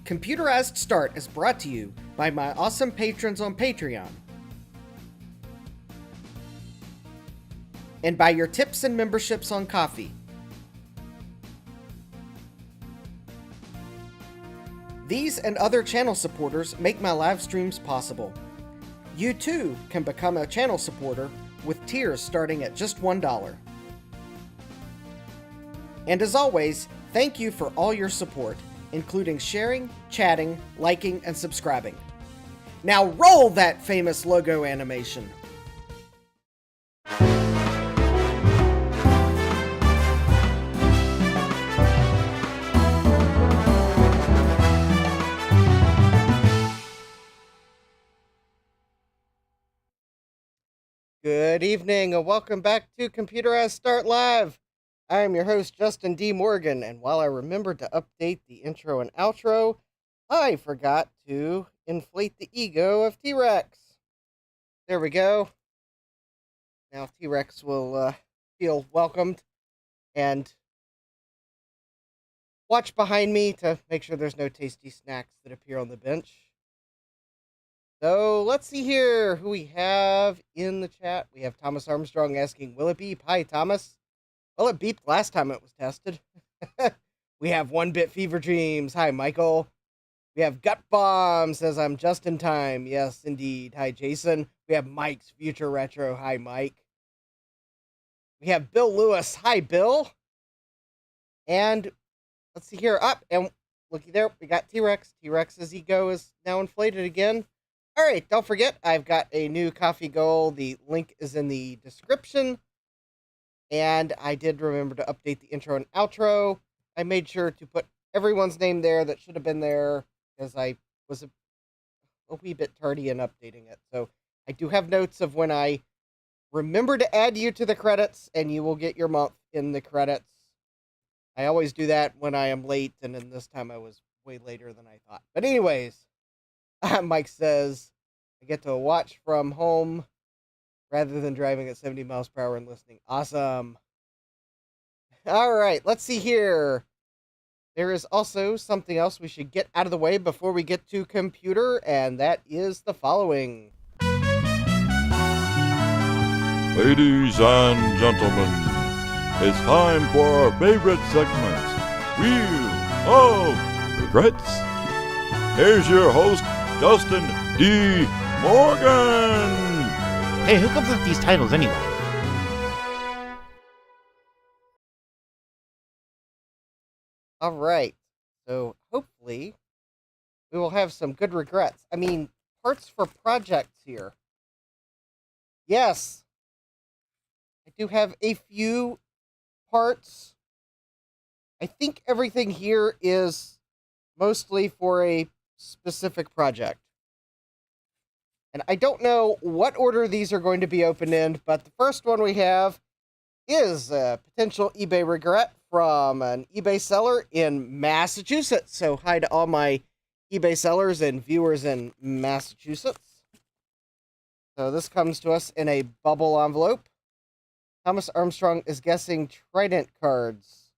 Computerized Start is brought to you by my awesome patrons on Patreon, and by your tips and memberships on Ko-fi. These and other channel supporters make my live streams possible. You too can become a channel supporter with tiers starting at just $1. And as always, thank you for all your support, including sharing, chatting, liking, and subscribing. Now roll that famous logo animation! Good evening and welcome back to Computerized Start Live. I am your host, Justin D. Morgan, and while I remembered to update the intro and outro, I forgot to inflate the ego of T-Rex. There we go. Now T-Rex will feel welcomed, and watch behind me to make sure there's no tasty snacks that appear on the bench. So let's see here who we have in the chat. We have Thomas Armstrong asking, will it beep? Hi, Thomas. Well, it beeped last time it was tested. We have 1-Bit Fever Dreams. Hi, Michael. We have Gut Bomb says, I'm just in time. Yes, indeed. Hi, Jason. We have Mike's Future Retro. Hi, Mike. We have Bill Lewis. Hi, Bill. And let's see here. Up and looky there. We got T-Rex. T-Rex's ego is now inflated again. All right, don't forget, I've got a new Ko-fi goal. The link is in the description. And I did remember to update the intro and outro. I made sure to put everyone's name there that should have been there, because I was a wee bit tardy in updating it. So I do have notes of when I remember to add you to the credits, and you will get your month in the credits. I always do that when I am late, and then this time I was way later than I thought. But anyways, Mike says, I get to watch from home rather than driving at 70 miles per hour and listening. Awesome. All right, let's see here. There is also something else we should get out of the way before we get to computer, and that is the following. Ladies and gentlemen, it's time for our favorite segment, Wheel of Regrets. Here's your host, Justin D. Morgan. Hey, who comes up with these titles anyway? All right, so hopefully we will have some good regrets. I mean, parts for projects here. Yes, I do have a few parts. I think everything here is mostly for a specific project. And I don't know what order these are going to be opened in, but the first one we have is a potential eBay regret from an eBay seller in Massachusetts. So hi to all my eBay sellers and viewers in Massachusetts. So this comes to us in a bubble envelope. Thomas Armstrong is guessing Trident cards.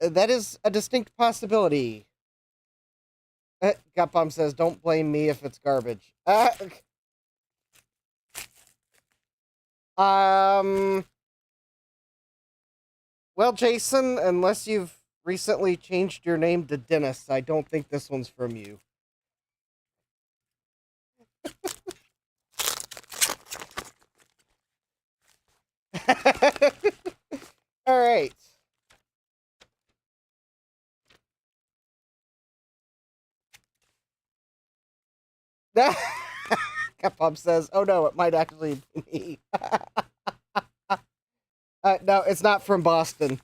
That is a distinct possibility. Gutbomb says, don't blame me if it's garbage. Well, Jason, unless you've recently changed your name to Dennis, I don't think this one's from you. All right. Capop says, oh no, it might actually be me. No, it's not from Boston.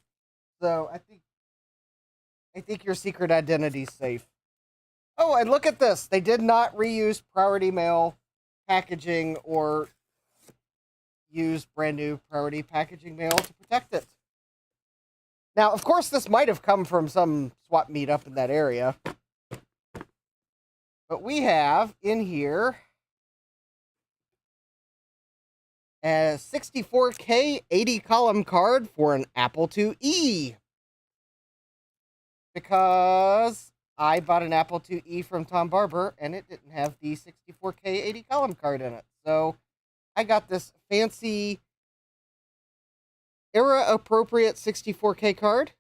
So I think your secret identity's safe. Oh, and look at this. They did not reuse priority mail packaging or use brand new priority packaging mail to protect it. Now, of course, this might have come from some swap meet up in that area. But we have in here a 64K 80-column card for an Apple IIe. because I bought an Apple IIe from Tom Barber, and it didn't have the 64K 80 column card in it. So I got this fancy era-appropriate 64K card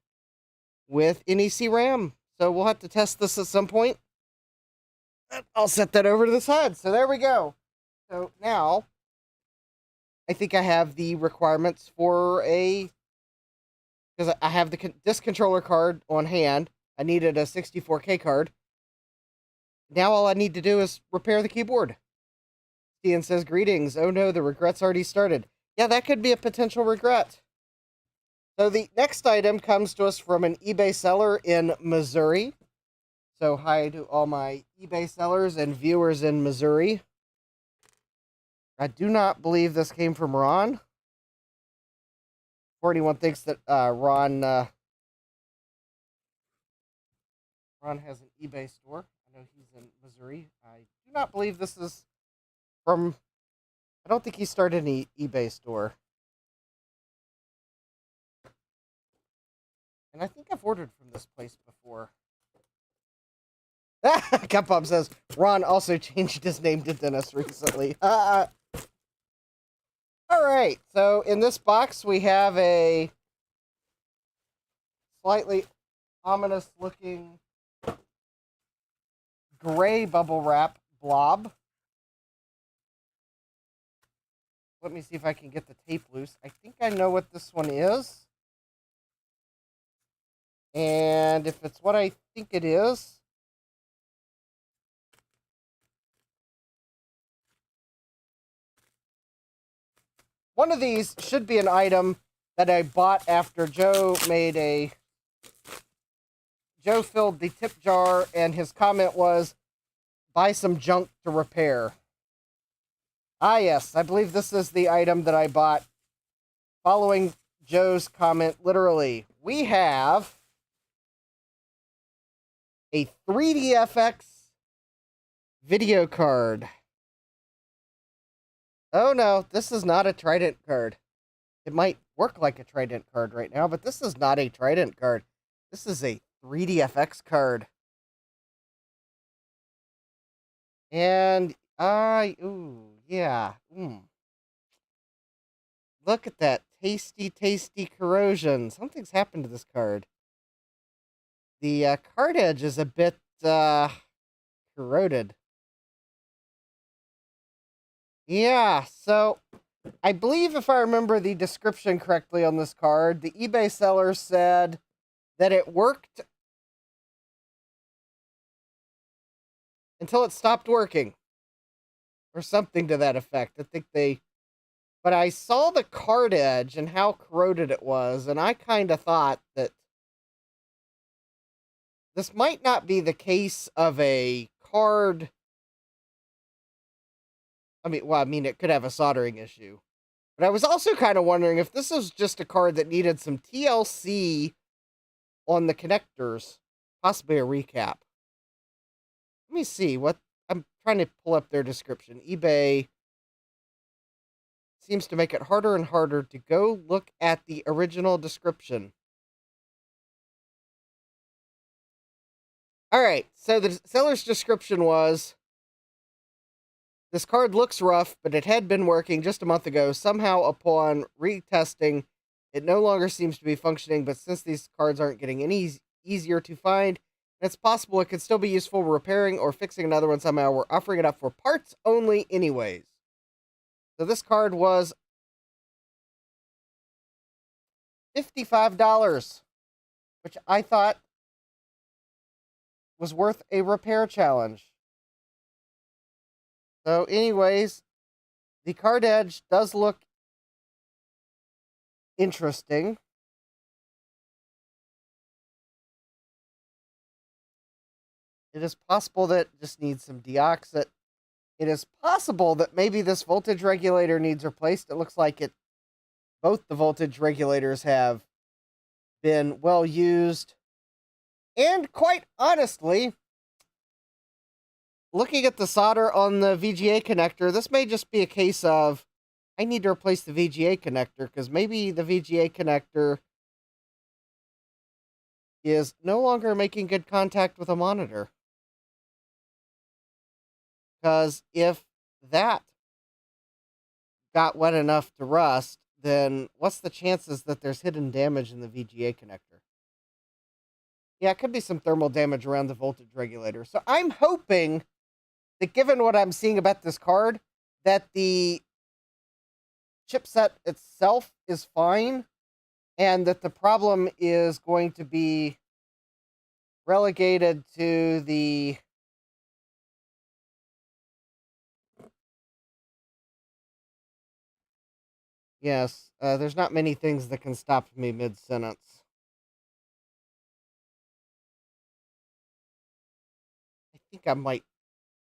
with NEC RAM. So we'll have to test this at some point. I'll set that over to the side. So there we go. So now, I think I have the requirements for because I have the disc controller card on hand. I needed a 64K card. Now all I need to do is repair the keyboard. Ian says, greetings. Oh no, the regret's already started. Yeah, that could be a potential regret. So the next item comes to us from an eBay seller in Missouri. So hi to all my eBay sellers and viewers in Missouri. I do not believe this came from Ron. Or anyone thinks that Ron has an eBay store. I know he's in Missouri. I do not believe this is from... I don't think he started an eBay store. And I think I've ordered from this place before. Capop says, Ron also changed his name to Dennis recently. Alright, so in this box we have a slightly ominous looking gray bubble wrap blob. Let me see if I can get the tape loose. I think I know what this one is. And if it's what I think it is, one of these should be an item that I bought after Joe filled the tip jar, and his comment was, buy some junk to repair. Ah, yes, I believe this is the item that I bought following Joe's comment, literally. We have a 3DFX video card. Oh no, this is not a Trident card. It might work like a Trident card right now, but this is not a Trident card. This is a 3DFX card. And yeah. Look at that tasty, tasty corrosion. Something's happened to this card. The card edge is a bit corroded. Yeah, so I believe if I remember the description correctly on this card, the eBay seller said that it worked until it stopped working. Or something to that effect. But I saw the card edge and how corroded it was, and I kind of thought that this might not be the case of a card. I mean, it could have a soldering issue. But I was also kind of wondering if this was just a card that needed some TLC on the connectors. Possibly a recap. Let me see what... I'm trying to pull up their description. eBay seems to make it harder and harder to go look at the original description. Alright, so the seller's description was, this card looks rough, but it had been working just a month ago. Somehow, upon retesting, it no longer seems to be functioning, but since these cards aren't getting any easier to find, it's possible it could still be useful repairing or fixing another one somehow. We're offering it up for parts only anyways. So this card was $55, which I thought was worth a repair challenge. So anyways, the card edge does look interesting. It is possible that it just needs some deoxit. It is possible that maybe this voltage regulator needs replaced. It looks like both the voltage regulators have been well used. And quite honestly, looking at the solder on the VGA connector, this may just be a case of, I need to replace the VGA connector, because maybe the VGA connector is no longer making good contact with a monitor. Because if that got wet enough to rust, then what's the chances that there's hidden damage in the VGA connector? Yeah, it could be some thermal damage around the voltage regulator. So I'm hoping that, given what I'm seeing about this card, that the chipset itself is fine, and that the problem is going to be relegated to the yes, there's not many things that can stop me mid-sentence. I think I might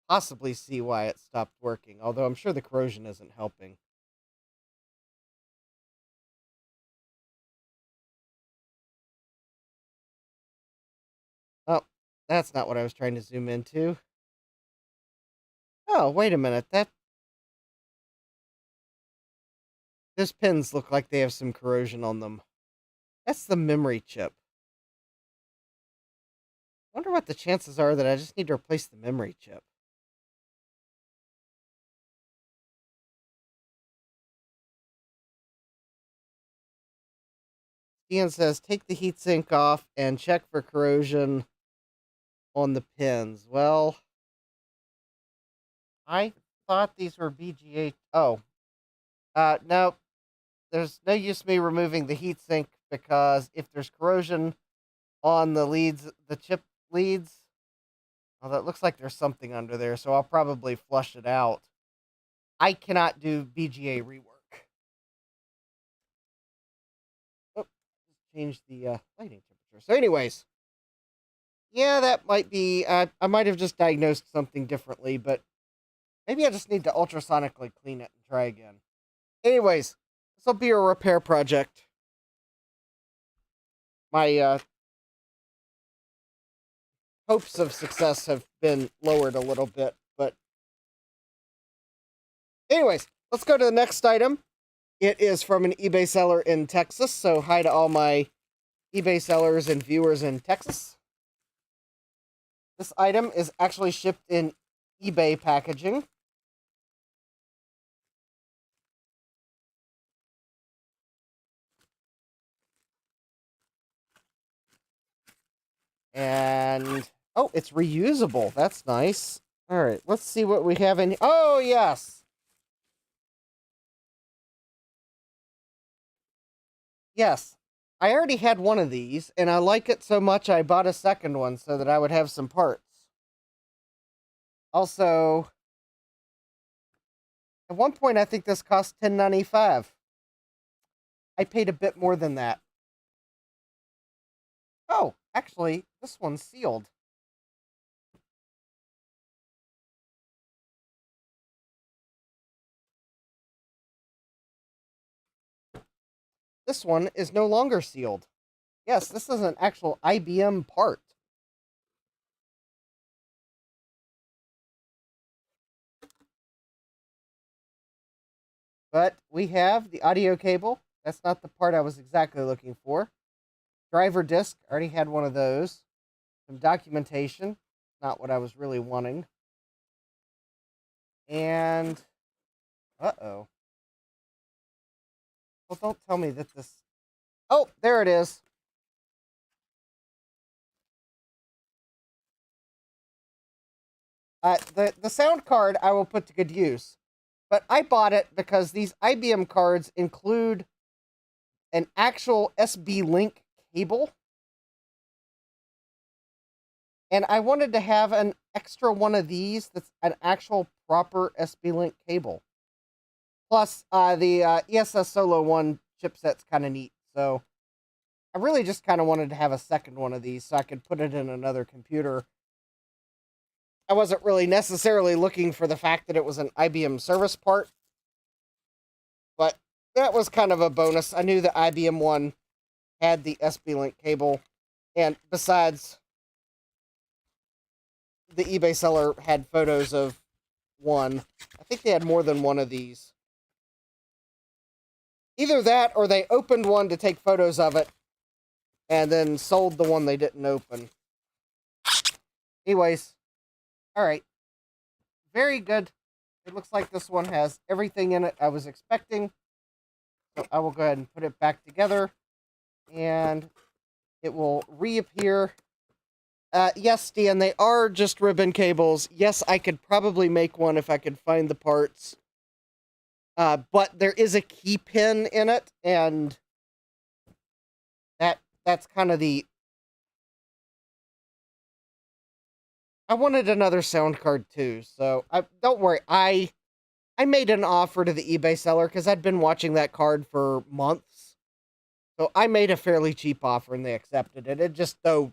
possibly see why it stopped working, although I'm sure the corrosion isn't helping. Oh, that's not what I was trying to zoom into. Oh, wait a minute. Those pins look like they have some corrosion on them. That's the memory chip. Wonder what the chances are that I just need to replace the memory chip. Ian says, take the heatsink off and check for corrosion on the pins. Well, I thought these were BGA. Oh, no. There's no use me removing the heatsink, because if there's corrosion on the leads, the chip leads, well, that looks like there's something under there, so I'll probably flush it out. I cannot do BGA rework. Oh, just change the lighting temperature. So anyways, yeah, that might be, I might have just diagnosed something differently, but maybe I just need to ultrasonically clean it and try again. Anyways, this will be a repair project. My hopes of success have been lowered a little bit, but anyways, let's go to the next item. It is from an eBay seller in Texas, so hi to all my eBay sellers and viewers in Texas. This item is actually shipped in eBay packaging. And, oh, it's reusable. That's nice. All right, let's see what we have in here. Oh, yes. Yes. I already had one of these, and I like it so much I bought a second one so that I would have some parts. Also, at one point I think this cost $10.95. I paid a bit more than that. Oh, actually, this one's sealed. This one is no longer sealed. Yes, this is an actual IBM part. But we have the audio cable. That's not the part I was exactly looking for. Driver disc, already had one of those. Some documentation, not what I was really wanting. And, uh-oh. Well, don't tell me that this... Oh, there it is. The sound card I will put to good use. But I bought it because these IBM cards include an actual SB Link cable. And I wanted to have an extra one of these that's an actual proper SB Link cable. Plus, the ESS Solo 1 chipset's kind of neat. So I really just kind of wanted to have a second one of these so I could put it in another computer. I wasn't really necessarily looking for the fact that it was an IBM service part, but that was kind of a bonus. I knew the IBM one had the SB Link cable, and besides, the eBay seller had photos of one. I think they had more than one of these. Either that, or they opened one to take photos of it, and then sold the one they didn't open. Anyways, all right. Very good. It looks like this one has everything in it I was expecting. So I will go ahead and put it back together, and it will reappear. Yes, Dan, they are just ribbon cables. Yes, I could probably make one if I could find the parts. But there is a key pin in it, and that's kind of the... I wanted another sound card too, so don't worry. I made an offer to the eBay seller because I'd been watching that card for months. So I made a fairly cheap offer and they accepted it. It just, though,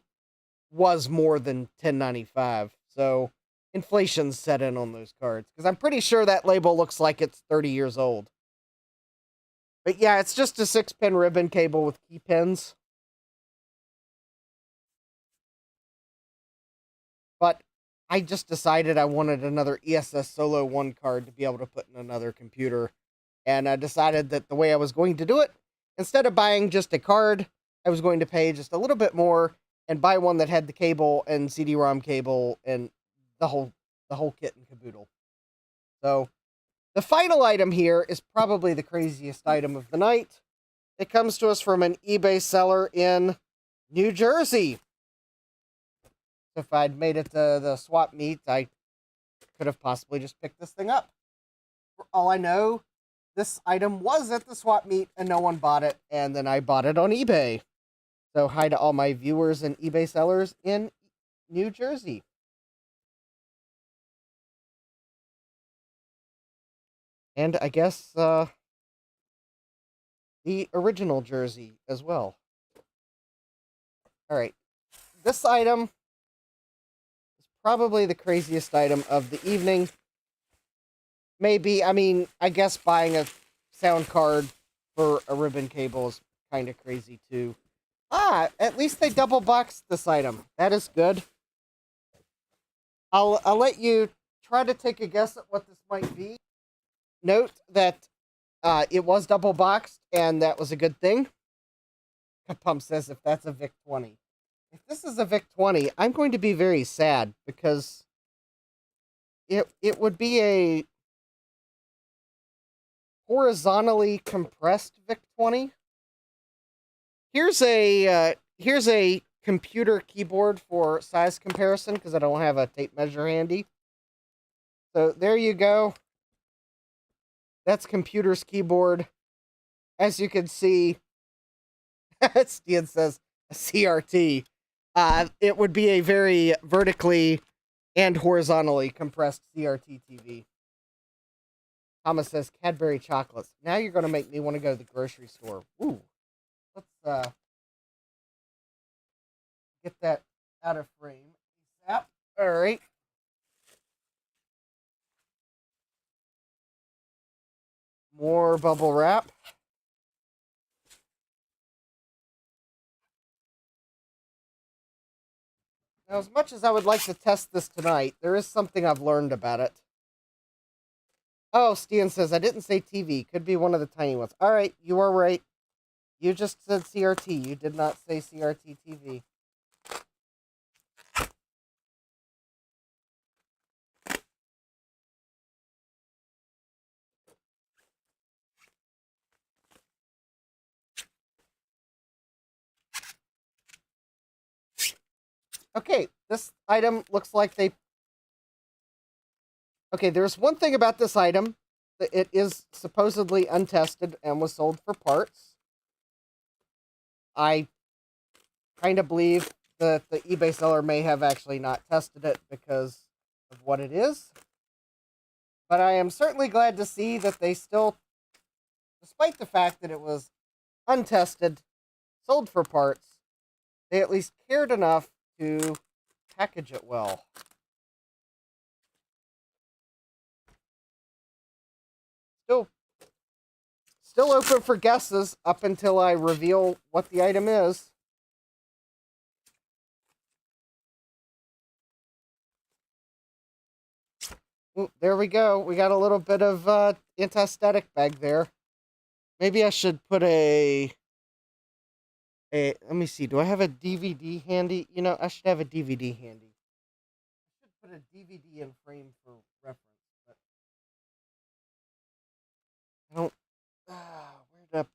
was more than $10.95. So inflation's set in on those cards because I'm pretty sure that label looks like it's 30 years old. But yeah, it's just a 6-pin ribbon cable with key pins. But I just decided I wanted another ESS Solo 1 card to be able to put in another computer. And I decided that the way I was going to do it, instead of buying just a card, I was going to pay just a little bit more and buy one that had the cable and CD-ROM cable and the whole kit and caboodle. So the final item here is probably the craziest item of the night. It comes to us from an eBay seller in New Jersey. If I'd made it to the swap meet, I could have possibly just picked this thing up. For all I know, this item was at the swap meet and no one bought it, and then I bought it on eBay. So hi to all my viewers and eBay sellers in New Jersey. And I guess the original Jersey as well. All right. This item is probably the craziest item of the evening. Maybe, I mean, I guess buying a sound card for a ribbon cable is kind of crazy too. At least they double boxed this item. That is good. I'll let you try to take a guess at what this might be. Note that it was double boxed, and that was a good thing. Pump says if that's a VIC 20. If this is a VIC 20, I'm going to be very sad because it would be a horizontally compressed VIC 20. Here's a computer keyboard for size comparison because I don't have a tape measure handy. So there you go. That's computer's keyboard. As you can see, Stian says a CRT. It would be a very vertically and horizontally compressed CRT TV. Thomas says Cadbury chocolates. Now you're going to make me want to go to the grocery store. Ooh. Let's get that out of frame. Yep. All right. More bubble wrap. Now, as much as I would like to test this tonight, there is something I've learned about it. Oh, Stian says, I didn't say TV. Could be one of the tiny ones. All right, you are right. You just said CRT. You did not say CRT TV. Okay, this item looks like they... Okay, there's one thing about this item. It is supposedly untested and was sold for parts. I kind of believe that the eBay seller may have actually not tested it because of what it is. But I am certainly glad to see that they still, despite the fact that it was untested, sold for parts, they at least cared enough to package it well. Still open for guesses up until I reveal what the item is. Ooh, there we go. We got a little bit of anti-static bag there. Maybe I should put a Hey, let me see. Do I have a DVD handy? You know, I should have a DVD handy. I should put a DVD in frame for reference, but I don't. Where did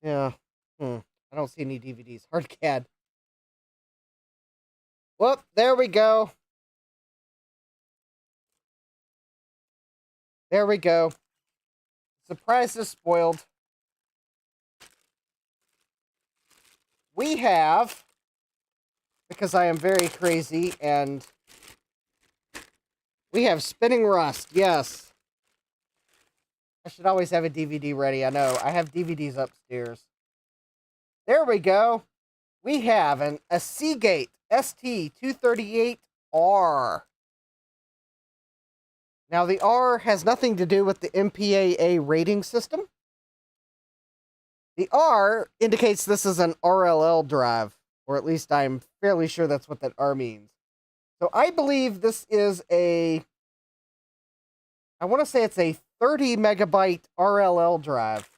Yeah. I don't see any DVDs. Hard CAD. Whoop, there we go. There we go. Surprise is spoiled. We have, because I am very crazy, and we have Spinning Rust. Yes. I should always have a DVD ready. I know. I have DVDs upstairs. There we go. We have a Seagate ST238R. Now, the R has nothing to do with the MPAA rating system. The R indicates this is an RLL drive, or at least I'm fairly sure that's what that R means. So I believe this is I want to say it's a 30 megabyte RLL drive.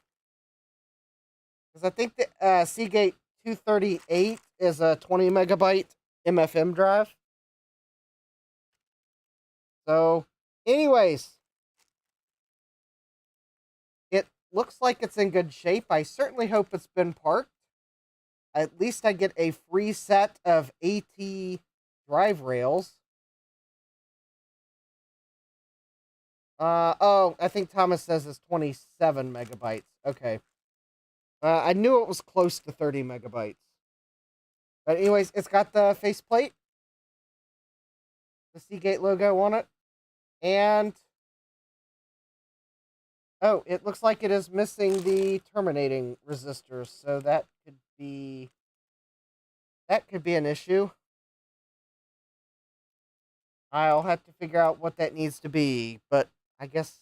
Because I think the Seagate 238 is a 20 megabyte MFM drive. So, anyways, it looks like it's in good shape. I certainly hope it's been parked. At least I get a free set of AT drive rails. Oh, I think Thomas says it's 27 megabytes. Okay. I knew it was close to 30 megabytes. But anyways, it's got the faceplate, the Seagate logo on it, and oh, it looks like it is missing the terminating resistors, so that could be an issue. I'll have to figure out what that needs to be, but I guess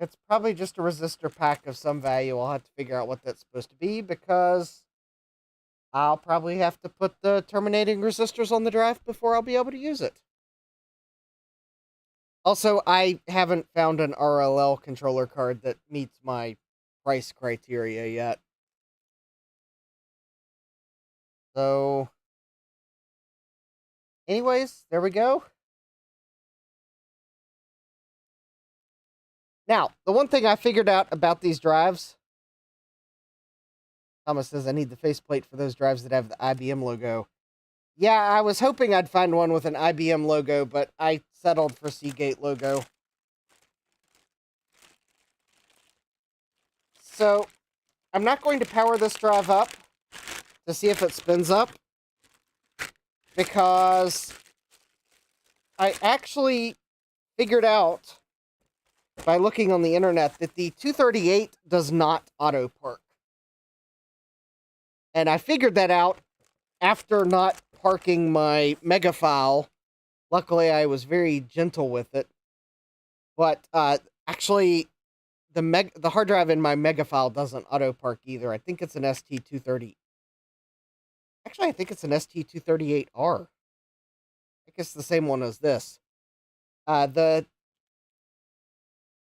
it's probably just a resistor pack of some value. I'll have to figure out what that's supposed to be, because I'll probably have to put the terminating resistors on the drive before I'll be able to use it. Also, I haven't found an RLL controller card that meets my price criteria yet. So, anyways, there we go. Now, the one thing I figured out about these drives, Thomas says I need the faceplate for those drives that have the IBM logo. Yeah, I was hoping I'd find one with an IBM logo, but I settled for Seagate logo. So, I'm not going to power this drive up to see if it spins up, because I actually figured out by looking on the internet that the 238 does not auto park. And I figured that out after not parking my mega file. Luckily, I was very gentle with it. But actually, the hard drive in my mega file doesn't auto park either. I think it's an ST230. Actually, I think it's an ST238R. I guess the same one as this.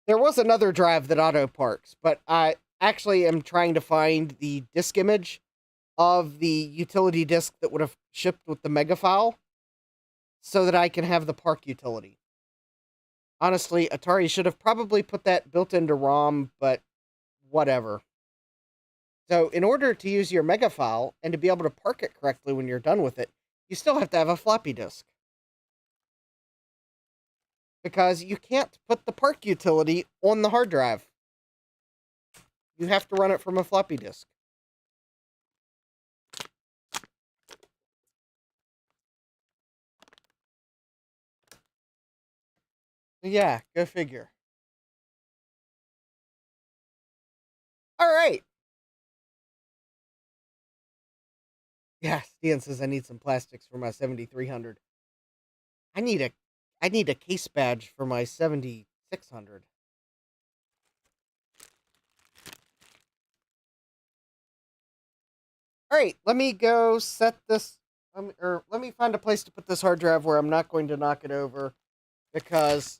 There was another drive that auto parks, but I actually am trying to find the disk image of the utility disk that would have shipped with the mega file, so that I can have the park utility. Honestly, Atari should have probably put that built into ROM, but whatever. So, in order to use your mega file and to be able to park it correctly when you're done with it, you still have to have a floppy disk. Because you can't put the park utility on the hard drive. You have to run it from a floppy disk. Yeah, go figure. All right. Yeah, Stian says I need some plastics for my 7300. I need a case badge for my 7600. All right, let me go set this, or let me find a place to put this hard drive where I'm not going to knock it over, because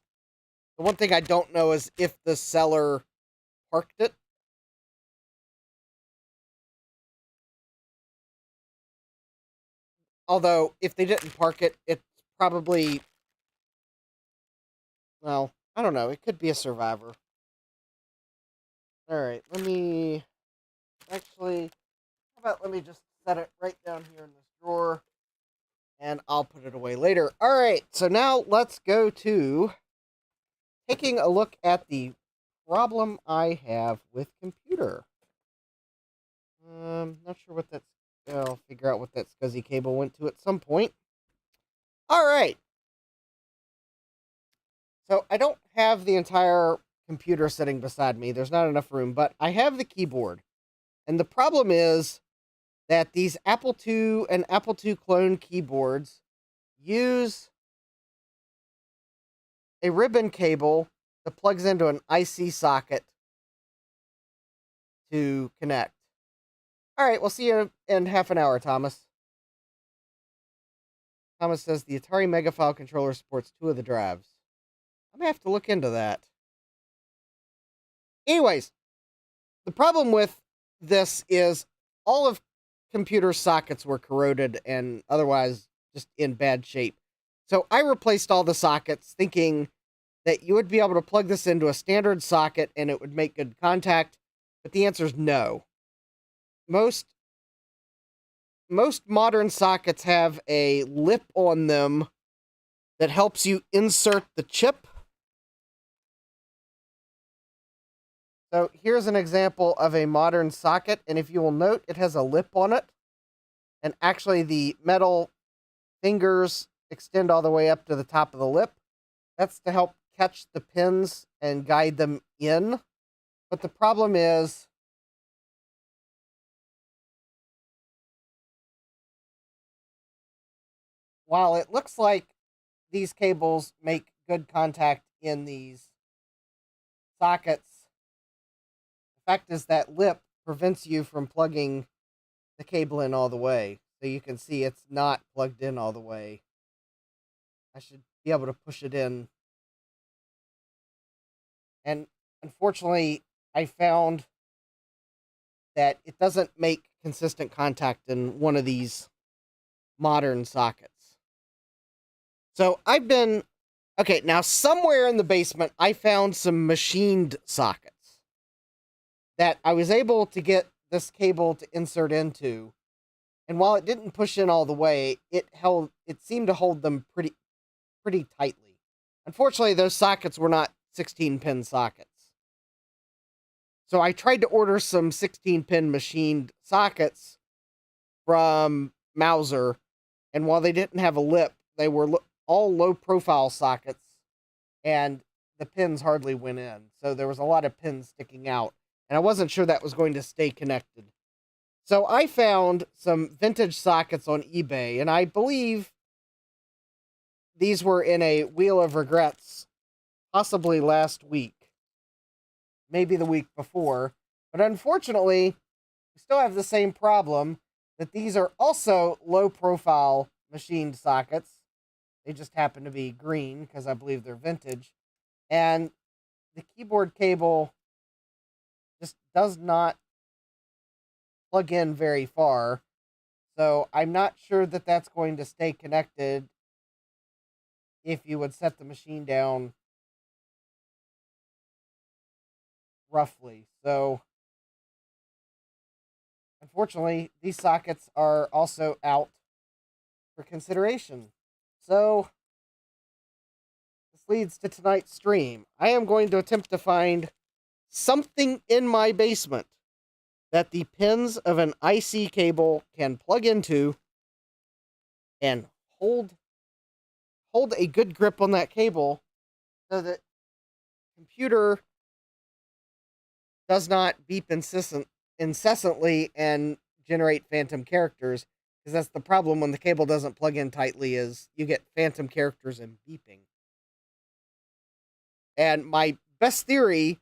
The one thing I don't know is if the seller parked it. Although, if they didn't park it, it's probably, well, I don't know. It could be a survivor. Alright, let me, actually, how about let me just set it right down here in this drawer, and I'll put it away later. Alright, so now let's go to taking a look at the problem I have with computer. Not sure what that's, I'll figure out what that SCSI cable went to at some point. Alright. So I don't have the entire computer sitting beside me. There's not enough room, but I have the keyboard. And the problem is that these Apple II and Apple II clone keyboards use a ribbon cable that plugs into an IC socket to connect. All right, we'll see you in half an hour, Thomas. Thomas says the Atari Megafile controller supports 2 of the drives. I'm going to have to look into that. Anyways, the problem with this is all of computer sockets were corroded and otherwise just in bad shape. So I replaced all the sockets thinking that you would be able to plug this into a standard socket and it would make good contact, but the answer is no. Most modern sockets have a lip on them that helps you insert the chip. So here's an example of a modern socket, and if you will note, it has a lip on it. And actually the metal fingers extend all the way up to the top of the lip. That's to help catch the pins and guide them in. But the problem is while it looks like these cables make good contact in these sockets, the fact is that lip prevents you from plugging the cable in all the way. So you can see it's not plugged in all the way. I should be able to push it in. And unfortunately, I found that it doesn't make consistent contact in one of these modern sockets. So I've been, okay, now somewhere in the basement, I found some machined sockets that I was able to get this cable to insert into. And while it didn't push in all the way, it seemed to hold them pretty tightly. Unfortunately, those sockets were not 16-pin sockets. So I tried to order some 16-pin machined sockets from Mauser, and while they didn't have a lip, they were all low-profile sockets, and the pins hardly went in. So there was a lot of pins sticking out, and I wasn't sure that was going to stay connected. So I found some vintage sockets on eBay, and I believe these were in a Wheel of Regrets, possibly last week, maybe the week before. But unfortunately, we still have the same problem that these are also low-profile machined sockets. They just happen to be green because I believe they're vintage. And the keyboard cable just does not plug in very far. So I'm not sure that that's going to stay connected if you would set the machine down roughly. So unfortunately, these sockets are also out for consideration. So this leads to tonight's stream. I am going to attempt to find something in my basement that the pins of an IC cable can plug into and hold a good grip on that cable so that the computer does not beep incessantly and generate phantom characters, because that's the problem when the cable doesn't plug in tightly, is you get phantom characters and beeping. And my best theory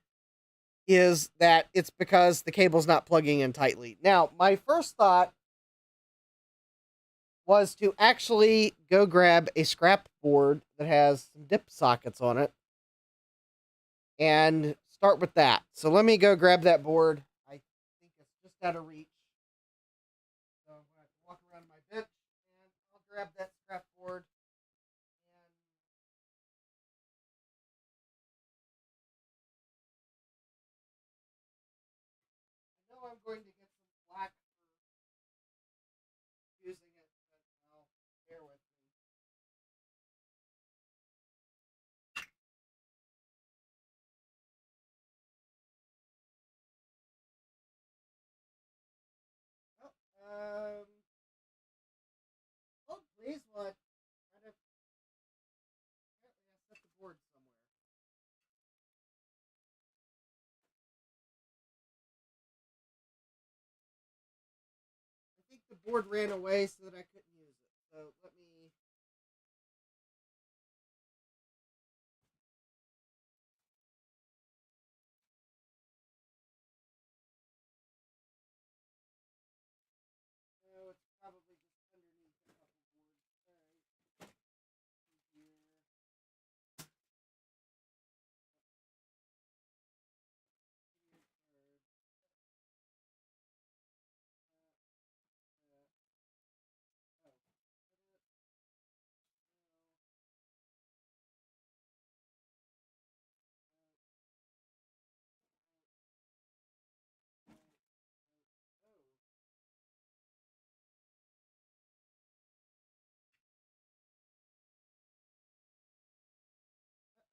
is that it's because the cable's not plugging in tightly. Now, my first thought was to actually go grab a scrap board that has some dip sockets on it and start with that. So let me go grab that board. I think it's just out of reach. So I'm going to walk around my bench and I'll grab that scrap board. And I know I'm going to get some flack for using it, but well, bear with me. Oh, hold please while I kind of apparently I set the board somewhere. I think the board ran away so that I couldn't use it. So let me. No, it's probably just underneath a couple boards. All right. Here. Oh.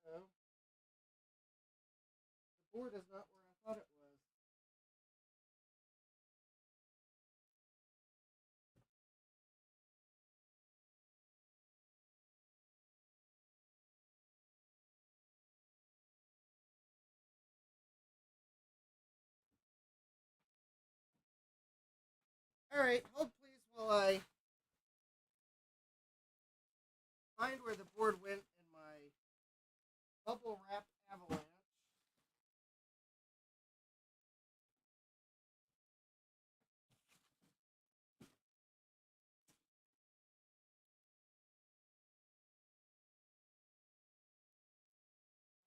Uh-oh. The board is not where I thought it was. All right, hold please while I find where the board went in my bubble wrap avalanche.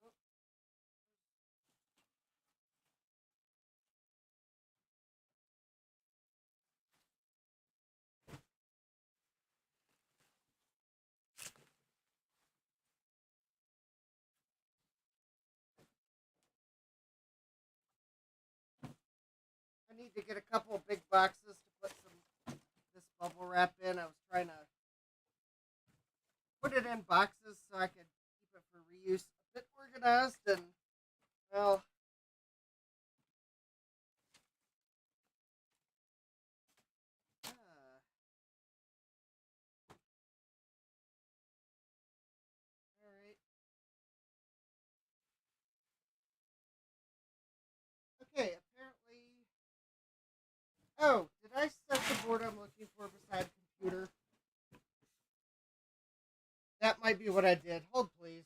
Oh, I need to get a couple of big boxes to put this bubble wrap in. I was trying to put it in boxes so I could keep it for reuse, a bit organized, and well, all right. Okay, apparently. Oh, did I set the board I'm looking for beside computer? That might be what I did. Hold please.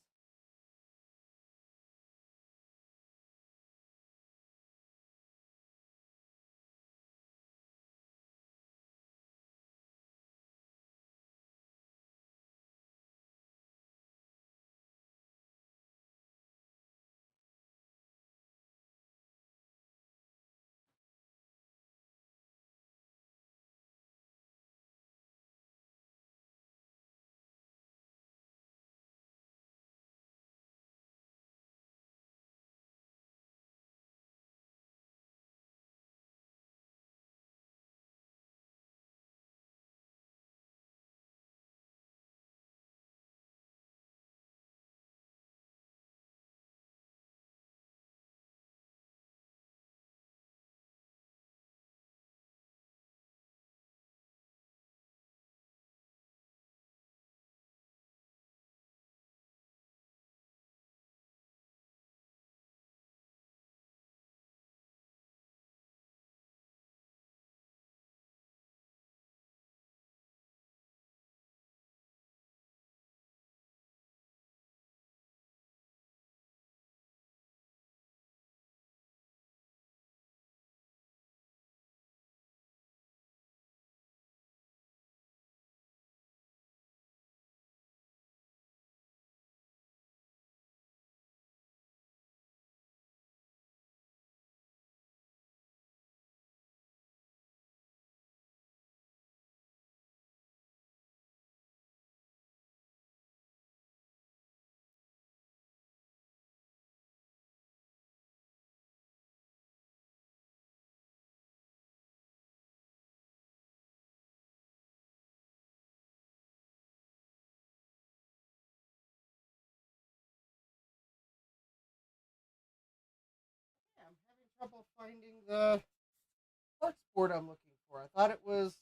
trouble finding the parts board I'm looking for. I thought it was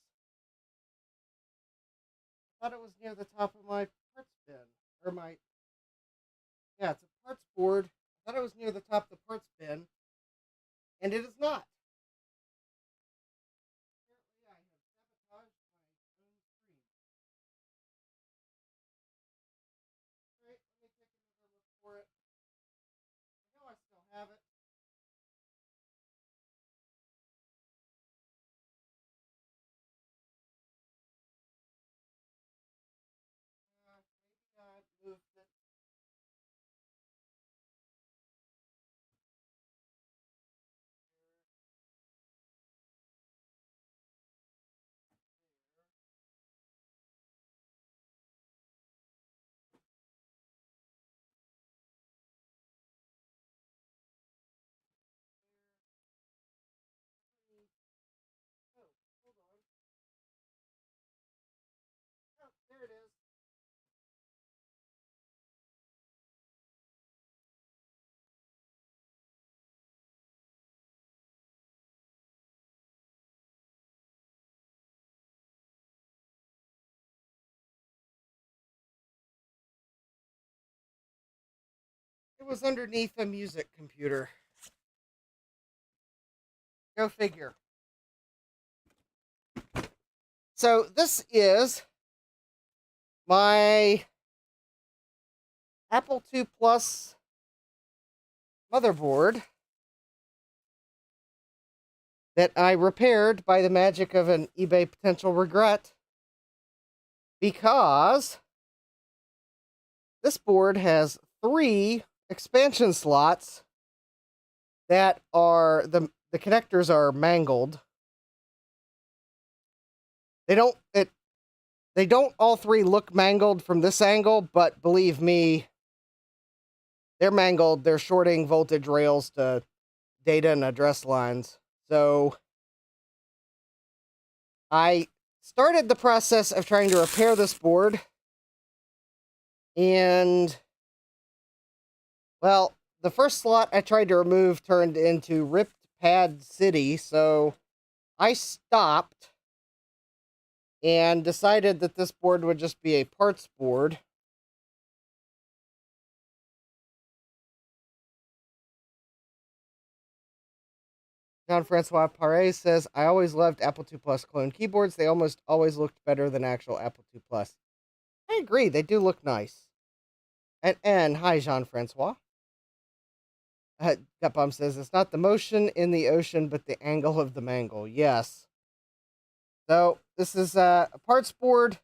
near the top of my parts bin. Or my, yeah, it's a parts board. I thought it was near the top of the parts bin, and it is not. Apparently, I have sabotaged my own screen. Alright, let me take another look for it. I know I still have it. Maybe I moved it. Oh, hold on. Oh, there it is. It was underneath a music computer. Go figure. So this is my Apple II Plus motherboard that I repaired by the magic of an eBay potential regret, because this board has 3 expansion slots that are the connectors are mangled. They don't all 3 look mangled from this angle, but believe me, they're mangled. They're shorting voltage rails to data and address lines. So I started the process of trying to repair this board, and, well, the first slot I tried to remove turned into ripped pad city, so I stopped and decided that this board would just be a parts board. Jean-Francois Paré says, I always loved Apple II Plus clone keyboards. They almost always looked better than actual Apple II Plus. I agree, they do look nice. And hi, Jean-Francois. Gutbomb says, it's not the motion in the ocean, but the angle of the mangle. Yes. So, this is a parts board.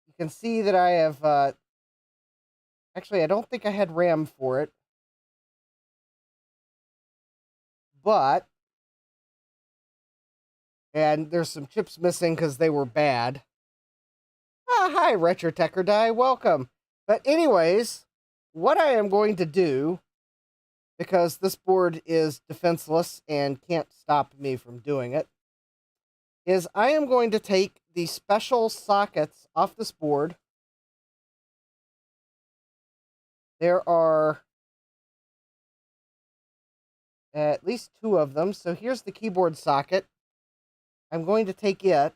You can see that I have, actually, I don't think I had RAM for it. But, and there's some chips missing because they were bad. Ah, hi, Retro Tech or Die, welcome. But anyways, what I am going to do, because this board is defenseless and can't stop me from doing it, is I am going to take the special sockets off this board. There are at least 2 of them. So here's the keyboard socket. I'm going to take it.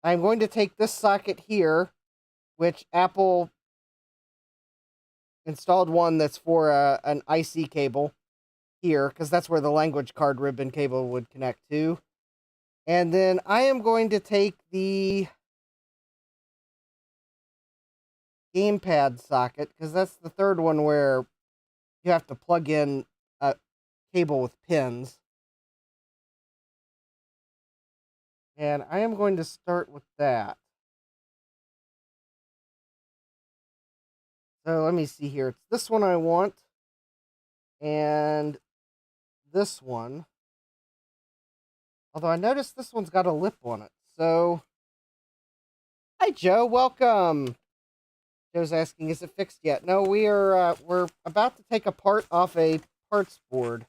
I'm going to take this socket here, which Apple installed one that's for an IC cable here, because that's where the language card ribbon cable would connect to. And then I am going to take the gamepad socket, because that's the third one where you have to plug in a cable with pins. And I am going to start with that. So let me see here. It's this one I want. And this one. Although I noticed this one's got a lip on it. So, hi Joe, welcome. Joe's asking, is it fixed yet? No, we're about to take a part off a parts board.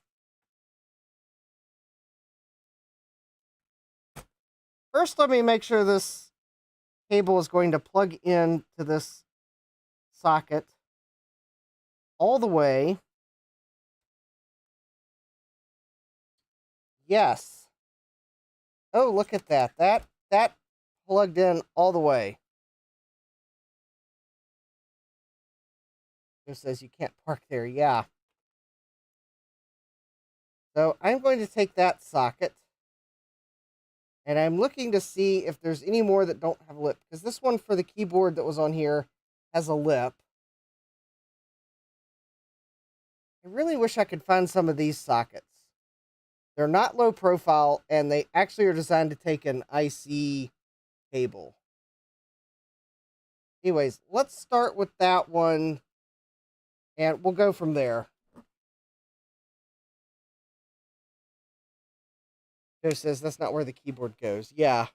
First, let me make sure this cable is going to plug in to this socket all the way. Yes. Oh, look at that. That plugged in all the way. It says you can't park there. Yeah. So I'm going to take that socket. And I'm looking to see if there's any more that don't have a lip. Because this one for the keyboard that was on here has a lip. I really wish I could find some of these sockets. They're not low profile, and they actually are designed to take an IC cable. Anyways, let's start with that one, and we'll go from there. Joe says that's not where the keyboard goes. Yeah.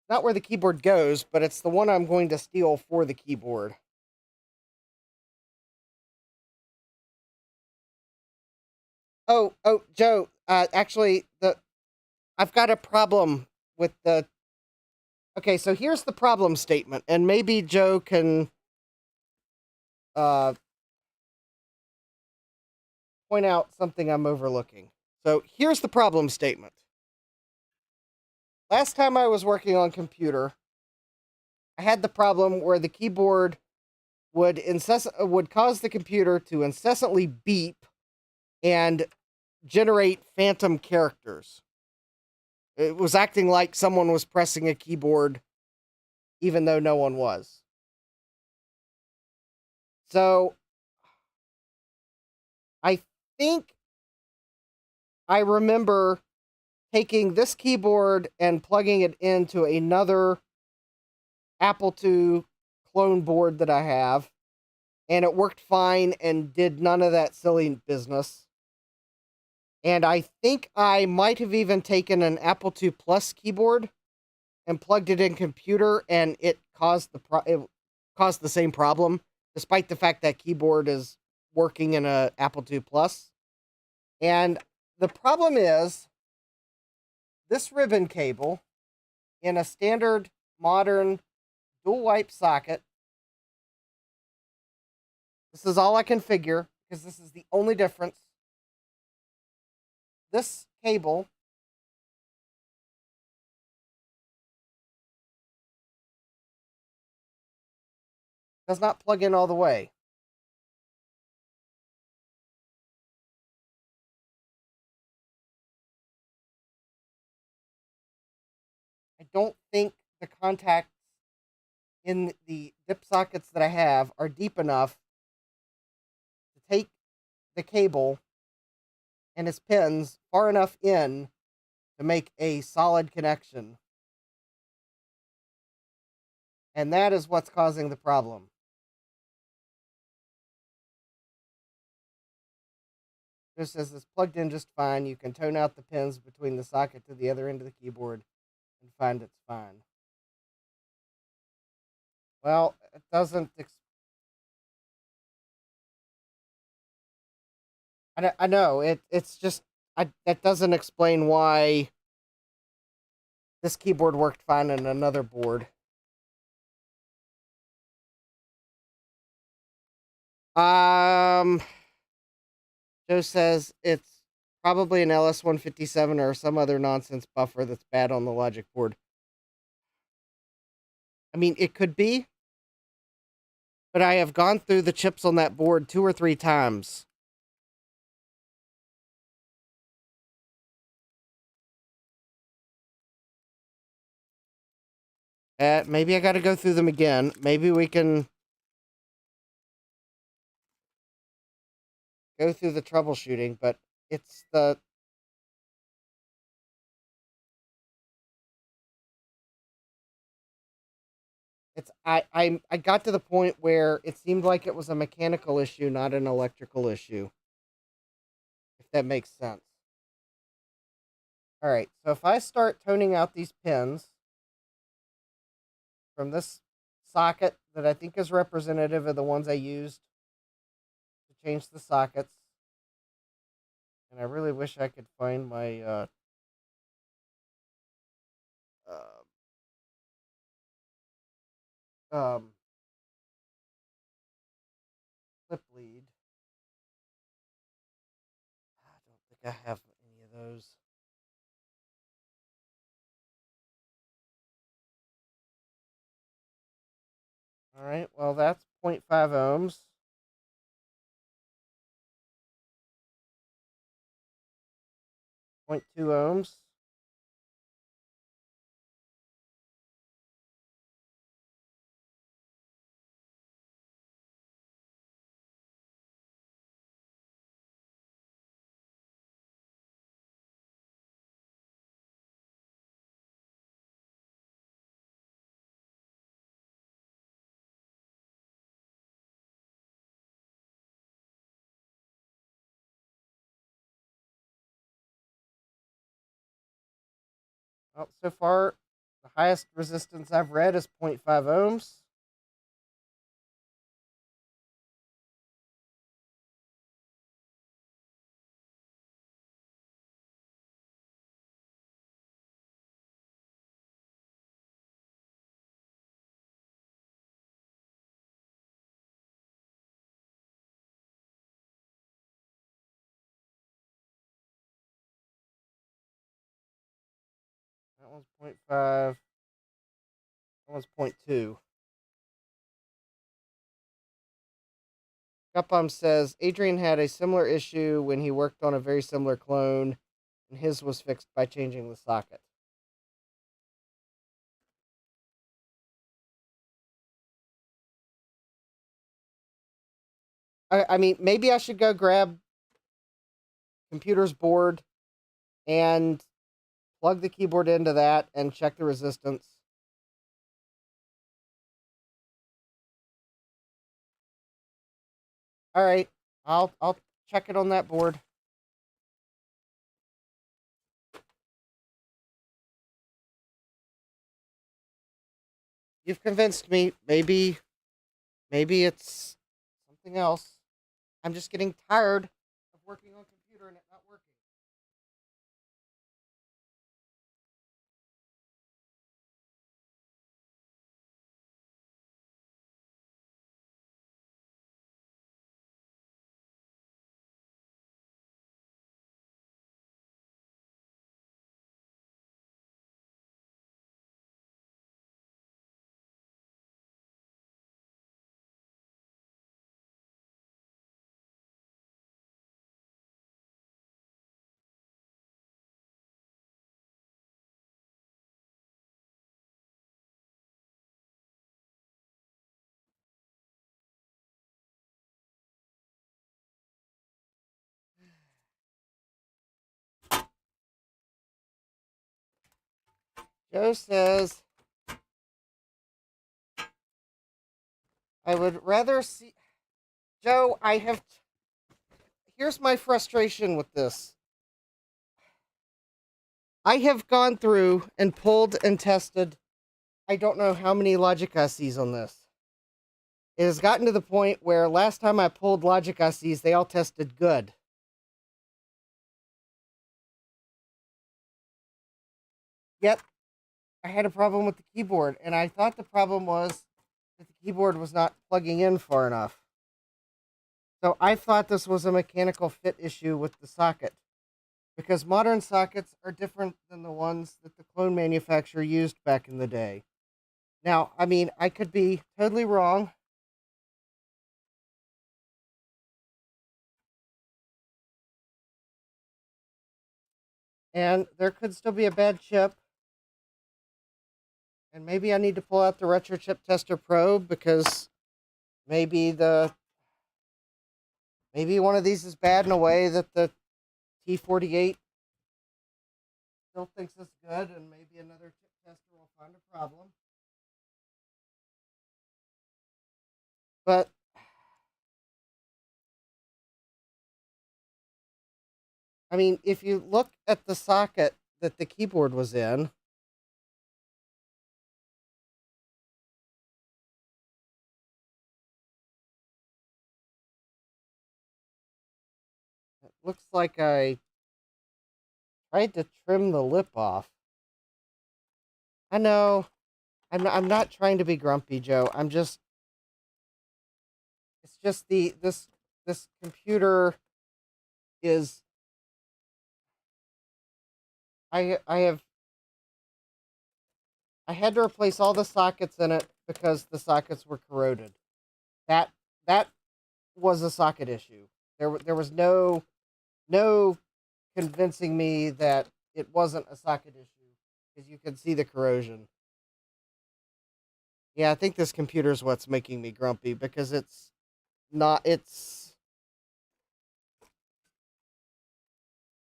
Not where the keyboard goes, but it's the one I'm going to steal for the keyboard. Oh, Joe, actually, I've got a problem with the... Okay, so here's the problem statement, and maybe Joe can point out something I'm overlooking. So here's the problem statement. Last time I was working on computer, I had the problem where the keyboard would cause the computer to incessantly beep and generate phantom characters. It was acting like someone was pressing a keyboard even though no one was. So I think I remember taking this keyboard and plugging it into another Apple II clone board that I have, and it worked fine and did none of that silly business. And I think I might have even taken an Apple II Plus keyboard and plugged it in computer, and it caused the same problem, despite the fact that keyboard is working in a Apple II Plus. And the problem is this ribbon cable in a standard modern dual wipe socket. This is all I can figure because this is the only difference. This cable does not plug in all the way. I don't think the contacts in the dip sockets that I have are deep enough to take the cable and its pins far enough in to make a solid connection. And that is what's causing the problem. Just as it's plugged in just fine, you can tone out the pins between the socket to the other end of the keyboard and find it's fine. Well, it doesn't... I know, it's just... that doesn't explain why this keyboard worked fine on another board. Joe says it's probably an LS157 or some other nonsense buffer that's bad on the logic board. I mean, it could be, but I have gone through the chips on that board 2 or 3 times. Maybe I got to go through them again. Maybe we can go through the troubleshooting, but it's the... I got to the point where it seemed like it was a mechanical issue, not an electrical issue. If that makes sense. All right, so if I start toning out these pins from this socket that I think is representative of the ones I used to change the sockets, and I really wish I could find my um, clip lead. I have any of those. All right, well, that's 0.5 ohms. 0.2 ohms. Well, so far, the highest resistance I've read is 0.5 ohms. That one's 0.5. That one's 0.2. Gupom says Adrian had a similar issue when he worked on a very similar clone, and his was fixed by changing the socket. I mean, maybe I should go grab computer's board and plug the keyboard into that and check the resistance. All right, I'll check it on that board. You've convinced me. Maybe it's something else. I'm just getting tired of working on computer and it not working. Joe says, I would rather see. Joe, I have. Here's my frustration with this. I have gone through and pulled and tested I don't know how many logic ICs on this. It has gotten to the point where last time I pulled logic ICs, they all tested good. Yet, I had a problem with the keyboard, and I thought the problem was that the keyboard was not plugging in far enough. So I thought this was a mechanical fit issue with the socket, because modern sockets are different than the ones that the clone manufacturer used back in the day. Now, I mean, I could be totally wrong. And there could still be a bad chip. And maybe I need to pull out the retro chip tester probe because maybe maybe one of these is bad in a way that the T48 still thinks it's good, and maybe another chip tester will find a problem. But I mean, if you look at the socket that the keyboard was in, it looks like I tried to trim the lip off. I know. I'm not trying to be grumpy, Joe. It's just this computer is I had to replace all the sockets in it because the sockets were corroded. That that was a socket issue. There was no convincing me that it wasn't a socket issue because you could see the corrosion. Yeah, I think this computer is what's making me grumpy because it's not. It's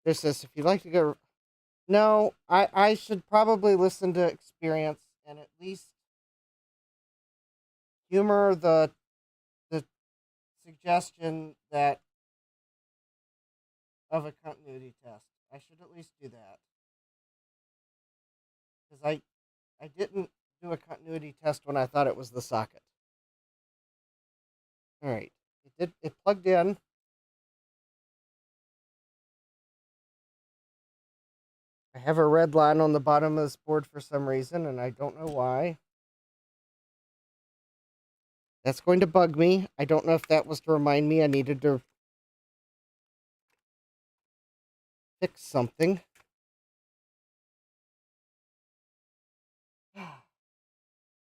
this is if you'd like to go. No, I should probably listen to experience and at least humor the suggestion that of a continuity test. I should at least do that because I didn't do a continuity test when I thought it was the socket. All right, it plugged in. I have a red line on the bottom of this board for some reason, and I don't know why. That's going to bug me. I don't know if that was to remind me I needed to fix something.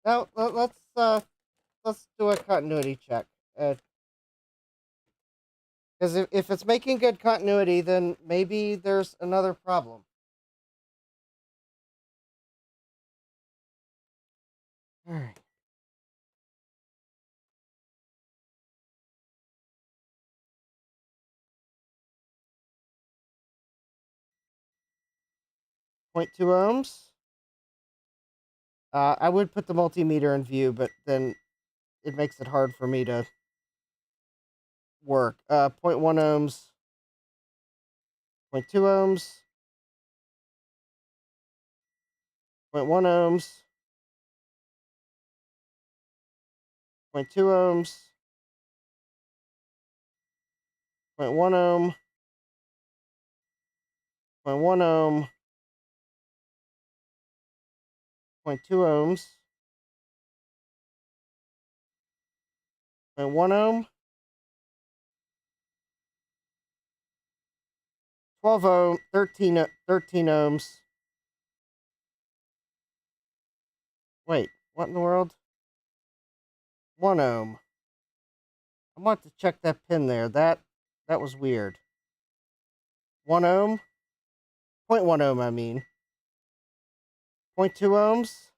Now let's do a continuity check. Because if it's making good continuity, then maybe there's another problem. All right. Point 0.2 ohms. I would put the multimeter in view, but then it makes it hard for me to work. 0.1 ohms. 0.2 ohms. 0.1 ohms. 0.2 ohms. 0.1 ohm. 0.1 ohm. 0.2 ohms. 0.1 ohm. 12 ohm. 13 ohms. Wait, what in the world? 1 ohm. I want to check that pin there. That was weird. 1 ohm? 0.1 ohm, I mean. 0.2 ohms?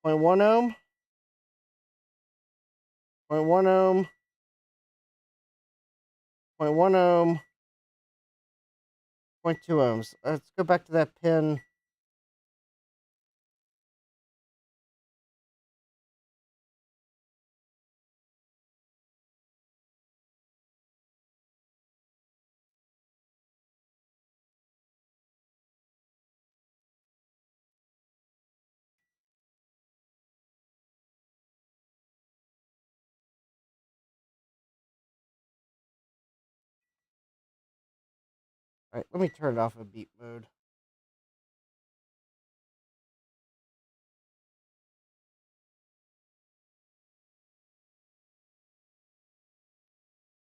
0.1 ohm? 0.1 ohm? 0.1 ohm? 0.2 ohms. Let's go back to that pin. All right, let me turn it off of beep mode.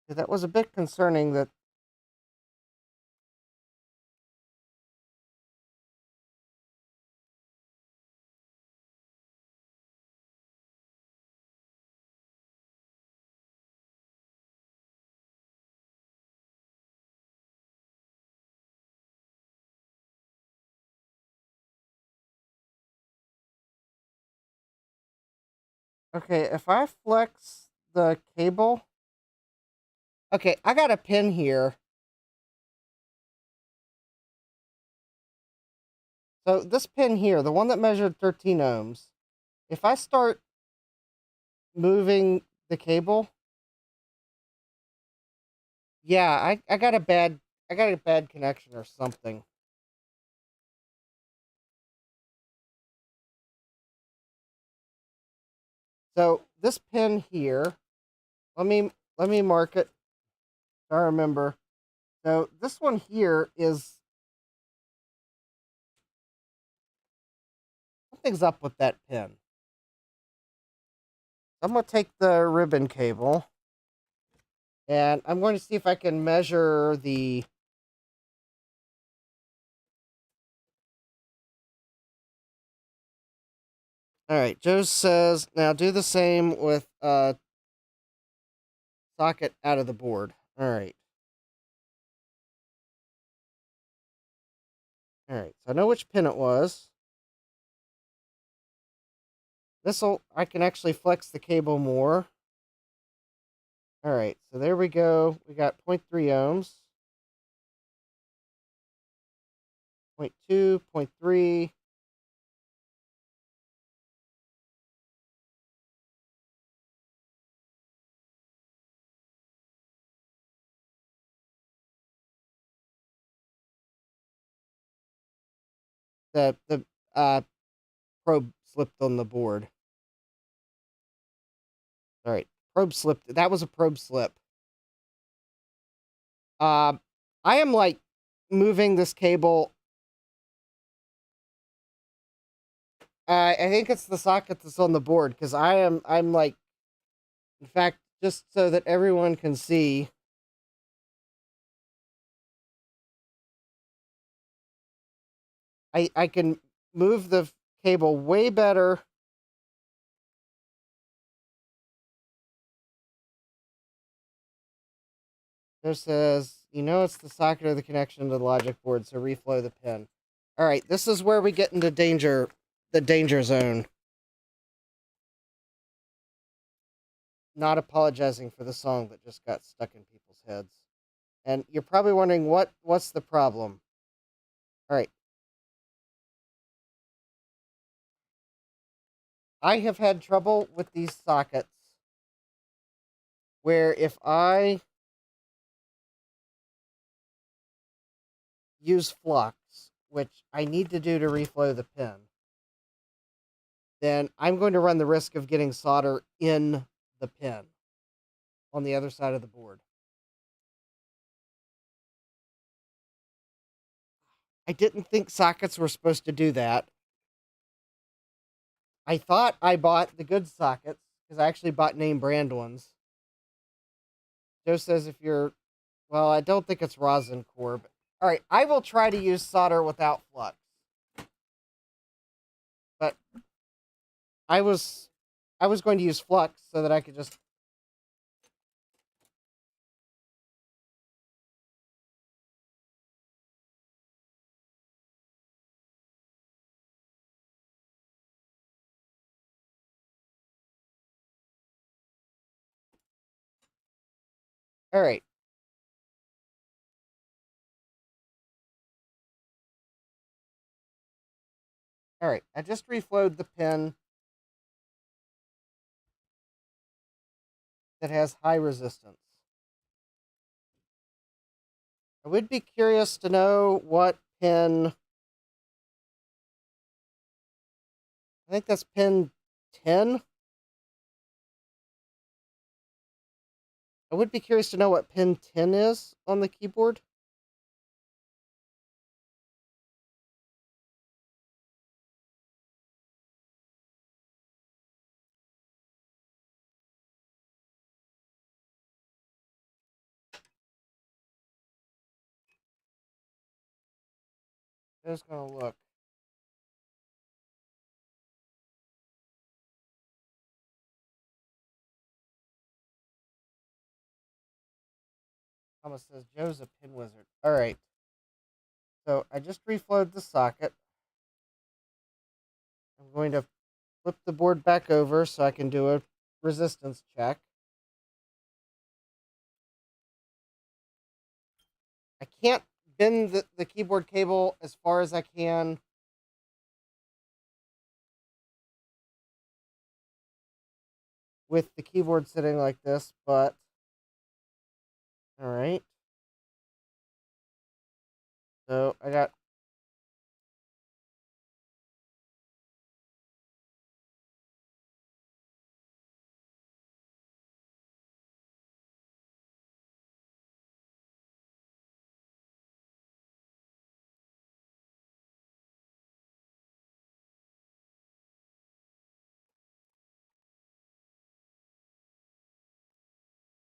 Yeah, that was a bit concerning that. Okay, if I flex the cable. Okay, I got a pin here. So this pin here, the one that measured 13 ohms, if I start moving the cable, yeah, I got a bad connection or something. So this pin here, let me mark it. I remember. So this one here is something's up with that pin. I'm gonna take the ribbon cable and I'm going to see if I can measure the All right, Joe says, now do the same with socket out of the board. All right. All right, so I know which pin it was. I can actually flex the cable more. All right, so there we go. We got 0.3 ohms. 0.2, 0.3. The probe slipped on the board. All right, probe slipped. That was a probe slip. I am like moving this cable. I think it's the socket that's on the board because I'm like, in fact, just so that everyone can see. I can move the cable way better. This says, it's the socket or the connection to the logic board, so reflow the pin. All right, this is where we get into the danger zone. Not apologizing for the song that just got stuck in people's heads. And you're probably wondering what's the problem. All right. I have had trouble with these sockets where if I use flux, which I need to do to reflow the pin, then I'm going to run the risk of getting solder in the pin on the other side of the board. I didn't think sockets were supposed to do that. I thought I bought the good sockets because I actually bought name brand ones. Joe says well, I don't think it's rosin core, but all right, I will try to use solder without flux. But I was going to use flux so that I could just. All right. All right, I just reflowed the pin that has high resistance. I would be curious to know what pin. I think that's pin 10. I would be curious to know what pin 10 is on the keyboard. I'm just going to look. Thomas says Joe's a pin wizard. All right. So I just reflowed the socket. I'm going to flip the board back over so I can do a resistance check. I can't bend the keyboard cable as far as I can with the keyboard sitting like this, but all right. So I got.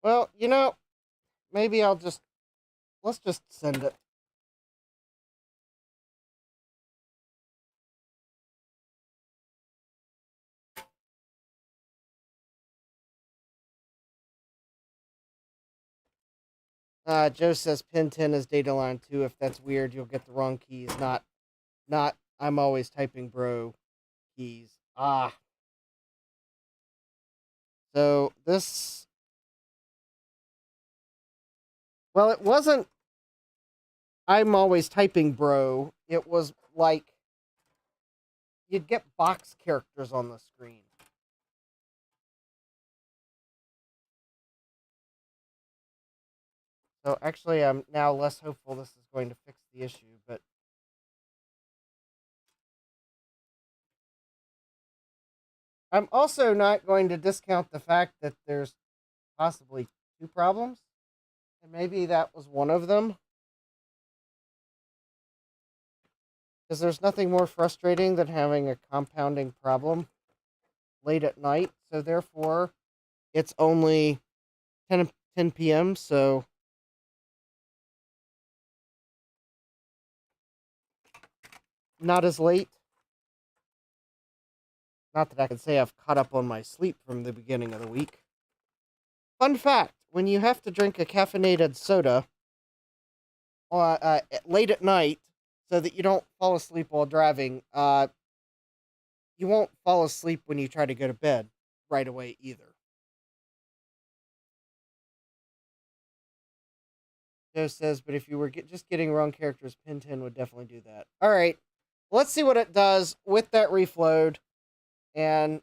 Well, maybe let's just send it. Joe says pin 10 is data line 2. If that's weird, you'll get the wrong keys. Not I'm always typing bro keys. So this, well, it wasn't I'm always typing bro. It was like you'd get box characters on the screen. So actually, I'm now less hopeful this is going to fix the issue, but I'm also not going to discount the fact that there's possibly two problems, and maybe that was one of them. Because there's nothing more frustrating than having a compounding problem late at night. So therefore, it's only 10 p.m., so not as late. Not that I can say I've caught up on my sleep from the beginning of the week. Fun fact, when you have to drink a caffeinated soda late at night so that you don't fall asleep while driving, you won't fall asleep when you try to go to bed right away either. Joe says, but if you were just getting wrong characters, pin 10 would definitely do that. All right, let's see what it does with that refload, and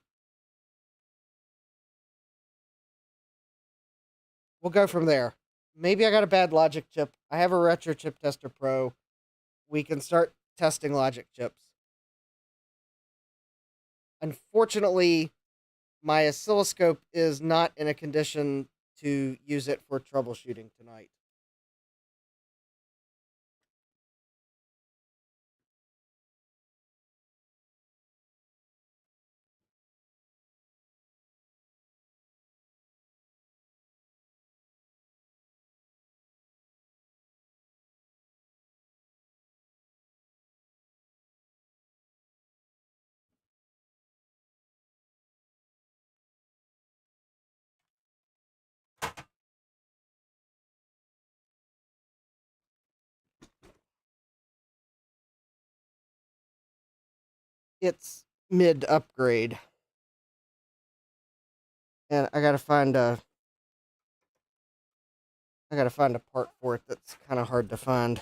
we'll go from there. Maybe I got a bad logic chip. I have a Retro Chip Tester Pro. We can start testing logic chips. Unfortunately, my oscilloscope is not in a condition to use it for troubleshooting tonight. It's mid upgrade, and I gotta find a part for it that's kind of hard to find.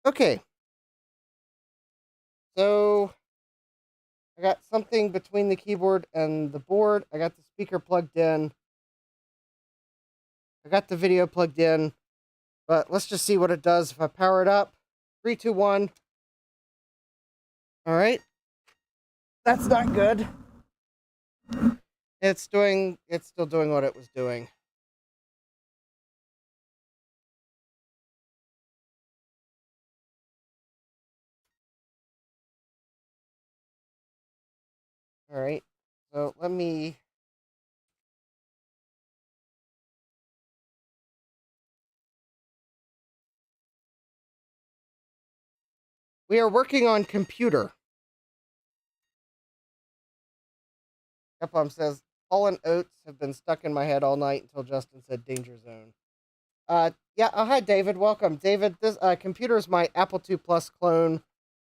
Okay, so I got something between the keyboard and the board. I got the speaker plugged in. I got the video plugged in, but let's just see what it does if I power it up. 3, 2, 1. All right, that's not good. It's still doing what it was doing. All right, so let me. We are working on computer. Capcom says, Fallen Oats have been stuck in my head all night until Justin said danger zone. Yeah, hi, David. Welcome. David, this computer is my Apple II Plus clone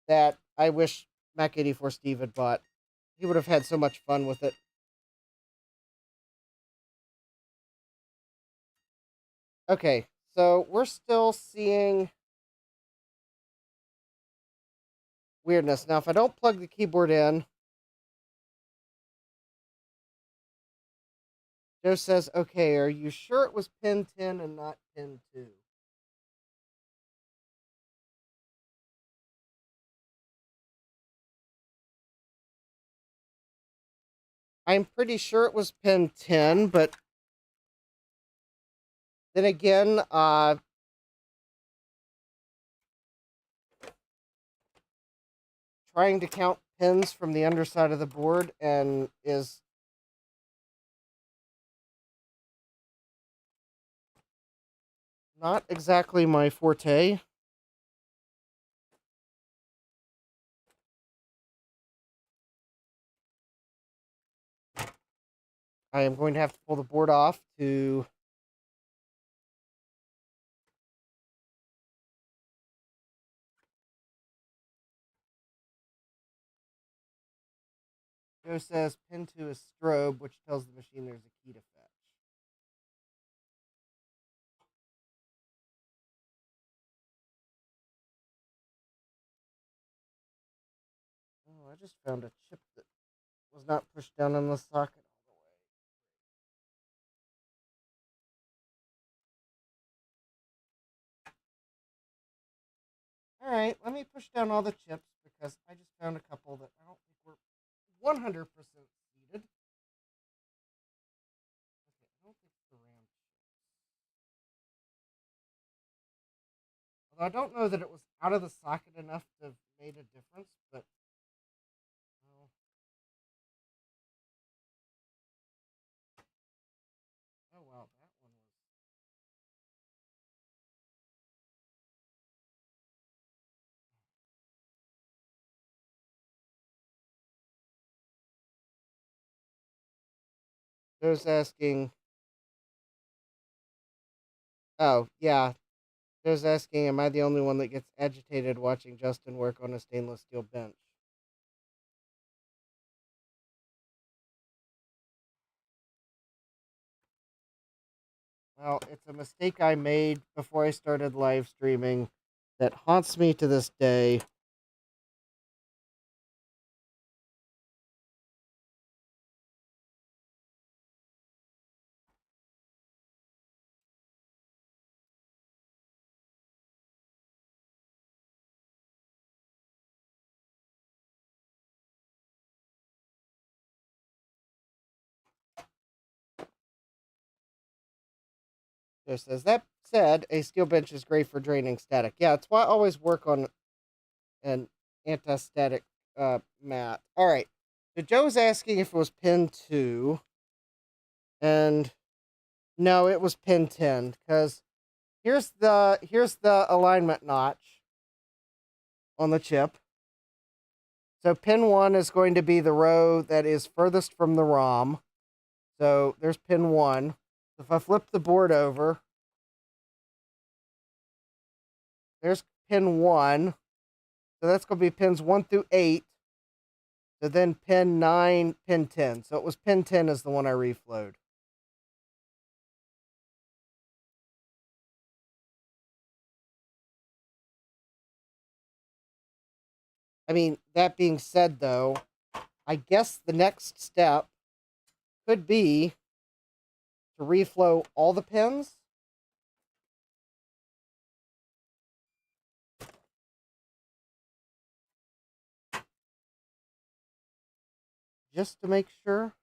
that I wish Mac 84 Steve had bought. He would have had so much fun with it. Okay, so we're still seeing weirdness. Now, if I don't plug the keyboard in, Joe says, okay, are you sure it was pin 10 and not pin 2? I'm pretty sure it was pin 10, but then again, trying to count pins from the underside of the board and is not exactly my forte. I am going to have to pull the board off to Joe says pin to a strobe, which tells the machine there's a key to fetch. Oh, I just found a chip that was not pushed down in the socket all the way. All right, let me push down all the chips because I just found a couple that I don't think were 100% seated. Okay, I don't think it's the RAM chips. Although I don't know that it was out of the socket enough to have made a difference, but oh, oh wow, that one was. Joe's asking. Oh yeah, Joe's asking, am I the only one that gets agitated watching Justin work on a stainless steel bench? Well, it's a mistake I made before I started live streaming that haunts me to this day. Joe says, that said, a steel bench is great for draining static. Yeah, it's why I always work on an anti-static mat. All right. So Joe's asking if it was pin 2. And no, it was pin 10 because here's the alignment notch on the chip. So pin 1 is going to be the row that is furthest from the ROM. So there's pin 1. So if I flip the board over, there's pin 1. So that's going to be pins 1 through 8. So then pin 9, pin 10. So it was pin 10 is the one I reflowed. I mean, that being said, though, I guess the next step could be to reflow all the pins. Just to make sure.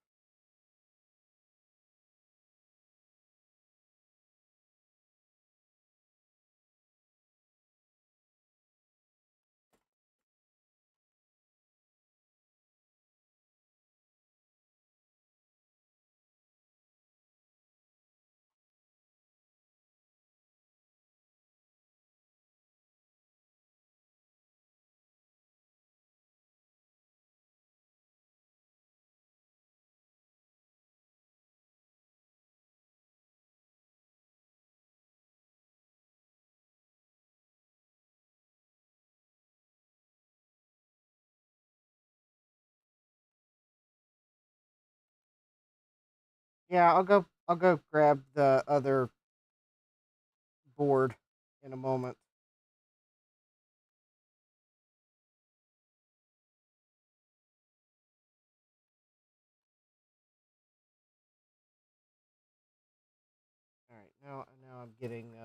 Yeah, I'll go grab the other board in a moment. All right, now I'm getting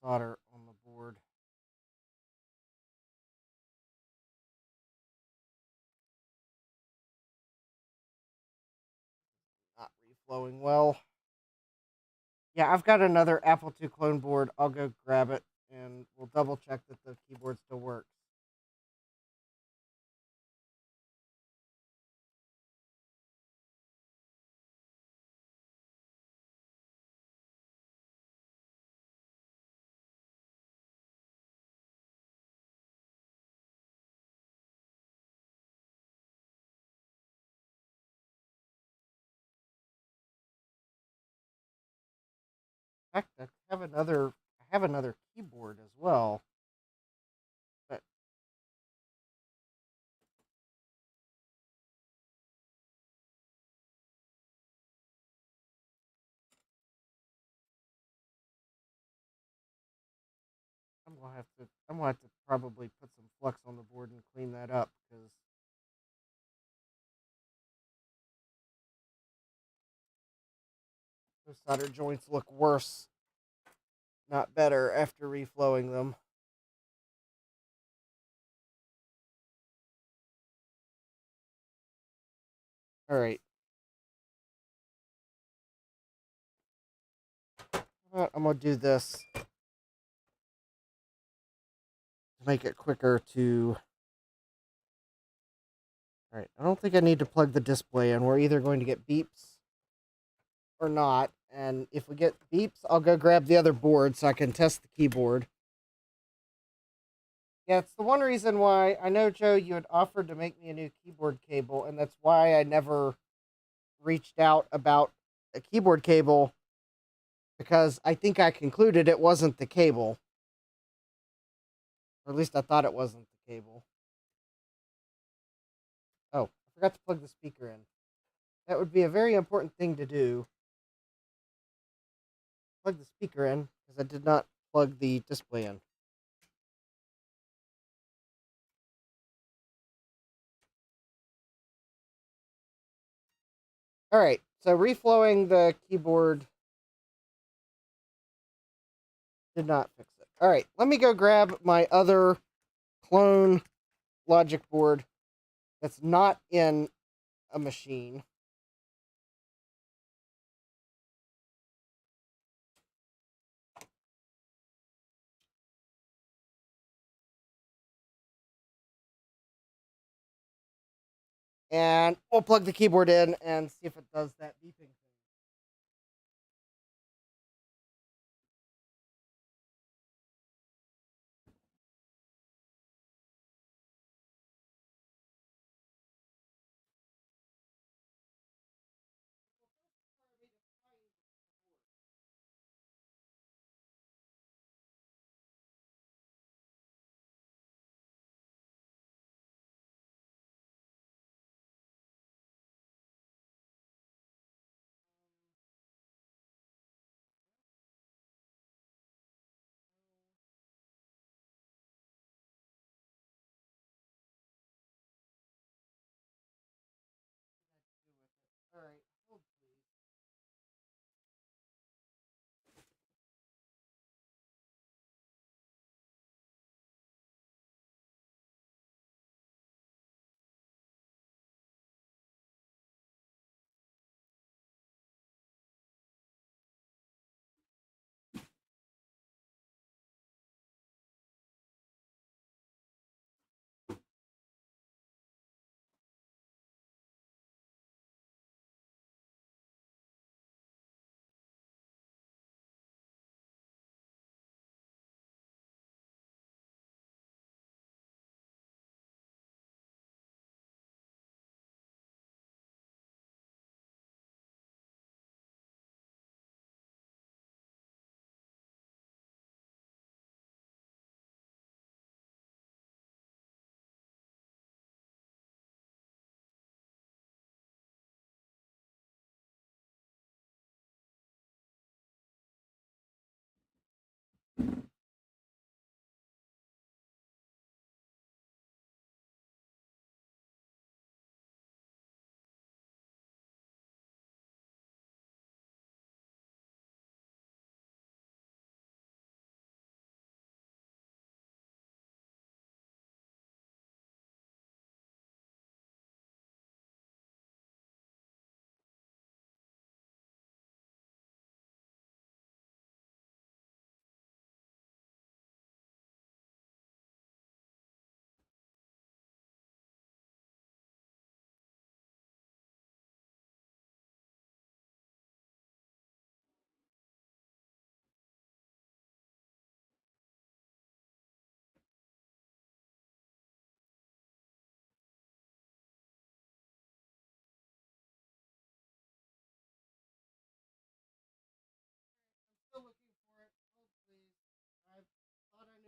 solder on the board. Not reflowing well. Yeah, I've got another Apple II clone board. I'll go grab it and we'll double check that the keyboard still works. fact, I have another keyboard as well. But I'm gonna have to probably put some flux on the board and clean that up because those solder joints look worse, not better, after reflowing them. All right. I'm gonna do this to make it quicker to. All right. I don't think I need to plug the display in. We're either going to get beeps or not. And if we get beeps, I'll go grab the other board so I can test the keyboard. Yeah, it's the one reason why I know, Joe, you had offered to make me a new keyboard cable, and that's why I never reached out about a keyboard cable, because I think I concluded it wasn't the cable. Or at least I thought it wasn't the cable. Oh, I forgot to plug the speaker in. That would be a very important thing to do. Plug the speaker in, because I did not plug the display in. Alright, so reflowing the keyboard did not fix it. Alright, let me go grab my other clone logic board that's not in a machine. And we'll plug the keyboard in and see if it does that beeping thing.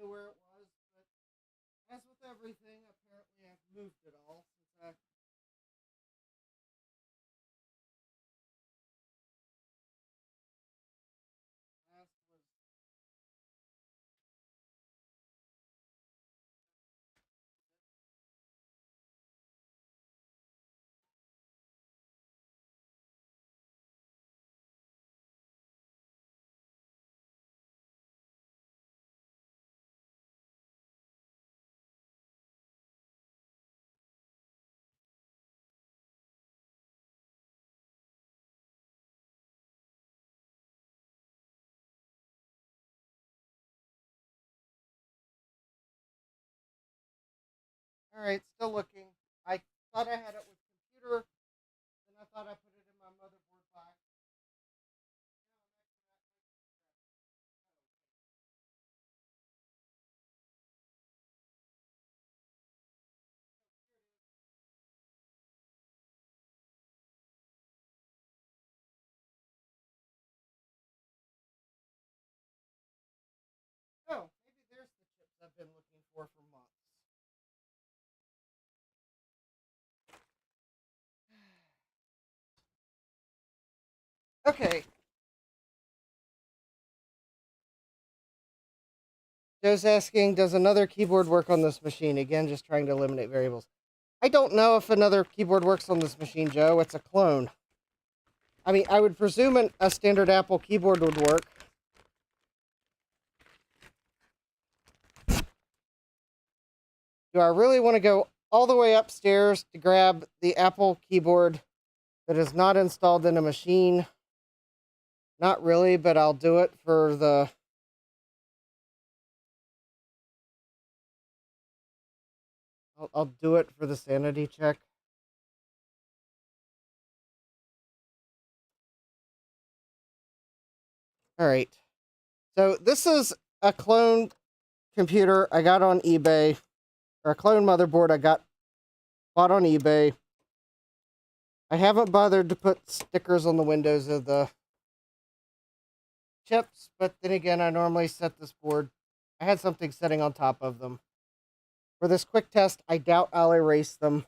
knew where it was, but as with everything, apparently I've moved it all since I last was. All right, still looking. I thought I had it with computer, then I thought I put it in my motherboard box. Oh, maybe there's the chips I've been looking for months. Okay, Joe's asking, does another keyboard work on this machine? Again, just trying to eliminate variables. I don't know if another keyboard works on this machine, Joe. It's a clone. I mean, I would presume a standard Apple keyboard would work. Do I really want to go all the way upstairs to grab the Apple keyboard that is not installed in a machine? Not really, but I'll do it for the... I'll do it for the sanity check. All right. So this is a clone computer I got on eBay, or a clone motherboard I bought on eBay. I haven't bothered to put stickers on the windows of the chips, but then again, I normally set this board. I had something setting on top of them. For this quick test, I doubt I'll erase them.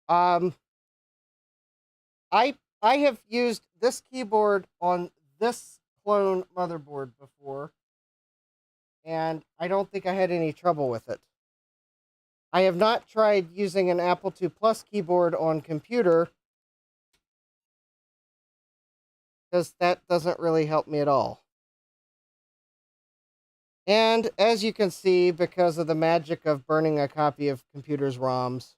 Um, I have used this keyboard on this clone motherboard before, and I don't think I had any trouble with it. I have not tried using an Apple II Plus keyboard on computer, because that doesn't really help me at all. And as you can see, because of the magic of burning a copy of computer's ROMs,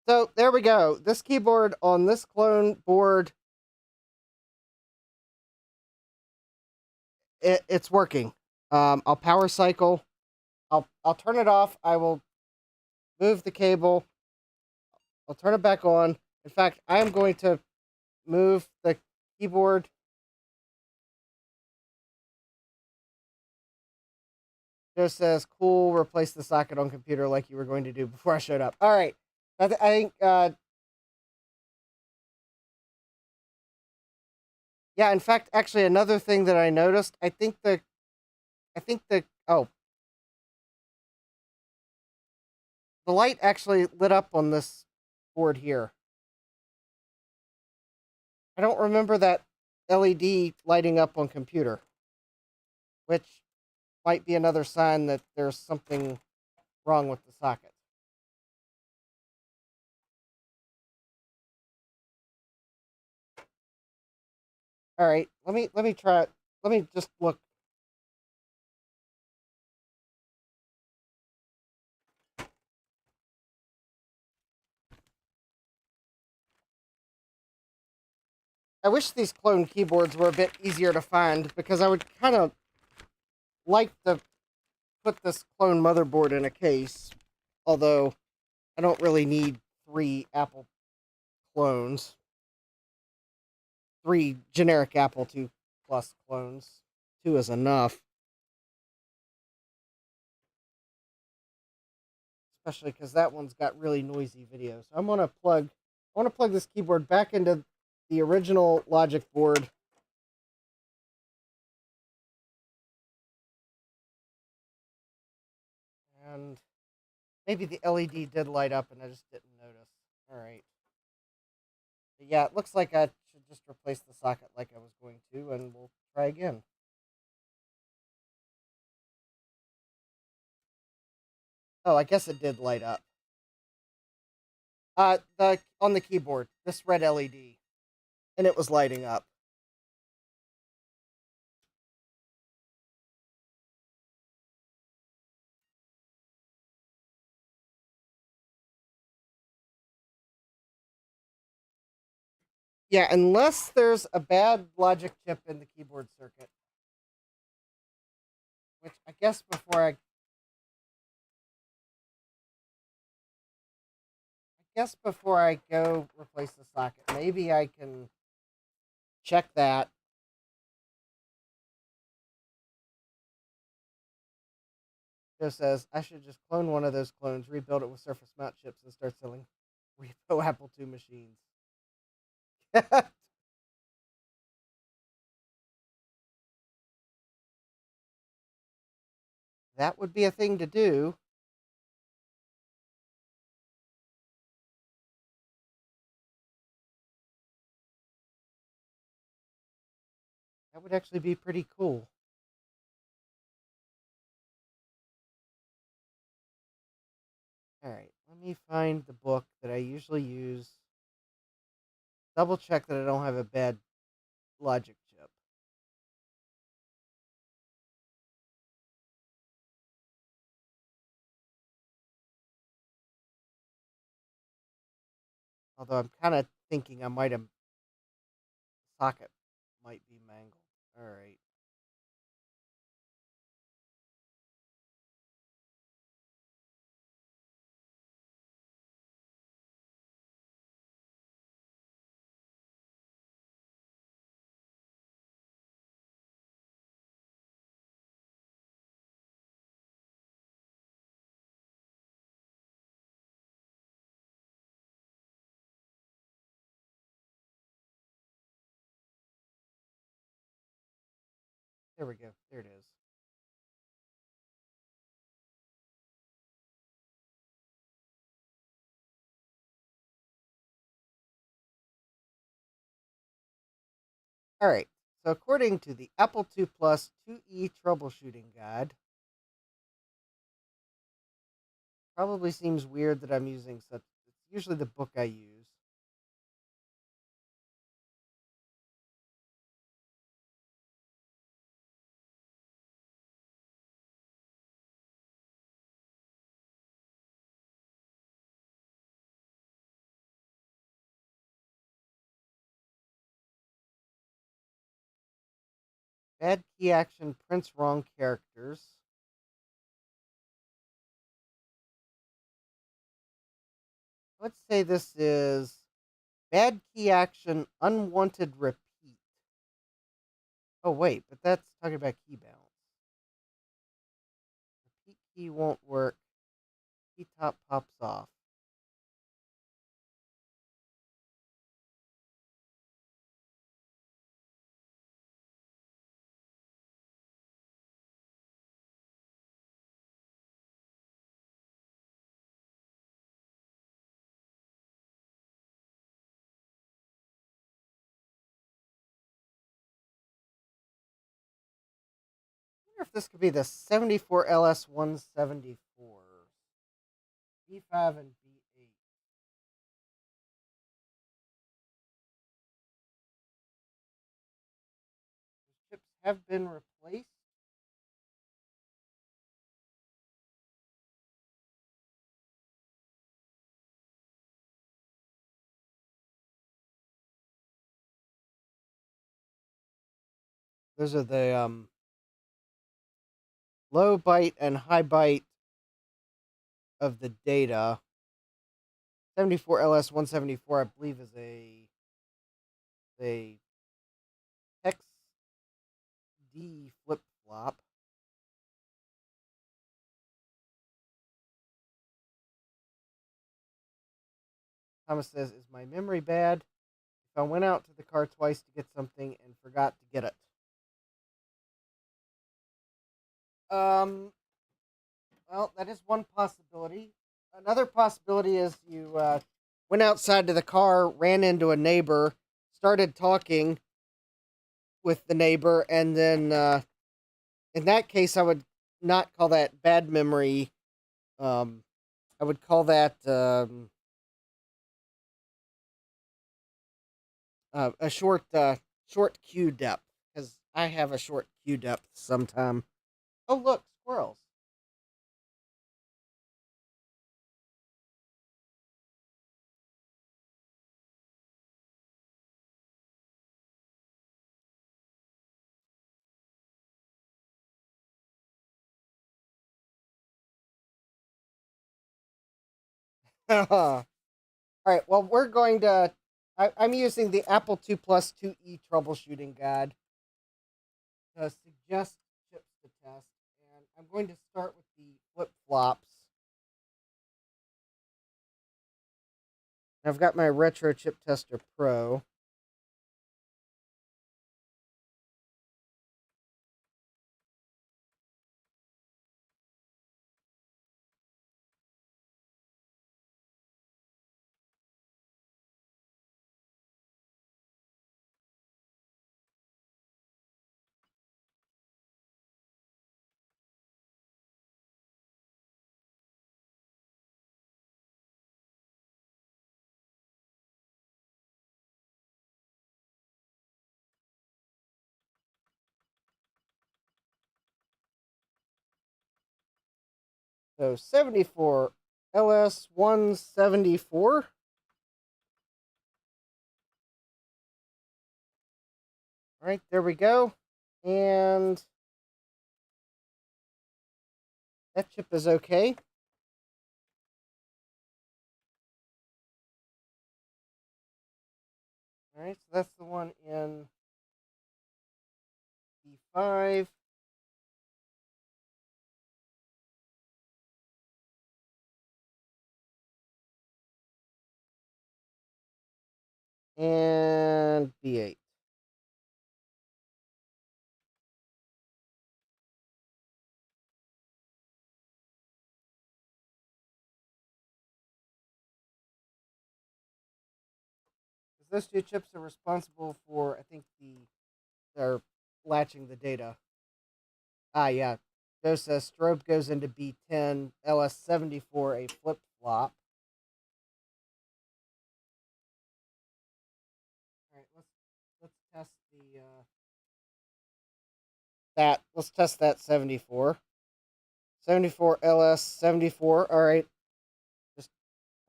so there we go. This keyboard on this clone board, it's working. I'll power cycle. I'll turn it off. I will move the cable. I'll turn it back on. In fact, I am going to move the keyboard. Just says, cool, replace the socket on computer like you were going to do before I showed up. All right. I think, yeah, in fact, actually, another thing that I noticed, oh, the light actually lit up on this board here. I don't remember that LED lighting up on computer, which might be another sign that there's something wrong with the socket. All right, let me try it. Let me just look. I wish these clone keyboards were a bit easier to find because I would kind of like to put this clone motherboard in a case. Although I don't really need 3 Apple clones, 3 generic Apple II Plus clones. 2 is enough, especially because that one's got really noisy video. So I want to plug this keyboard back into the original logic board. And maybe the LED did light up and I just didn't notice. All right. But yeah, it looks like I should just replace the socket like I was going to, and we'll try again. Oh, I guess it did light up. The on the keyboard, this red LED, and it was lighting up. Yeah, unless there's a bad logic chip in the keyboard circuit, which I guess before I go replace the socket, maybe I can check that. It says I should just clone one of those clones, rebuild it with surface mount chips, and start selling repo Apple II machines. That would be a thing to do. That would actually be pretty cool. All right, let me find the book that I usually use. Double check that I don't have a bad logic chip. Although I'm kind of thinking I might have socket might be mangled. All right. There we go. There it is. All right. So according to the Apple II Plus 2E troubleshooting guide, probably seems weird that I'm using such. It's usually the book I use. Bad key action prints wrong characters. Let's say this is bad key action unwanted repeat. Oh wait, but that's talking about key balance. Repeat key won't work. Key top pops off. I wonder if this could be the 74LS174. B5 and B8. have been replaced. Those are the low byte and high byte of the data. 74LS174, I believe, is a hex D flip flop. Thomas says, "Is my memory bad? If I went out to the car twice to get something and forgot to get it." Um, well, that is one possibility. Another possibility is you went outside to the car, ran into a neighbor, started talking with the neighbor, and then in that case, I would not call that bad memory. I would call that a short queue depth, because I have a short queue depth sometime. Oh, look, squirrels. All right. Well, we're going to. I'm using the Apple II Plus 2E troubleshooting guide to suggest chips to test, and I'm going to start with the flip flops. I've got my Retro Chip Tester Pro. So 74 LS174. All right, there we go. And that chip is okay. All right, so that's the one in D5. And B8. Those two chips are responsible for, I think, they're latching the data. Ah, yeah. Those strobe goes into B10, LS74, a flip flop. All right, let's test the that. Let's test that 74. 74 LS74. All right. Just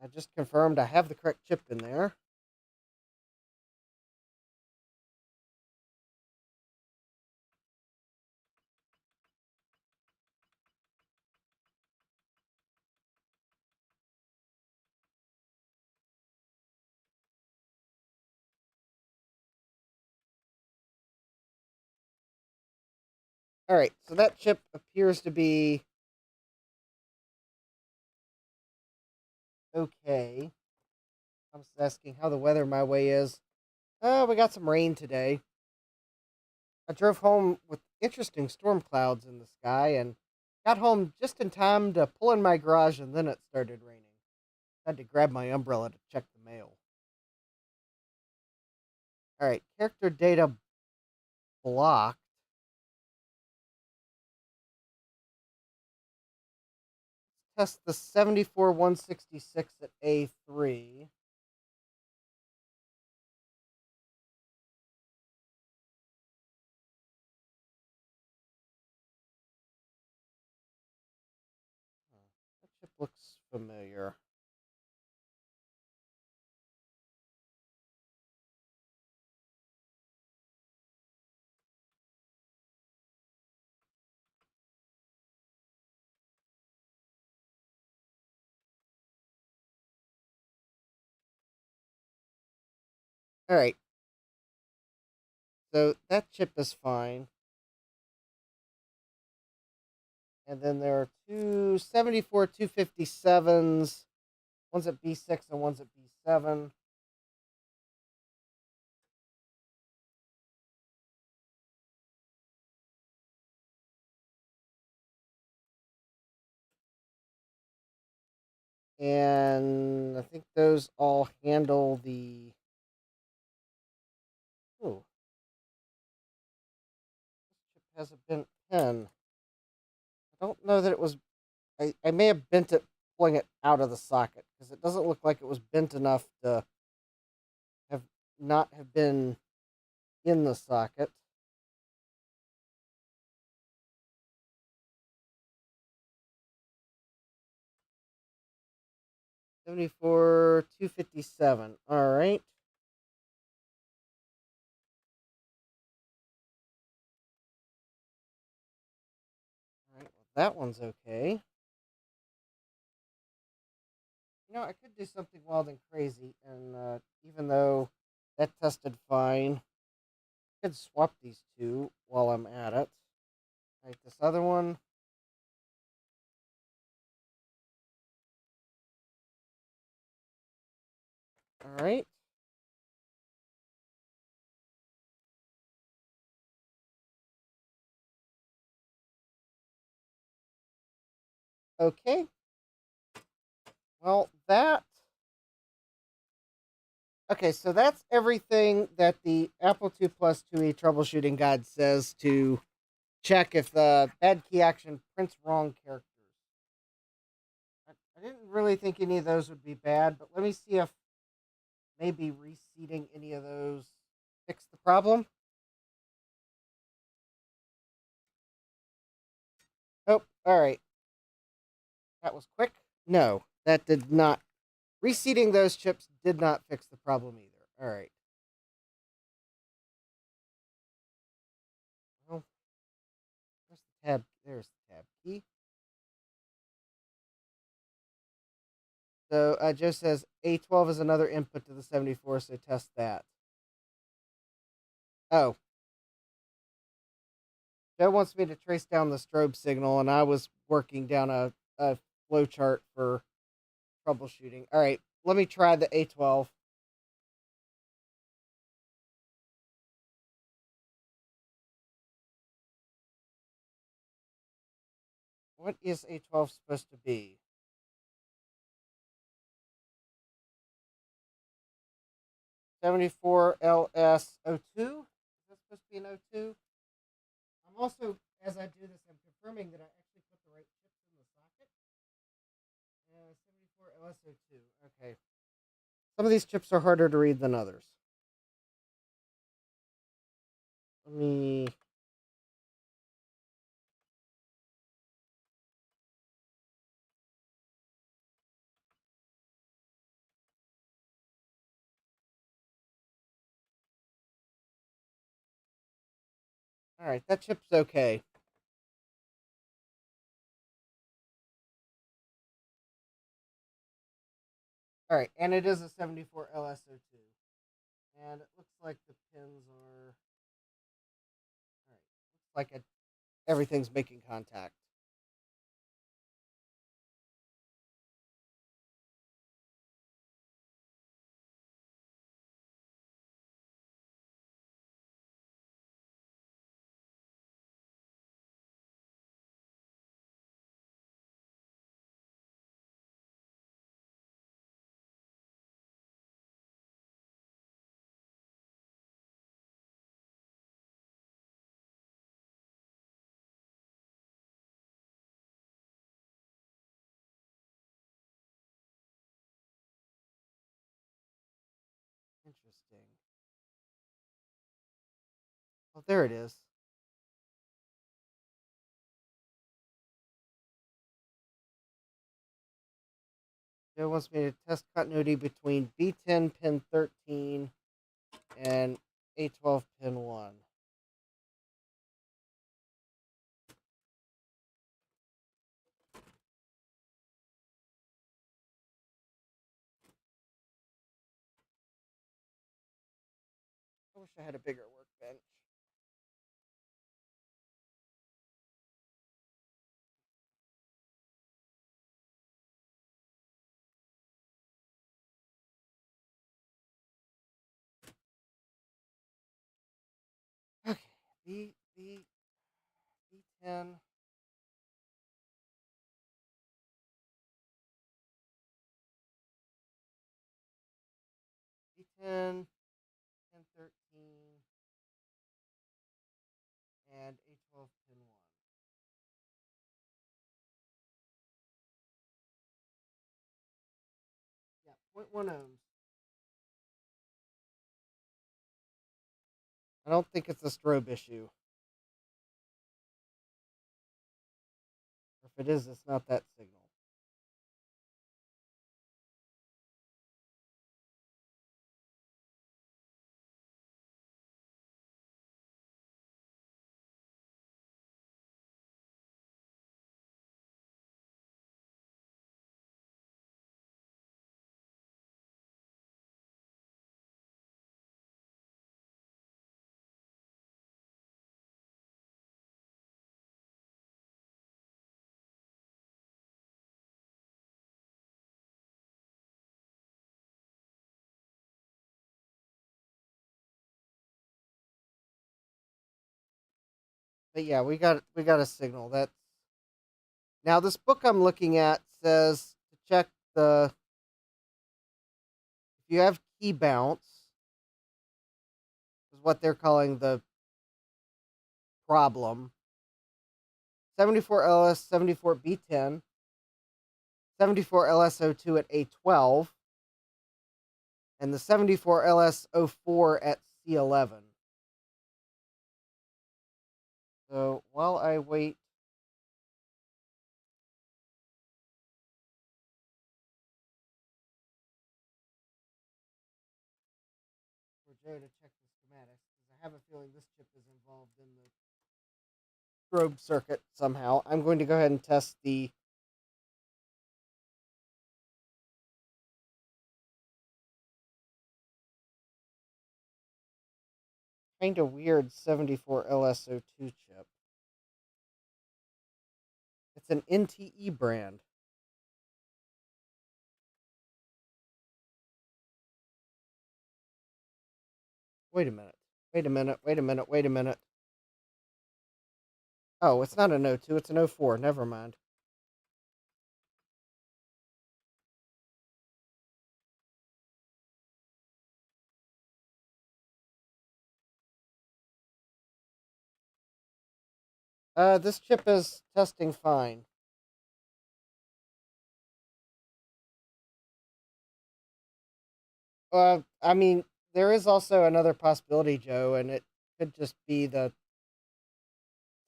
I just confirmed I have the correct chip in there. All right, so that chip appears to be okay. I was asking how the weather my way is. We got some rain today. I drove home with interesting storm clouds in the sky and got home just in time to pull in my garage, and then it started raining. I had to grab my umbrella to check the mail. All right, character data blocked. Let's test the 74166 at A3. looks familiar. All right. So that chip is fine. And then there are two 74 257s. One's at B6 and one's at B7. And I think those all handle the. Oh, this chip has a bent pin. I don't know that it was. I may have bent it pulling it out of the socket because it doesn't look like it was bent enough to have not have been in the socket. $74 $257. All right. All right. Well, that one's okay. I could do something wild and crazy, and even though that tested fine, I could swap these two while I'm at it. All right, this other one. All right. Okay. Well, that. Okay, so that's everything that the Apple II Plus 2E troubleshooting guide says to check if the bad key action prints wrong characters. I didn't really think any of those would be bad, but let me see if maybe reseating any of those fix the problem. Oh, all right. That was quick. No, that did not. Reseating those chips did not fix the problem either. All right. Well, there's the tab. There's the tab key. So Joe says A12 is another input to the 74, so test that. Oh, Joe wants me to trace down the strobe signal, and I was working down a flow chart for troubleshooting. All right, let me try the A12. What is A12 supposed to be? 74 LS02? Is that supposed to be an O2? I'm also, as I do this, I'm confirming that I actually put the right chips in the socket. 74 LS02. Okay. Some of these chips are harder to read than others. Let me. All right, that chip's okay. All right, and it is a 74 LSO2. And it looks like the pins are. All right, looks like everything's making contact. Interesting. Oh, there it is. Joe wants me to test continuity between B10 pin 13 and A12 pin 1. I wish I had a bigger workbench. Okay, B10. B10, pin 13, and A12 pin 1. Yeah, 0.1 ohms. I don't think it's a strobe issue. Or if it is, it's not that signal. But yeah, we got a signal. That's now this book I'm looking at says to check the if you have key bounce is what they're calling the problem. 74 LS 74 B10, 74 LSO2 at A12, and the 74 LSO4 at C11. So while I wait for Joe to check the schematics, because I have a feeling this chip is involved in the strobe circuit somehow, I'm going to go ahead and test the kind of weird 74 LSO2 chip. It's an NTE brand. Wait a minute. Wait a minute. Wait a minute. Wait a minute. Oh, it's not an O2. It's an O4. Never mind. This chip is testing fine. I mean, there is also another possibility, Joe, and it could just be the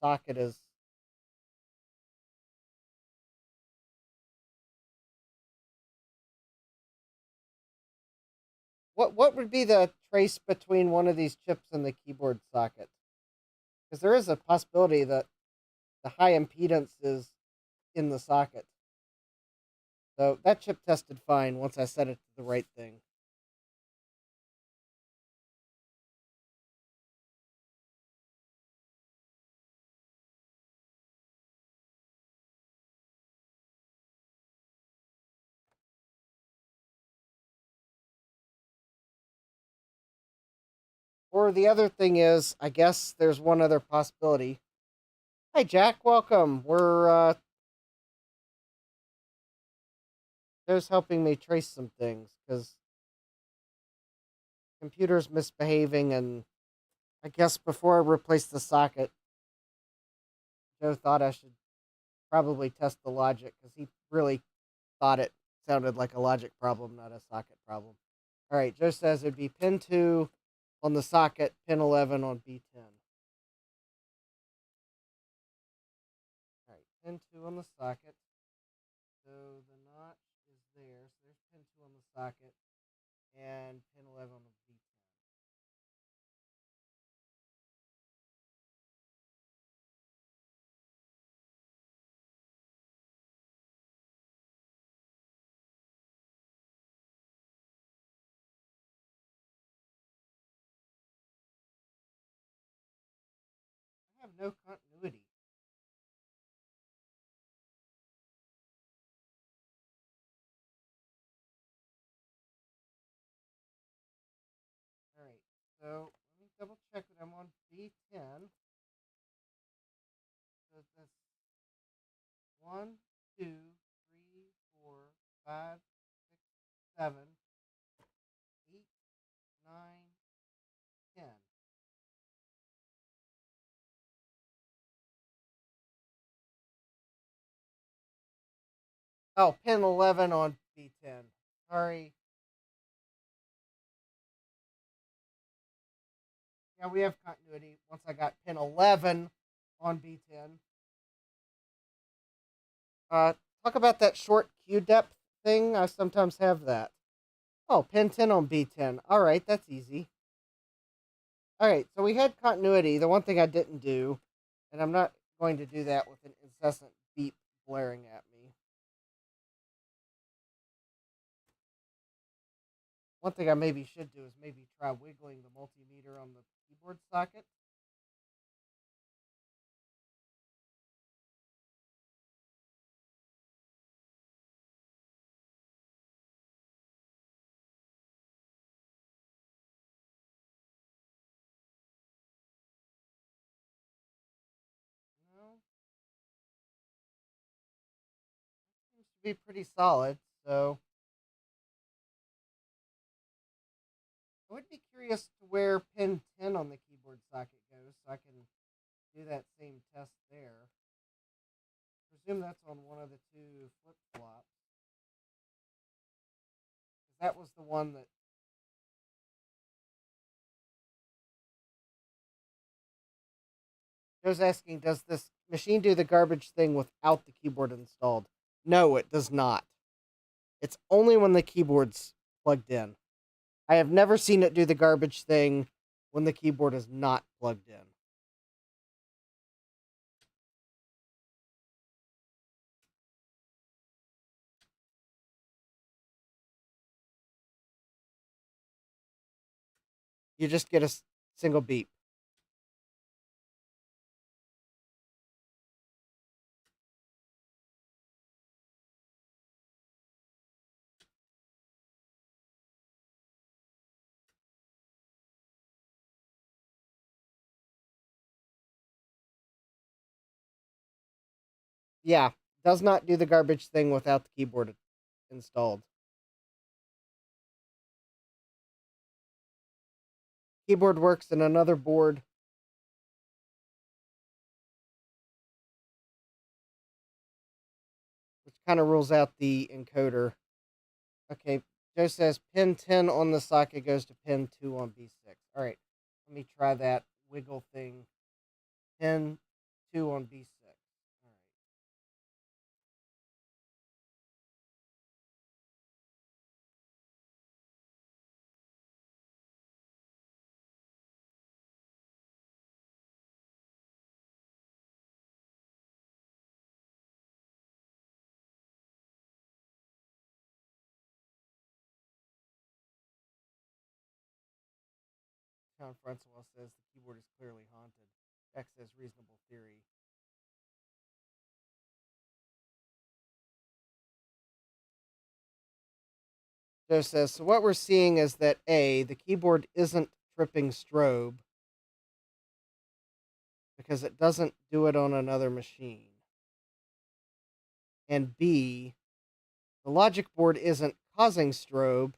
socket is. What would be the trace between one of these chips and the keyboard socket? Because there is a possibility that the high impedance is in the socket. So that chip tested fine once I set it to the right thing. Or the other thing is, I guess there's one other possibility. Hi, Jack. Welcome. We're Joe's helping me trace some things because computer's misbehaving, and I guess before I replace the socket, Joe thought I should probably test the logic because he really thought it sounded like a logic problem, not a socket problem. All right, Joe says it'd be pin 2 on the socket, pin 11 on B10. All right, pin 2 on the socket. So the notch is there. So there's pin 2 on the socket and pin 11 on the V10. I have no continuity. All right, so let me double check that I'm on B10. So that's 1, 2, 3, 4, 5, 6, 7, 8, 9, 10. Oh, pin 11 on B10. Sorry. Yeah, we have continuity once I got pin 11 on B10. Uh, Talk about that short Q depth thing. I sometimes have that. Oh, pin 10 on B10. All right, that's easy. All right, so we had continuity. The one thing I didn't do, and I'm not going to do that with an incessant beep blaring at me. One thing I maybe should do is maybe try wiggling the multimeter on the keyboard socket. No, seems to be pretty solid. So I would be curious to where pin 10 on the keyboard socket goes so I can do that same test there. Presume that's on one of the two flip flops. Because that was the one that. Joe's asking, does this machine do the garbage thing without the keyboard installed? No, it does not. It's only when the keyboard's plugged in. I have never seen it do the garbage thing when the keyboard is not plugged in. You just get a single beep. Yeah, does not do the garbage thing without the keyboard installed. Keyboard works in another board, which kind of rules out the encoder. Okay, Joe says pin 10 on the socket goes to pin 2 on B6. All right, let me try that wiggle thing. Pin 2 on B6. All right. John Francois says the keyboard is clearly haunted. Jack says reasonable theory. Joe says, so what we're seeing is that A, the keyboard isn't tripping strobe because it doesn't do it on another machine. And B, the logic board isn't causing strobe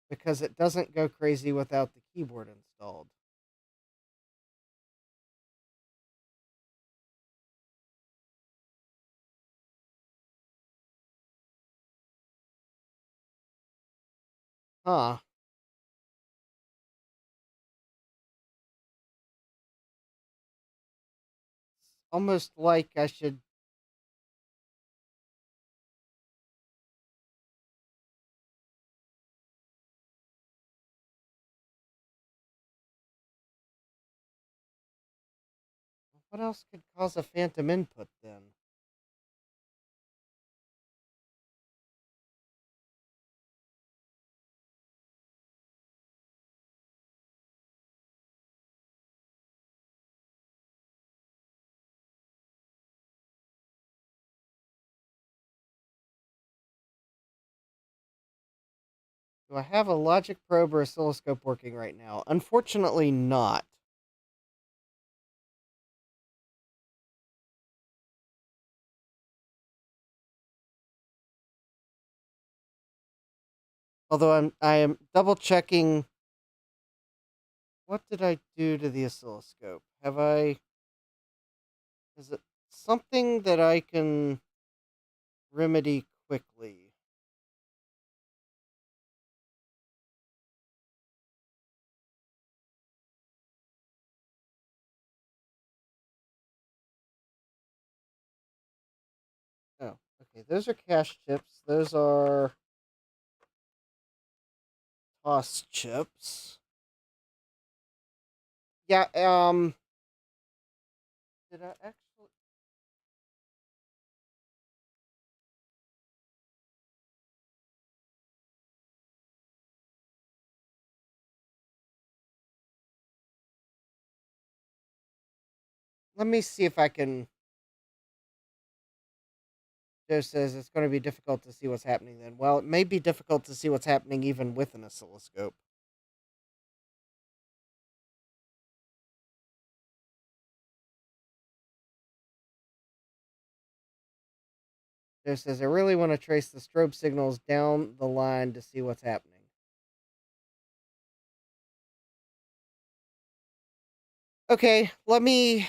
because it doesn't go crazy without the keyboard installed. Huh. Almost like I should what else could cause a phantom input then? Do I have a logic probe or oscilloscope working right now? Unfortunately, not. Although I am double checking. What did I do to the oscilloscope? Have I? Is it something that I can remedy quickly? Oh, okay. Those are cache chips. Those are toss chips. Yeah. Did I actually? Let me see if I can. Joe says it's going to be difficult to see what's happening then. Well, it may be difficult to see what's happening even with an oscilloscope. Joe says I really want to trace the strobe signals down the line to see what's happening. Okay, let me.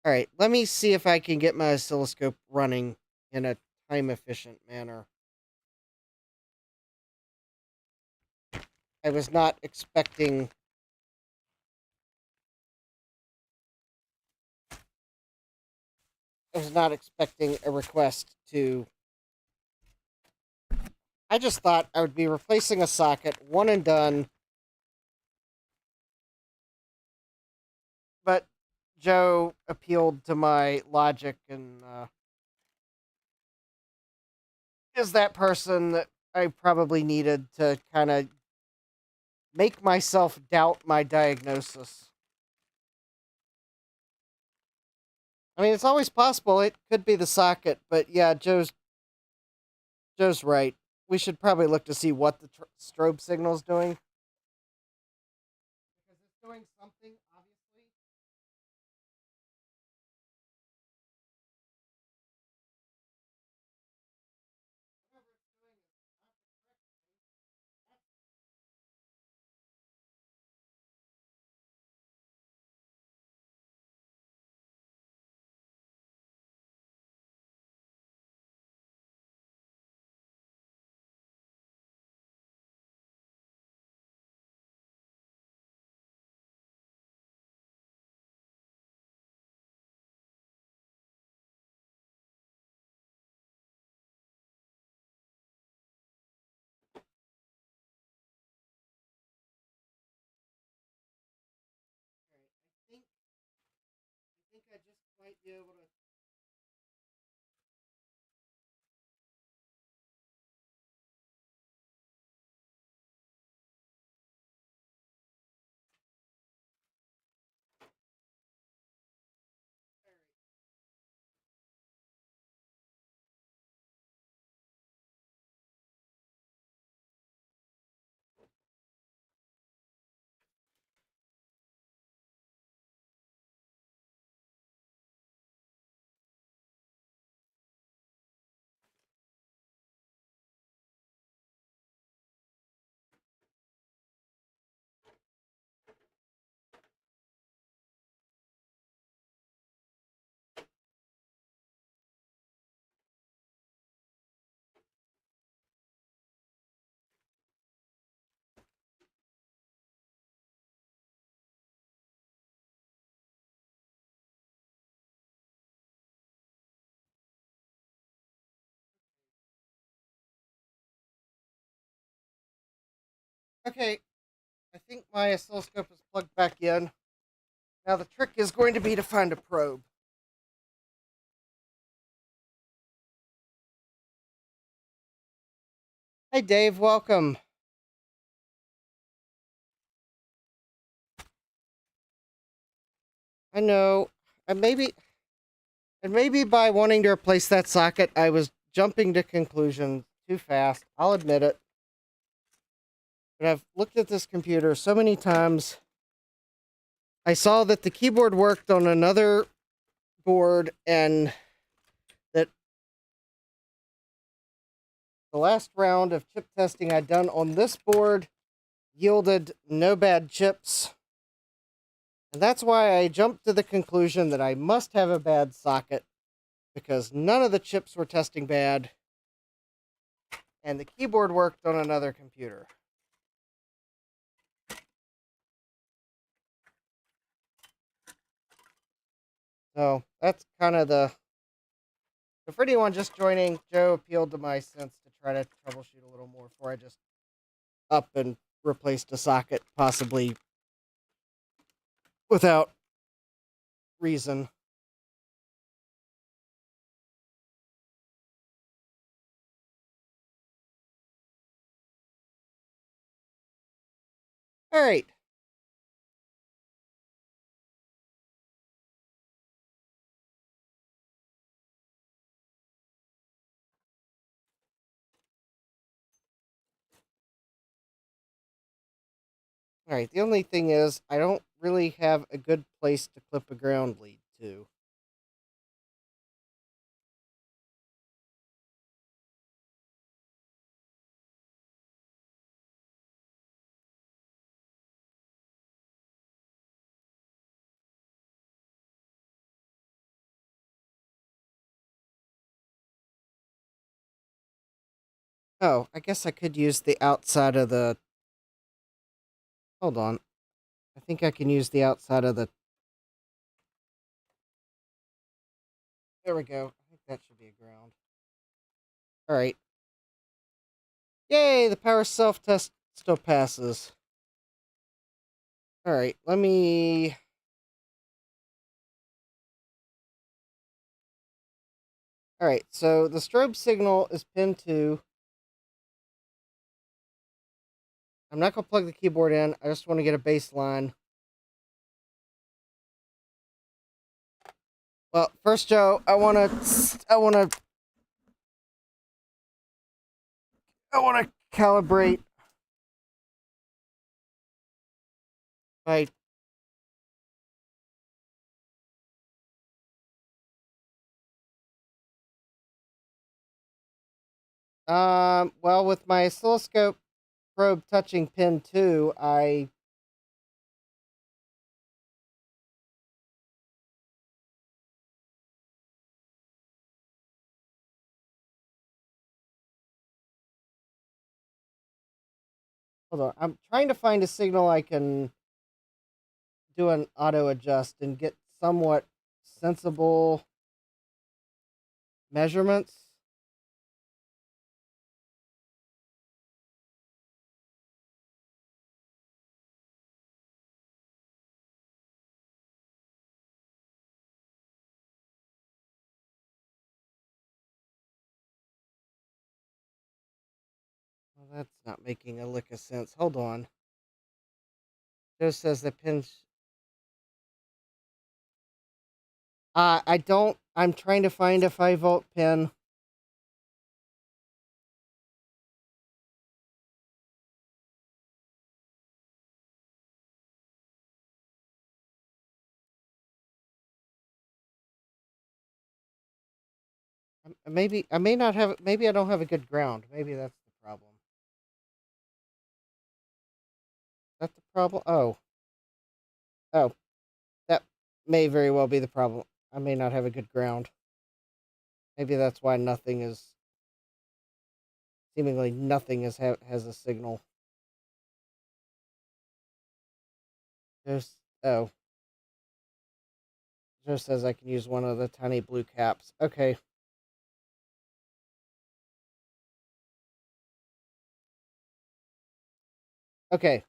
All right, let me see if I can get my oscilloscope running in a time efficient manner. I was not expecting. I was not expecting a request to. I just thought I would be replacing a socket, one and done. But Joe appealed to my logic and is that person that I probably needed to kind of make myself doubt my diagnosis. I mean, it's always possible it could be the socket, but yeah, Joe's right. We should probably look to see what the strobe signal's doing because it's doing something obviously. Whatever it's doing is not the correct thing. All right, I think I just might be able to. All right. Okay, I think my oscilloscope is plugged back in. Now the trick is going to be to find a probe. Hey Dave, welcome. I know. And maybe by wanting to replace that socket, I was jumping to conclusions too fast. I'll admit it. But I've looked at this computer so many times. I saw that the keyboard worked on another board and that the last round of chip testing I'd done on this board yielded no bad chips. And that's why I jumped to the conclusion that I must have a bad socket because none of the chips were testing bad and the keyboard worked on another computer. So that's kind of so for anyone just joining, Joe appealed to my sense to try to troubleshoot a little more before I just up and replaced a socket, possibly without reason. All right. All right. The only thing is, I don't really have a good place to clip a ground lead to. Oh, I guess I could use the outside of the. Hold on. I think I can use the outside of the. There we go. I think that should be a ground. All right. Yay! The power self test still passes. All right. Let me. All right. So the strobe signal is pin 2. I'm not going to plug the keyboard in. I just want to get a baseline. Well, first, Joe, I want to calibrate my. Well, with my oscilloscope probe touching pin 2, hold on. I'm trying to find a signal I can do an auto adjust and get somewhat sensible measurements. Well, that's not making a lick of sense. Hold on. Joe says the pin. I don't. I'm trying to find a 5-volt pin. Maybe I may not have. Maybe I don't have a good ground. Maybe that's the problem. That's the problem. Oh, that may very well be the problem. I may not have a good ground. Maybe that's why seemingly nothing has a signal. There's oh, just says I can use one of the tiny blue caps. Okay. Okay.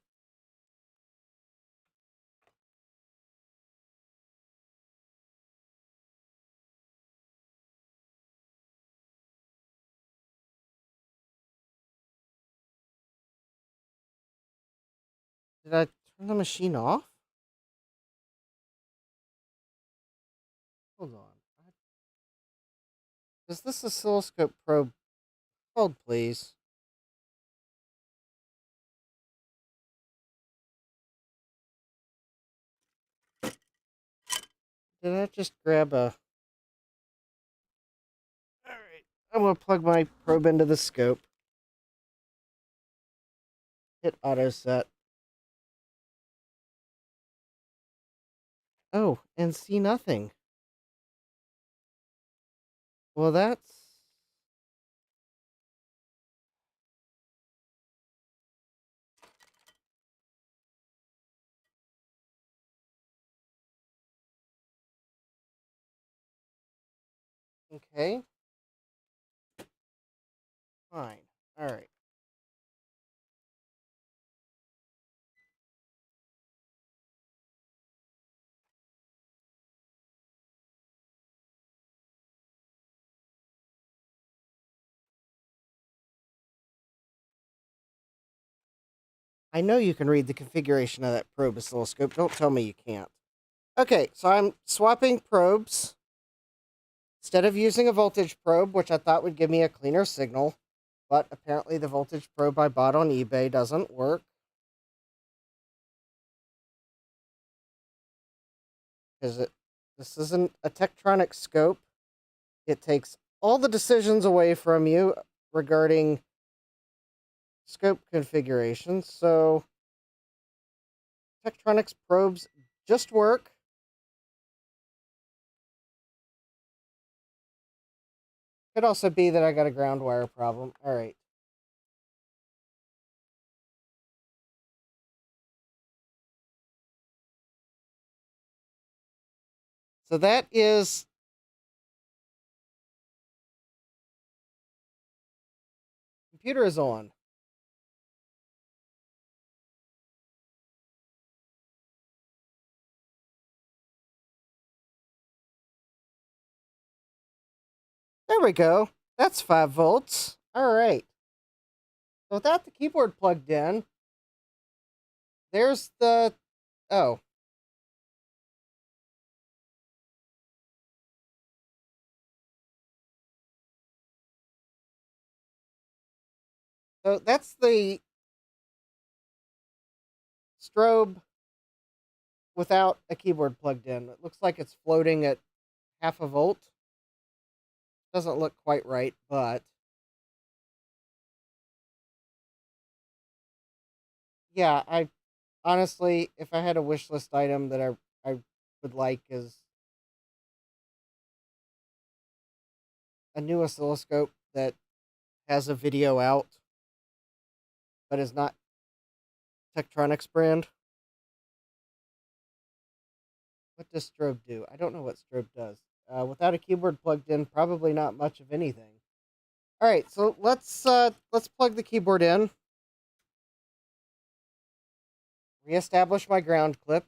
Did I turn the machine off? Hold on. Does this oscilloscope probe hold, please? Did I just grab a... Alright. I'm going to plug my probe into the scope. Hit auto set. Oh, and see nothing. Well, that's... Okay. Fine. Alright. I know you can read the configuration of that probe oscilloscope. Don't tell me you can't. Okay, so I'm swapping probes. Instead of using a voltage probe, which I thought would give me a cleaner signal, but apparently the voltage probe I bought on eBay doesn't work. Because this isn't a Tektronix scope. It takes all the decisions away from you regarding scope configuration. So Tektronix probes just work. Could also be that I got a ground wire problem. All right. So that is computer is on. There we go. That's 5 volts. All right. So without the keyboard plugged in, there's the... Oh. So that's the strobe without a keyboard plugged in. It looks like it's floating at half a volt. Doesn't look quite right, but... Yeah, I honestly, if I had a wish list item that I would like is a new oscilloscope that has a video out, but is not Tektronix brand. What does strobe do? I don't know what strobe does. Without a keyboard plugged in, probably not much of anything. All right, so let's plug the keyboard in. Reestablish my ground clip.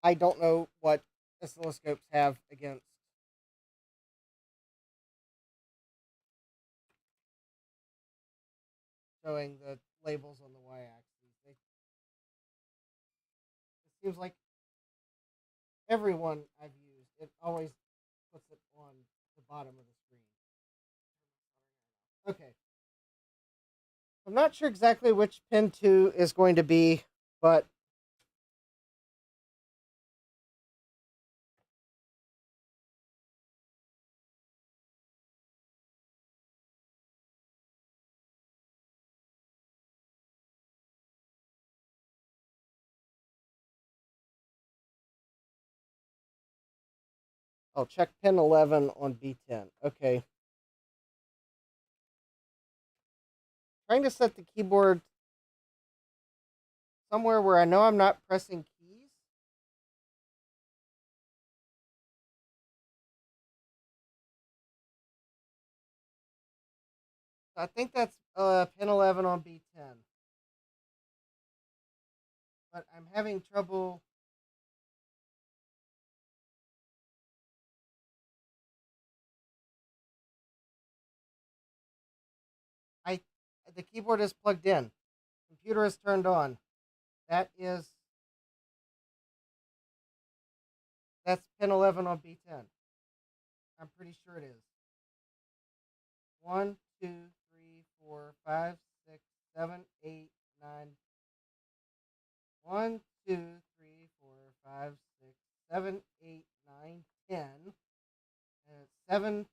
I don't know what oscilloscopes have against showing the labels on the y-axis. It seems like everyone I've used, it always puts it on the bottom of the screen. Okay. I'm not sure exactly which pin 2 is going to be, but I'll check pin 11 on B10. Okay. Trying to set the keyboard somewhere where I know I'm not pressing keys. I think that's pin 11 on B10. But I'm having trouble the keyboard is plugged in. Computer is turned on. That's pin 11 on B10. I'm pretty sure it is. 1, 2, 3, 4, 5, 6, 7, 8, 9. 1, 2, 3, 4, 5, 6, 7, 8, 9, 10. And it's 7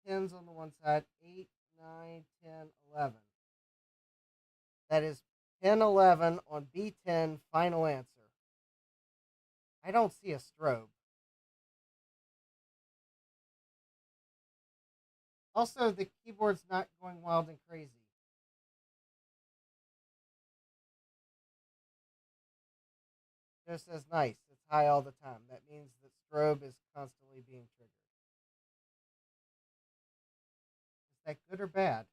pins on the one side, 8, 9, 10, 11. That is pin 11 on B10, final answer. I don't see a strobe. Also, the keyboard's not going wild and crazy. Just says nice. It's high all the time. That means that strobe is constantly being triggered. Is that good or bad?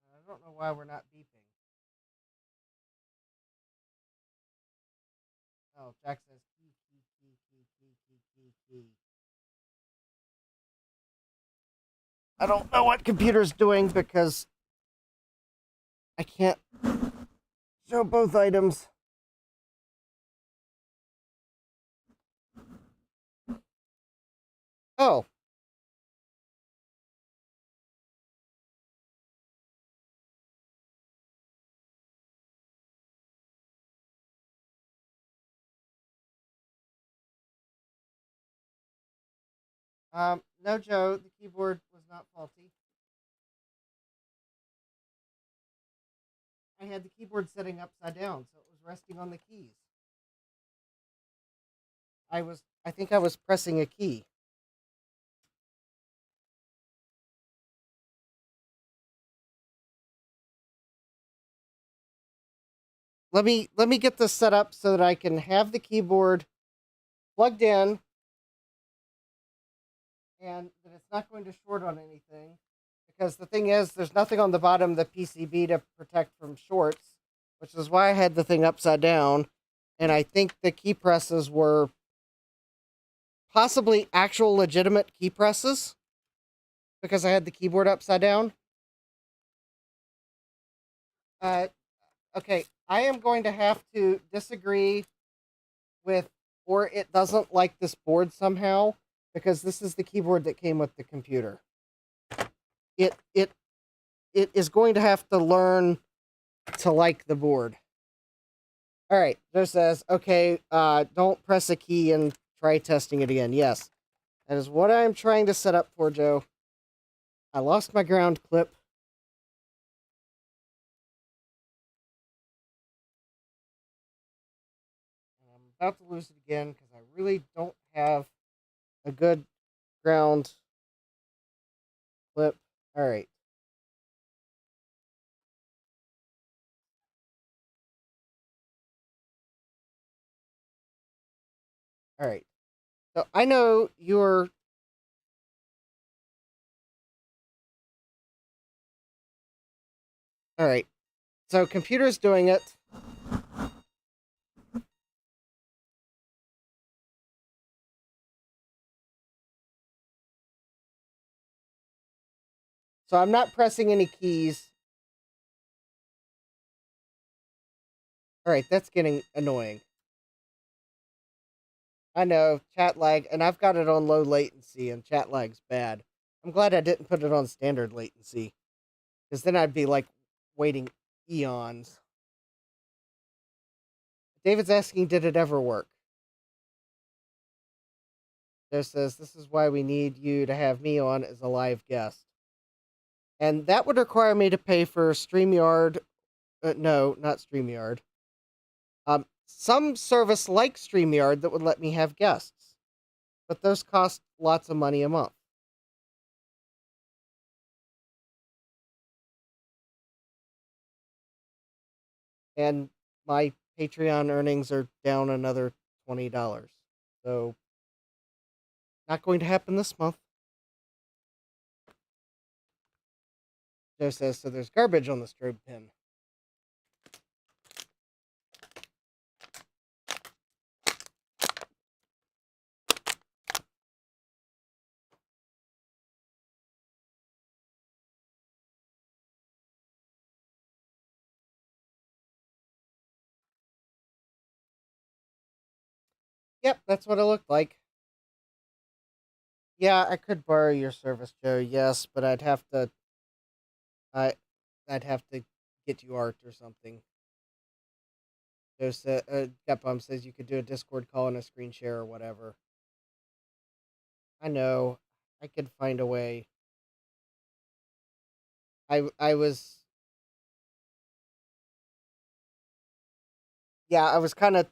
I don't know why we're not beeping. Oh, Jack says key, key, key, key, key, key, key, key. I don't know what computer's doing because I can't show both items. Oh. No, Joe, the keyboard was not faulty. I had the keyboard setting upside down, so it was resting on the keys. I think I was pressing a key. Let me get this set up so that I can have the keyboard plugged in and that it's not going to short on anything. Because the thing is, there's nothing on the bottom of the PCB to protect from shorts, which is why I had the thing upside down. And I think the key presses were possibly actual legitimate key presses because I had the keyboard upside down. Okay, I am going to have to disagree with, or it doesn't like this board somehow, because this is the keyboard that came with the computer. It is going to have to learn to like the board. All right, Joe says, okay, don't press a key and try testing it again. Yes, that is what I'm trying to set up for, Joe. I lost my ground clip. I'm about to lose it again because I really don't have a good ground clip. All right. All right. So I know you're. All right. So computer's doing it. So I'm not pressing any keys. All right, that's getting annoying. I know, chat lag, and I've got it on low latency, and chat lag's bad. I'm glad I didn't put it on standard latency, because then I'd be, like, waiting eons. David's asking, did it ever work? Joe says, this is why we need you to have me on as a live guest. And that would require me to pay for StreamYard. No, not StreamYard. Some service like StreamYard that would let me have guests. But those cost lots of money a month. And my Patreon earnings are down another $20. So, not going to happen this month. Joe says, so there's garbage on the strobe pin. Yep, that's what it looked like. Yeah, I could borrow your service, Joe. Yes, but I I'd have to get you art or something. Joe said, Gutbum says you could do a Discord call and a screen share or whatever. I know. I could find a way. I was yeah, I was kind of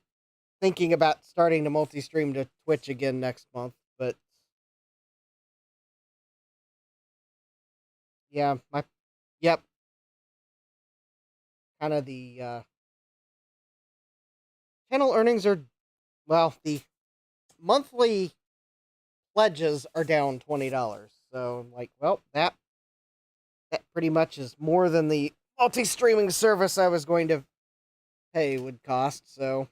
thinking about starting to multi-stream to Twitch again next month, but yeah, my yep, kind of the channel earnings are well, the monthly pledges are down $20. So I'm like, well, that pretty much is more than the multi-streaming service I was going to pay would cost. So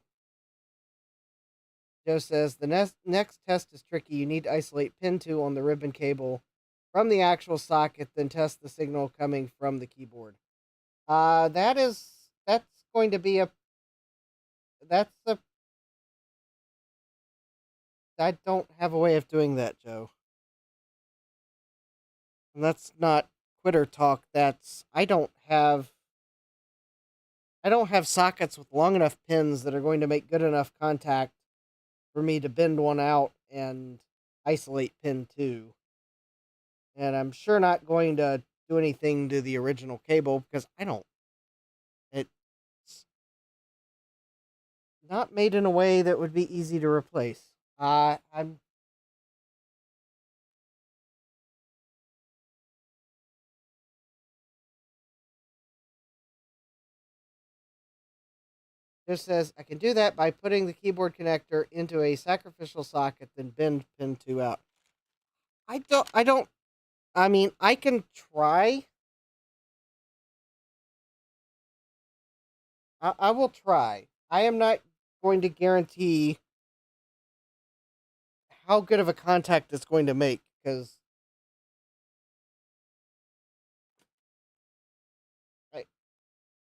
Joe says the next test is tricky. You need to isolate pin 2 on the ribbon cable from the actual socket, then test the signal coming from the keyboard. That's going to be a that's a I don't have a way of doing that, Joe. And that's not quitter talk. That's I don't have sockets with long enough pins that are going to make good enough contact for me to bend one out and isolate pin 2. And I'm sure not going to do anything to the original cable because it's not made in a way that would be easy to replace. I'm just says I can do that by putting the keyboard connector into a sacrificial socket, then bend pin 2 out. I don't, I mean, I can try. I will try. I am not going to guarantee how good of a contact it's going to make because I,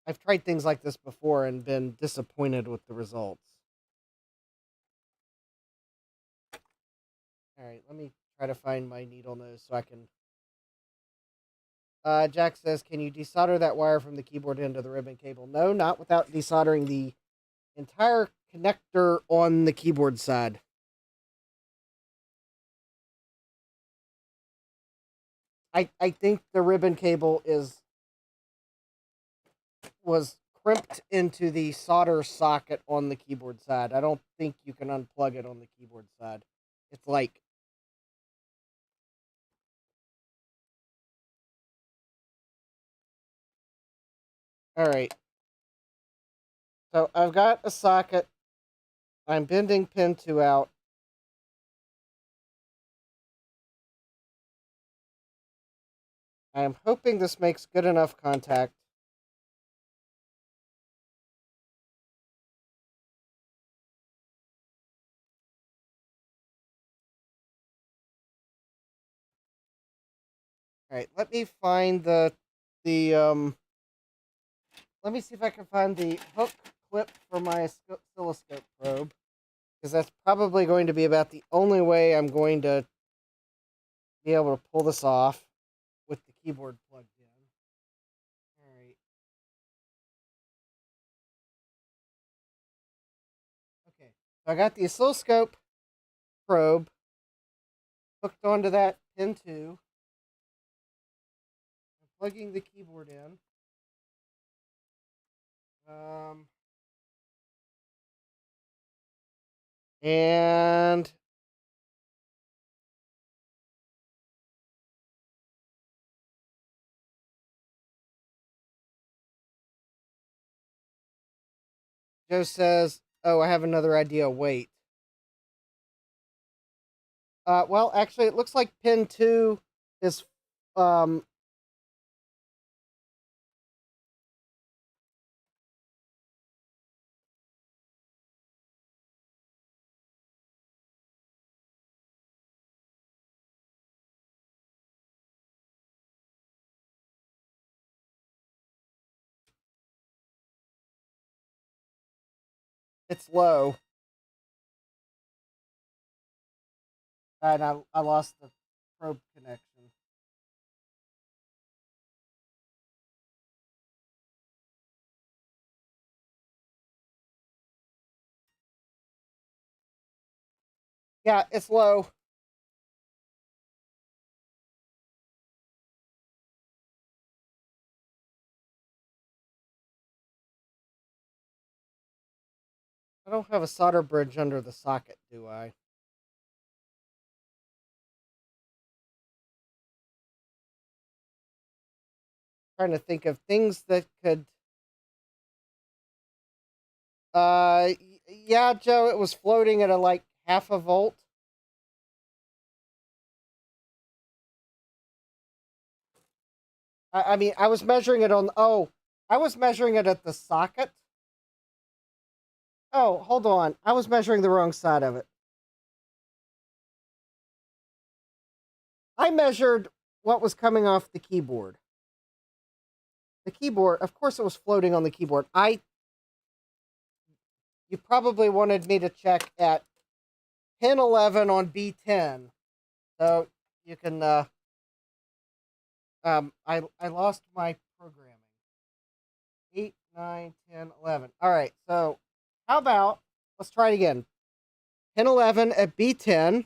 I've tried things like this before and been disappointed with the results. All right, let me try to find my needle nose so I can. Jack says, "Can you desolder that wire from the keyboard into the ribbon cable?" No, not without desoldering the entire connector on the keyboard side. I think the ribbon cable was crimped into the solder socket on the keyboard side. I don't think you can unplug it on the keyboard side. It's like all right. So I've got a socket. I'm bending pin 2 out. I am hoping this makes good enough contact. All right, let me find the let me see if I can find the hook clip for my oscilloscope probe because that's probably going to be about the only way I'm going to be able to pull this off with the keyboard plugged in. All right. Okay. So I got the oscilloscope probe hooked onto that pin 2. I'm plugging the keyboard in. Um, and Joe says, "Oh, I have another idea. Wait." Well, actually, it looks like pin 2 is um It's low. And I lost the probe connection. Yeah, it's low. I don't have a solder bridge under the socket, do I? Trying to think of things that could. Yeah, Joe, it was floating at a like half a volt. I mean, I was measuring it on. Oh, I was measuring it at the socket. Oh, hold on. I was measuring the wrong side of it. I measured what was coming off the keyboard. The keyboard, of course, it was floating on the keyboard. You probably wanted me to check at pin 11 on B10. So you can, I lost my programming. 8, 9, 10, 11. All right, so how about, let's try it again. Pin 11 at B10.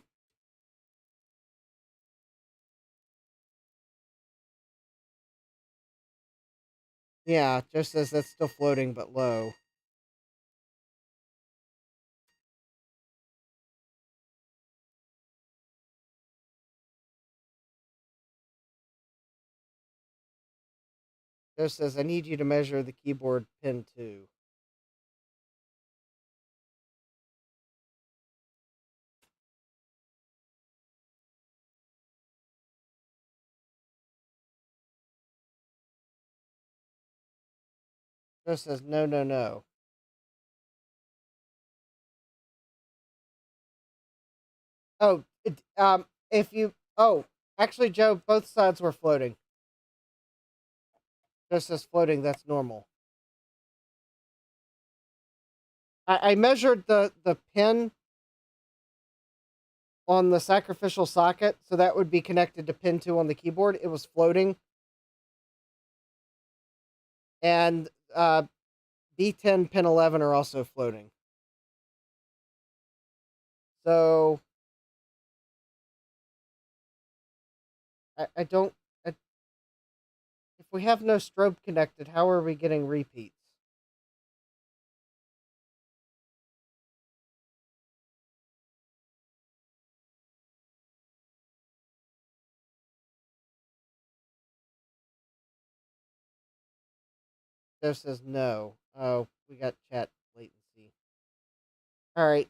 Yeah, just says that's still floating but low. Just says I need you to measure the keyboard pin 2. Just says no, no, no. Oh, if you, oh, actually, Joe, both sides were floating. Just says floating, that's normal. I measured the pin on the sacrificial socket, so that would be connected to pin 2 on the keyboard. It was floating. And B10, pin 11 are also floating. So I don't. If we have no strobe connected, how are we getting repeats? Jeff says no. Oh, we got chat latency. All right.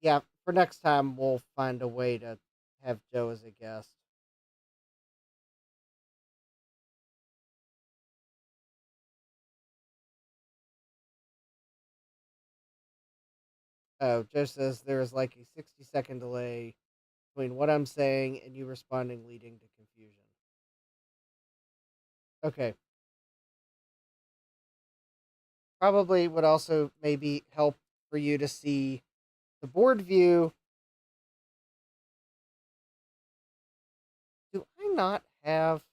Yeah, for next time, we'll find a way to have Joe as a guest. Oh, Joe says there is like a 60-second delay between what I'm saying and you responding, leading to confusion. Okay. Probably would also maybe help for you to see the board view. Do I not have?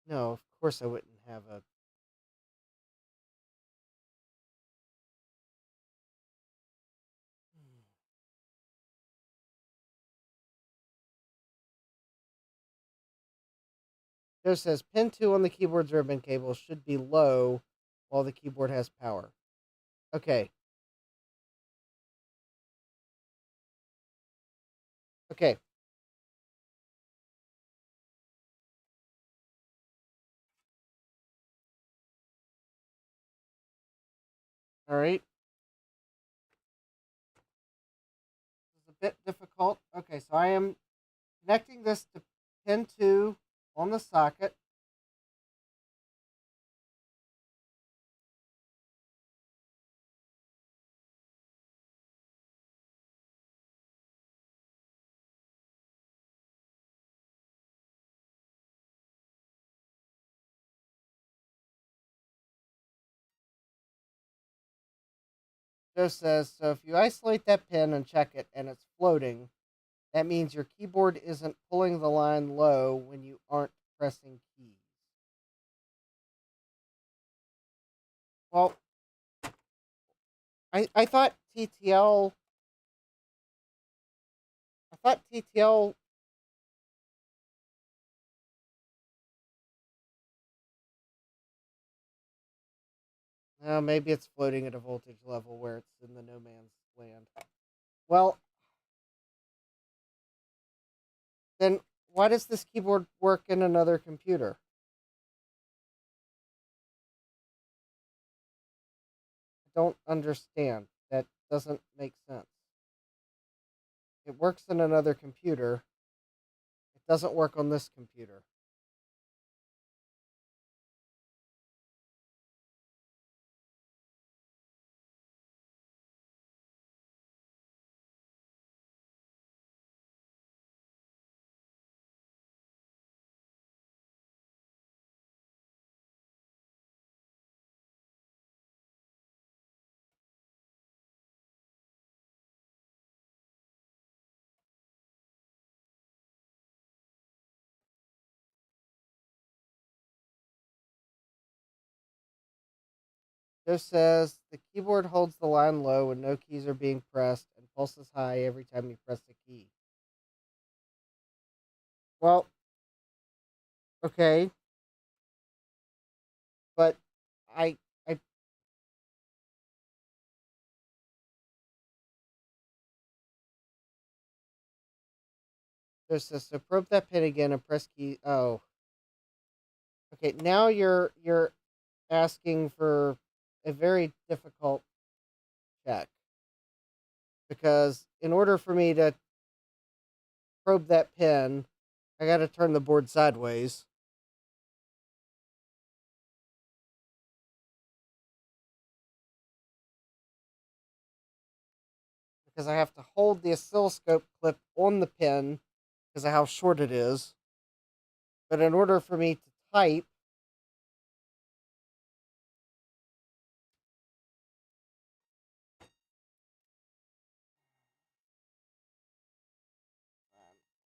No, of course I wouldn't have a. Joe says pin 2 on the keyboard's ribbon cable should be low while the keyboard has power. Okay. Okay. All right. This is a bit difficult. Okay, so I am connecting this to pin 2 on the socket. Joe says, so if you isolate that pin and check it and it's floating, that means your keyboard isn't pulling the line low when you aren't pressing keys. Well, I thought TTL. Maybe it's floating at a voltage level where it's in the no man's land. Well, then why does this keyboard work in another computer? I don't understand. That doesn't make sense. It works in another computer. It doesn't work on this computer. Joe says the keyboard holds the line low when no keys are being pressed and pulses high every time you press a key. Well, okay, but I Joe says so. Probe that pin again and press key. Oh, okay. Now you're asking for a very difficult check because in order for me to probe that pin, I got to turn the board sideways. Because I have to hold the oscilloscope clip on the pin because of how short it is. But in order for me to type,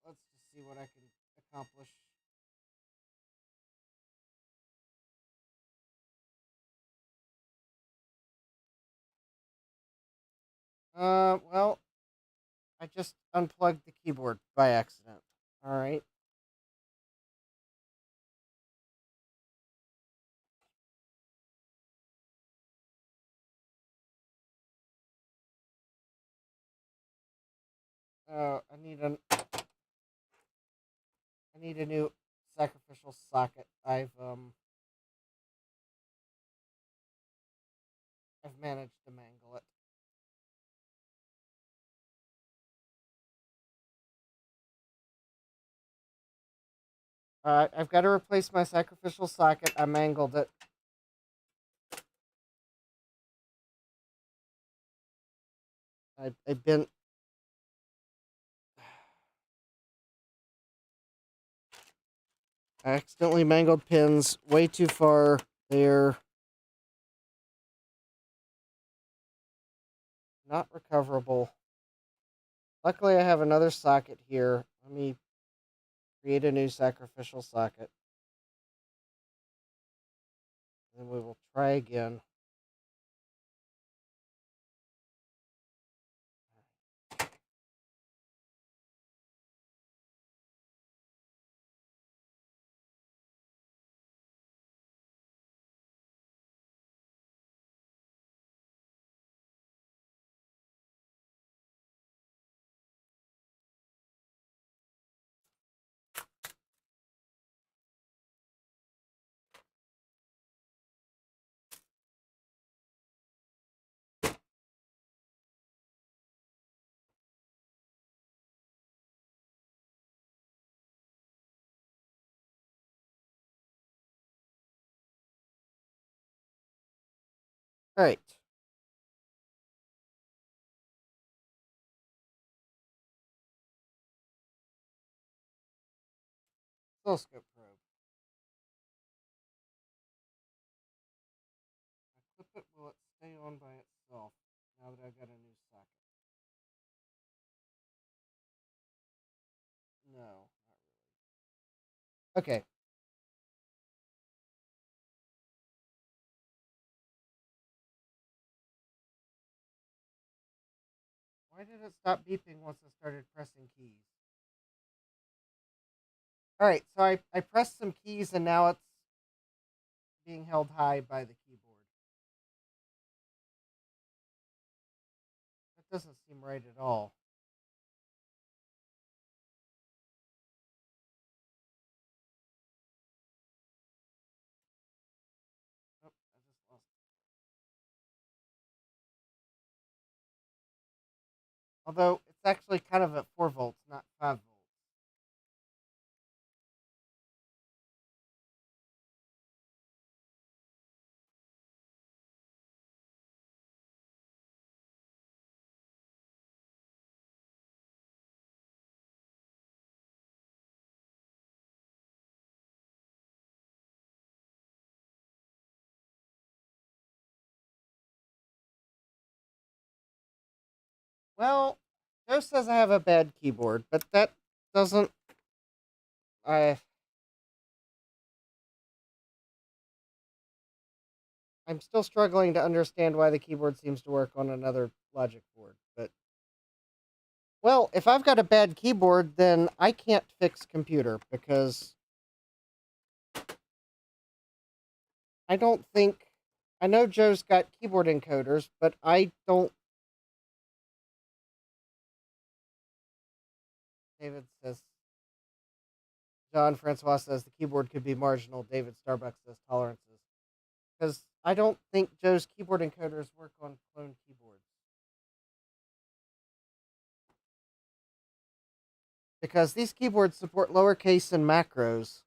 let's just see what I can accomplish. Well, I just unplugged the keyboard by accident. All right. I need a new sacrificial socket. I've managed to mangle it. I've got to replace my sacrificial socket. I mangled it. I bent. I accidentally mangled pins way too far. They're not recoverable. Luckily, I have another socket here. Let me create a new sacrificial socket. Then we will try again. All right. Oscilloscope probe. I clip it. Will it stay on by itself? Now that I've got a new socket. No, not really. Okay. Why did it stop beeping once I started pressing keys? Alright, so I pressed some keys and now it's being held high by the keyboard. That doesn't seem right at all. Oh, I just lost it. Although it's actually kind of at 4 volts, not 5 volts. Well, Joe says I have a bad keyboard, but that doesn't. I. I'm still struggling to understand why the keyboard seems to work on another logic board. But well, if I've got a bad keyboard, then I can't fix computer because I don't think. I know Joe's got keyboard encoders, but I don't. David says. John Francois says the keyboard could be marginal. David Starbucks says tolerances. Because I don't think Joe's keyboard encoders work on clone keyboards. Because these keyboards support lowercase and macros.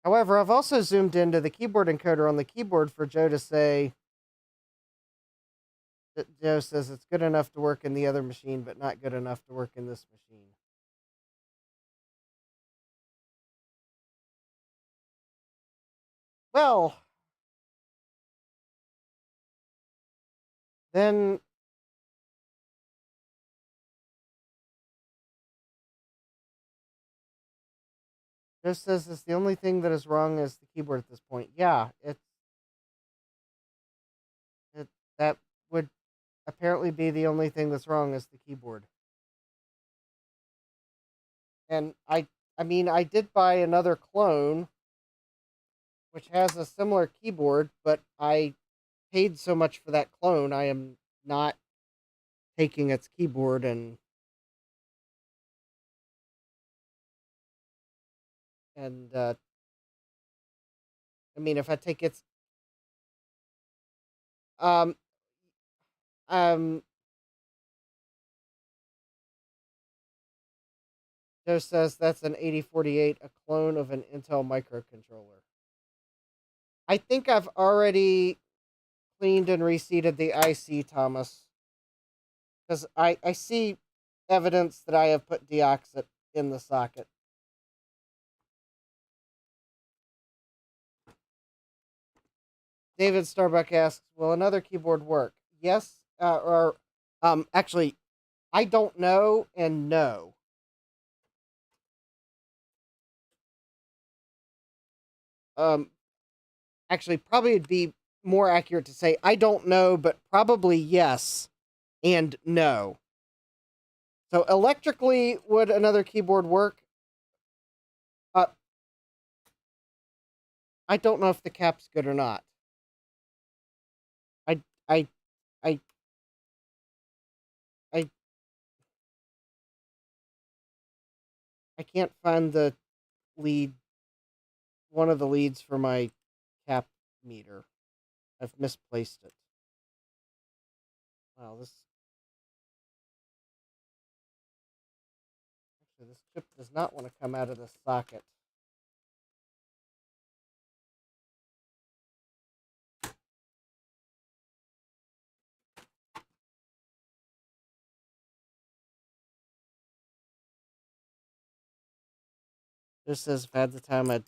However, I've also zoomed into the keyboard encoder on the keyboard for Joe to say that Joe says it's good enough to work in the other machine, but not good enough to work in this machine. Well, then Joe says it's the only thing that is wrong is the keyboard at this point. Yeah, it that would apparently be the only thing that's wrong is the keyboard. And I mean, I did buy another clone, which has a similar keyboard, but I paid so much for that clone, I am not taking its keyboard and I mean, if I take its um um Joe says that's an 8048, a clone of an Intel microcontroller. I think I've already cleaned and reseated the IC, Thomas, because I see evidence that I have put deoxit in the socket. David Starbuck asks, "Will another keyboard work?" Yes, or actually, I don't know and no. Um, actually, probably it'd be more accurate to say I don't know, but probably yes and no. So electrically, would another keyboard work? Uh, I don't know if the cap's good or not. I I I I I can't find the lead, one of the leads for my cap meter. I've misplaced it. Wow, this chip does not want to come out of the socket. Just says if I had the time, I'd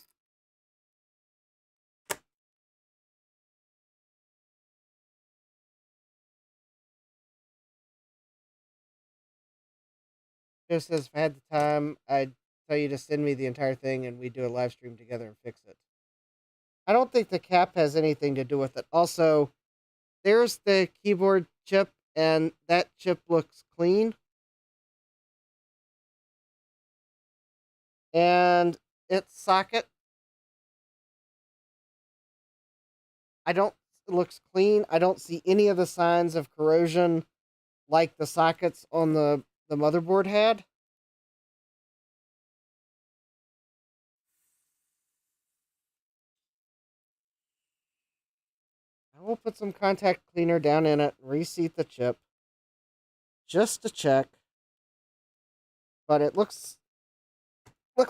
Joe says, if I had the time, I'd tell you to send me the entire thing and we do a live stream together and fix it. I don't think the cap has anything to do with it. Also, there's the keyboard chip, and that chip looks clean. And its socket, it looks clean. I don't see any of the signs of corrosion like the sockets on the motherboard had. I will put some contact cleaner down in it and reseat the chip just to check. But it looks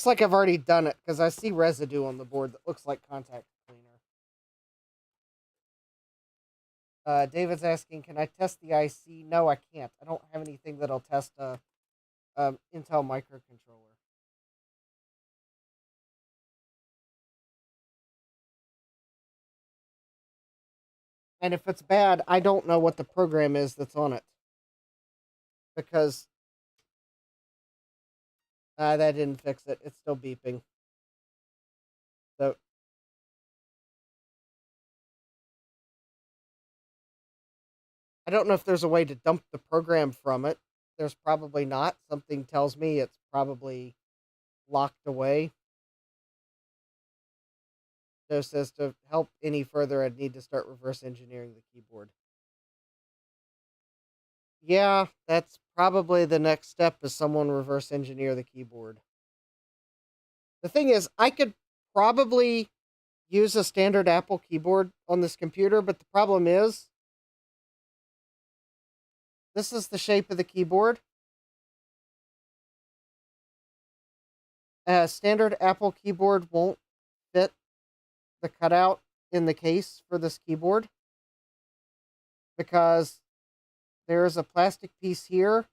like I've already done it because I see residue on the board that looks like contact cleaner. David's asking, can I test the IC? No, I can't. I don't have anything that'll test a Intel microcontroller. And if it's bad, I don't know what the program is that's on it. Because that didn't fix it. It's still beeping. So I don't know if there's a way to dump the program from it. There's probably not. Something tells me it's probably locked away. Joe says to help any further, I'd need to start reverse engineering the keyboard. Yeah, that's probably the next step, is someone reverse engineer the keyboard. The thing is, I could probably use a standard Apple keyboard on this computer, but the problem is, this is the shape of the keyboard. A standard Apple keyboard won't fit the cutout in the case for this keyboard because there is a plastic piece here,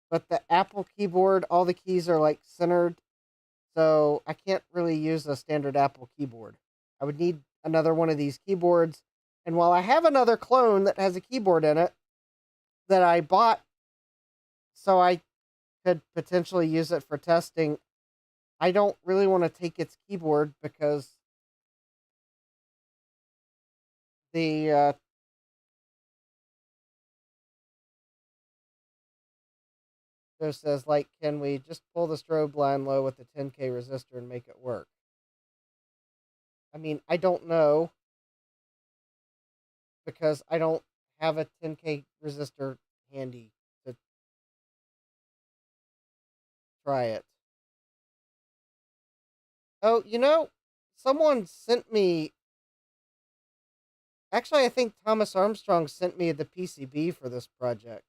but the Apple keyboard, all the keys are like centered, so I can't really use a standard Apple keyboard. I would need another one of these keyboards, and while I have another clone that has a keyboard in it that I bought so I could potentially use it for testing, I don't really want to take its keyboard because the Joe says, like, can we just pull the strobe line low with the 10K resistor and make it work? I mean, I don't know because I don't have a 10K resistor handy to try it. Oh, someone sent me. Actually, I think Thomas Armstrong sent me the PCB for this project.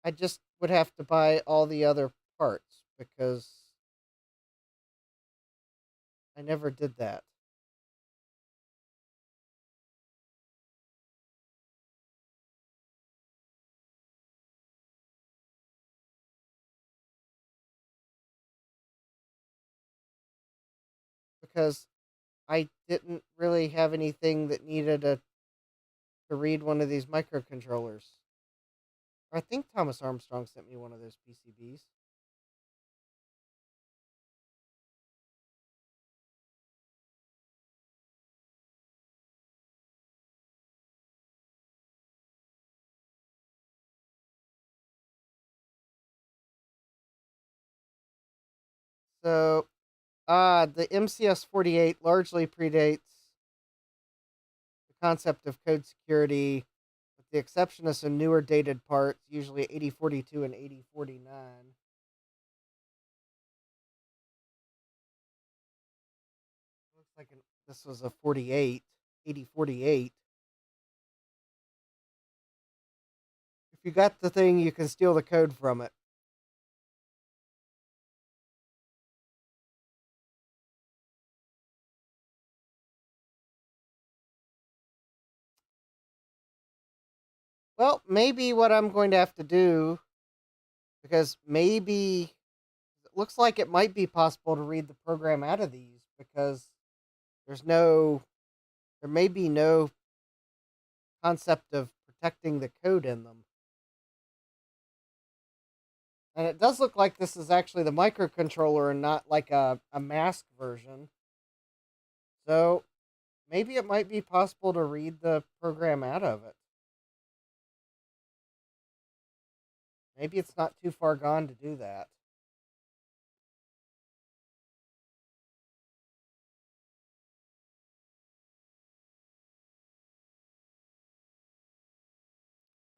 I just would have to buy all the other parts because I never did that. Because I didn't really have anything that needed to read one of these microcontrollers. I think Thomas Armstrong sent me one of those PCBs. So, the MCS-48 largely predates the concept of code security, with the exception of some newer dated parts, usually 8042 and 8049. Looks like this was a 48, 8048. If you got the thing, you can steal the code from it. Well, maybe what I'm going to have to do, because maybe it looks like it might be possible to read the program out of these because there may be no concept of protecting the code in them. And it does look like this is actually the microcontroller and not like a mask version. So maybe it might be possible to read the program out of it. Maybe it's not too far gone to do that.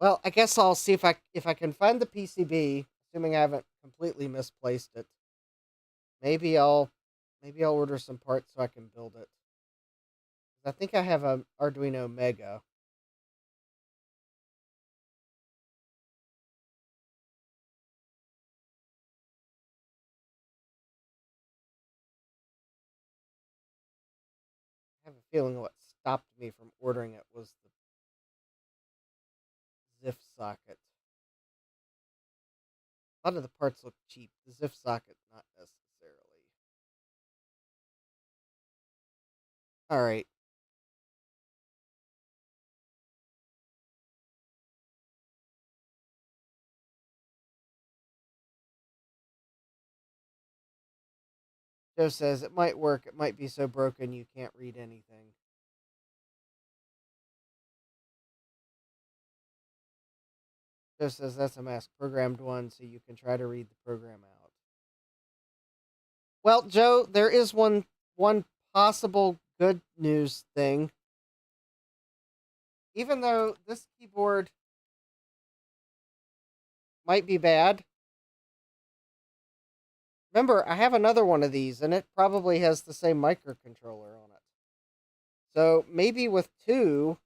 Well, I guess I'll see if I can find the PCB, assuming I haven't completely misplaced it. Maybe I'll order some parts so I can build it. I think I have a Arduino Mega. I have a feeling what stopped me from ordering it was the ZIF socket. A lot of the parts look cheap. The ZIF socket, not necessarily. All right. Joe says it might work. It might be so broken you can't read anything. Joe says that's a mask programmed one, so you can try to read the program out. Well, Joe, there is one possible good news thing. Even though this keyboard might be bad, remember, I have another one of these, and it probably has the same microcontroller on it. So maybe with two.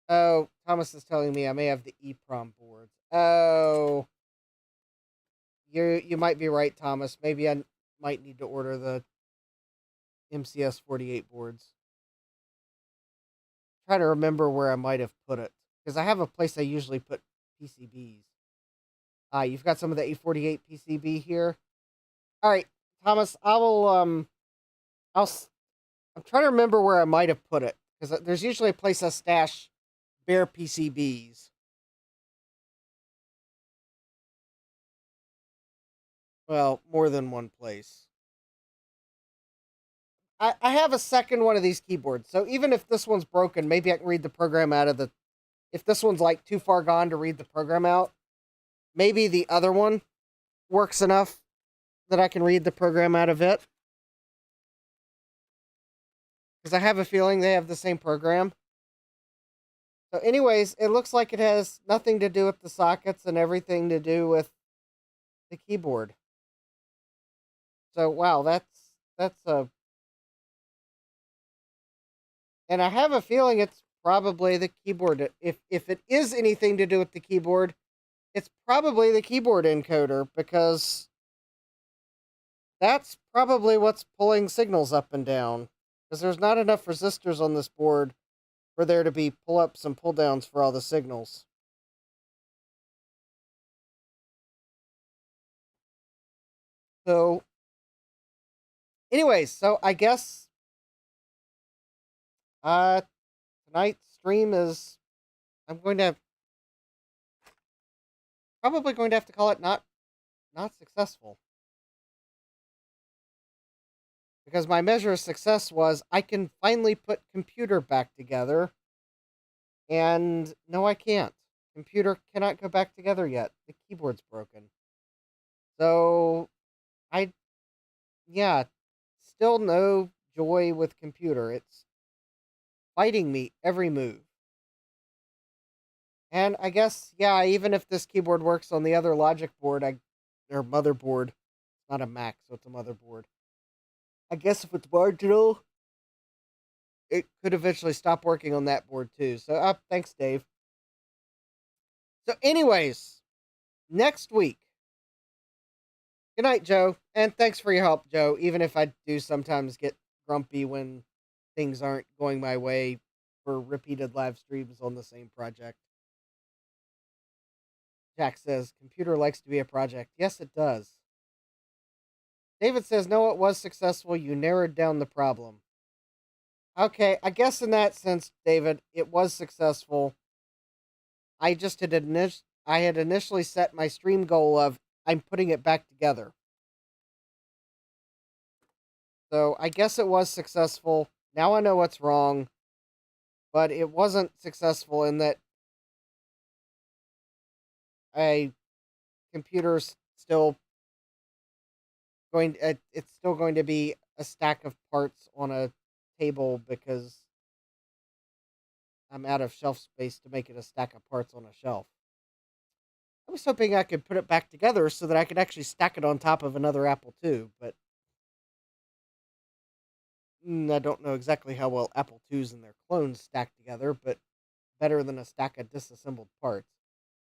Oh, Thomas is telling me I may have the EEPROM boards. Oh, you might be right, Thomas. Maybe I might need to order the MCS 48 boards. Try to remember where I might have put it, because I have a place I usually put PCBs. You've got some of the A48 PCB here. All right, Thomas, I'm trying to remember where I might have put it, because there's usually a place I stash bare PCBs. Well, more than one place. I have a second one of these keyboards, so even if this one's broken, maybe I can read the program out of the. If this one's like too far gone to read the program out, maybe the other one works enough that I can read the program out of it. Because I have a feeling they have the same program. So, anyways, it looks like it has nothing to do with the sockets and everything to do with the keyboard. So, wow, that's a. And I have a feeling it's probably the keyboard. If it is anything to do with the keyboard, it's probably the keyboard encoder, because that's probably what's pulling signals up and down. Because there's not enough resistors on this board for there to be pull-ups and pull-downs for all the signals. So, anyways, so I guess tonight's stream is, I'm probably going to have to call it not successful. Because my measure of success was I can finally put computer back together. And no, I can't. Computer cannot go back together yet. The keyboard's broken. So, yeah, still no joy with computer. It's fighting me every move. And I guess, yeah, even if this keyboard works on the other logic board, or motherboard, it's not a Mac, so it's a motherboard. I guess if it's marginal, it could eventually stop working on that board too. So, thanks, Dave. So, anyways, next week. Good night, Joe. And thanks for your help, Joe. Even if I do sometimes get grumpy when things aren't going my way for repeated live streams on the same project. Jack says, computer likes to be a project. Yes, it does. David says, no, it was successful. You narrowed down the problem. Okay, I guess in that sense, David, it was successful. I just had I had initially set my stream goal of I'm putting it back together. So I guess it was successful. Now I know what's wrong, but it wasn't successful in that a computer's still it's still going to be a stack of parts on a table because I'm out of shelf space to make it a stack of parts on a shelf. I was hoping I could put it back together so that I could actually stack it on top of another Apple II, but I don't know exactly how well Apple IIs and their clones stack together, but better than a stack of disassembled parts.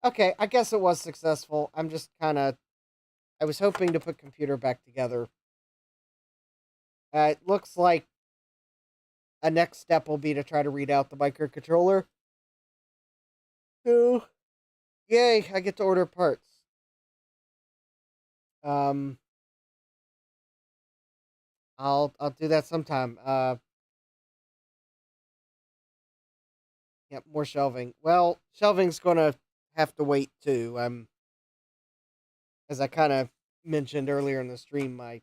Okay, I guess it was successful. I'm just I was hoping to put computer back together. It looks like a next step will be to try to read out the microcontroller. So, yay, I get to order parts. I'll do that sometime. Yep, more shelving. Well, shelving's gonna have to wait too. As I kind of mentioned earlier in the stream, my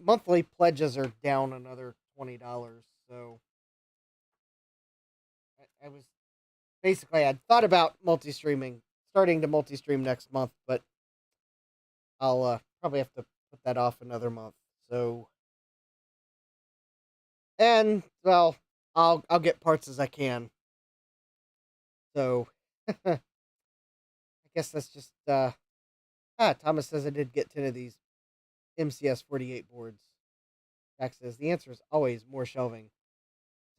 monthly pledges are down another $20. So I was basically I'd thought about starting to multi-stream next month, but I'll probably have to put that off another month. So, and well, I'll get parts as I can. So, I guess that's just Thomas says I did get 10 of these MCS 48 boards. Jack says the answer is always more shelving.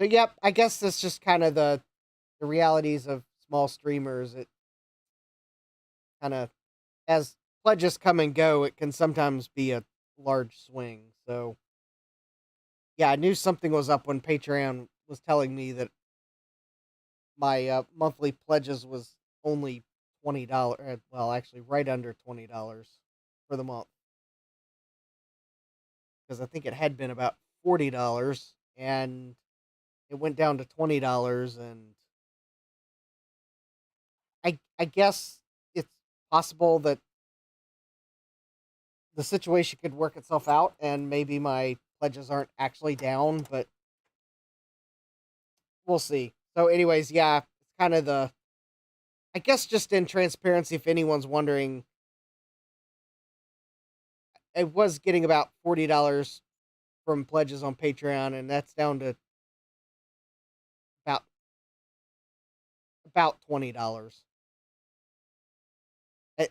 So yep, I guess that's just kind of the realities of small streamers. It kind of, as pledges come and go, it can sometimes be a large swing. So yeah, I knew something was up when Patreon was telling me that my monthly pledges was only $20. Well, actually, right under $20 for the month, because I think it had been about $40, and it went down to $20, and I guess it's possible that the situation could work itself out, and maybe my pledges aren't actually down, but we'll see. So, anyways, yeah, it's kind of I guess just in transparency, if anyone's wondering, I was getting about $40 from pledges on Patreon, and that's down to about $20.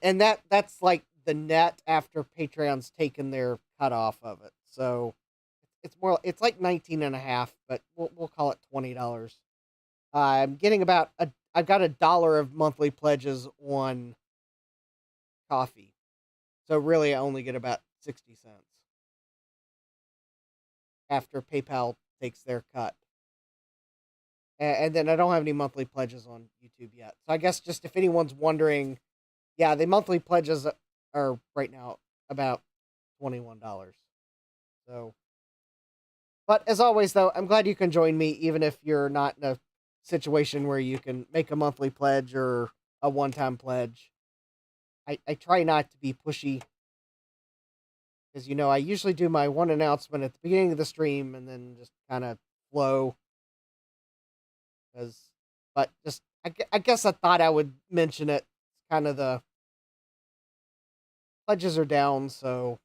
And that's like the net after Patreon's taken their cut off of it. So it's like 19 and a half, but we'll call it $20. I'm getting I've got $1 of monthly pledges on coffee. So really I only get about 60 cents after PayPal takes their cut. And then I don't have any monthly pledges on YouTube yet. So I guess just if anyone's wondering, yeah, the monthly pledges are right now about $21. So, but as always, though, I'm glad you can join me, even if you're not in a situation where you can make a monthly pledge or a one-time pledge. I try not to be pushy, because, I usually do my one announcement at the beginning of the stream and then just kind of flow. But just, I guess I thought I would mention it. It's kind of the pledges are down, so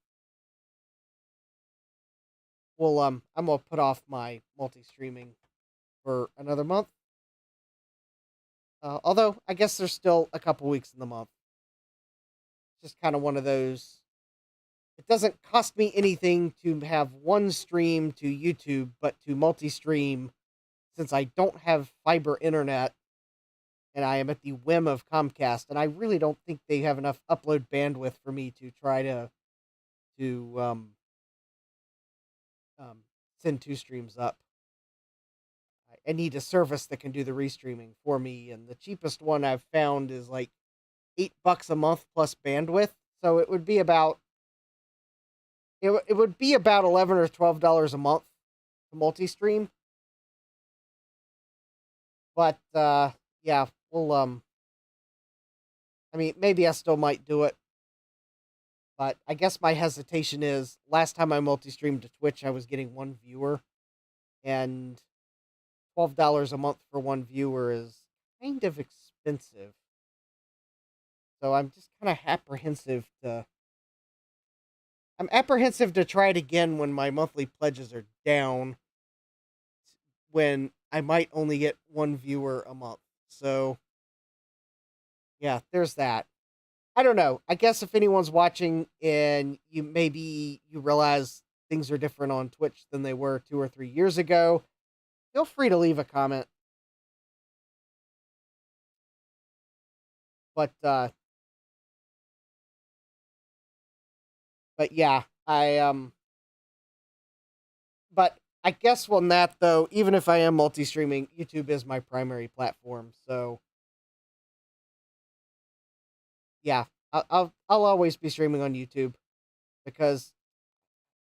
I'm gonna put off my multi-streaming for another month. Although I guess there's still a couple weeks in the month. Just kind of one of those. It doesn't cost me anything to have one stream to YouTube, but to multi-stream, since I don't have fiber internet and I am at the whim of Comcast, and I really don't think they have enough upload bandwidth for me to try to send two streams up. I need a service that can do the restreaming for me, and the cheapest one I've found is like $8 a month plus bandwidth. So it would be about $11 or $12 a month to multi-stream. But yeah, I mean, maybe I still might do it, but I guess my hesitation is last time I multi-streamed to Twitch, I was getting one viewer, and $12 a month for one viewer is kind of expensive. So I'm just kind of apprehensive to. I'm apprehensive to try it again when my monthly pledges are down, when I might only get one viewer a month. So yeah, there's that. I don't know. I guess if anyone's watching and you realize things are different on Twitch than they were 2 or 3 years ago, feel free to leave a comment. But yeah, but I guess on that though, even if I am multi-streaming, YouTube is my primary platform. So yeah, I'll always be streaming on YouTube because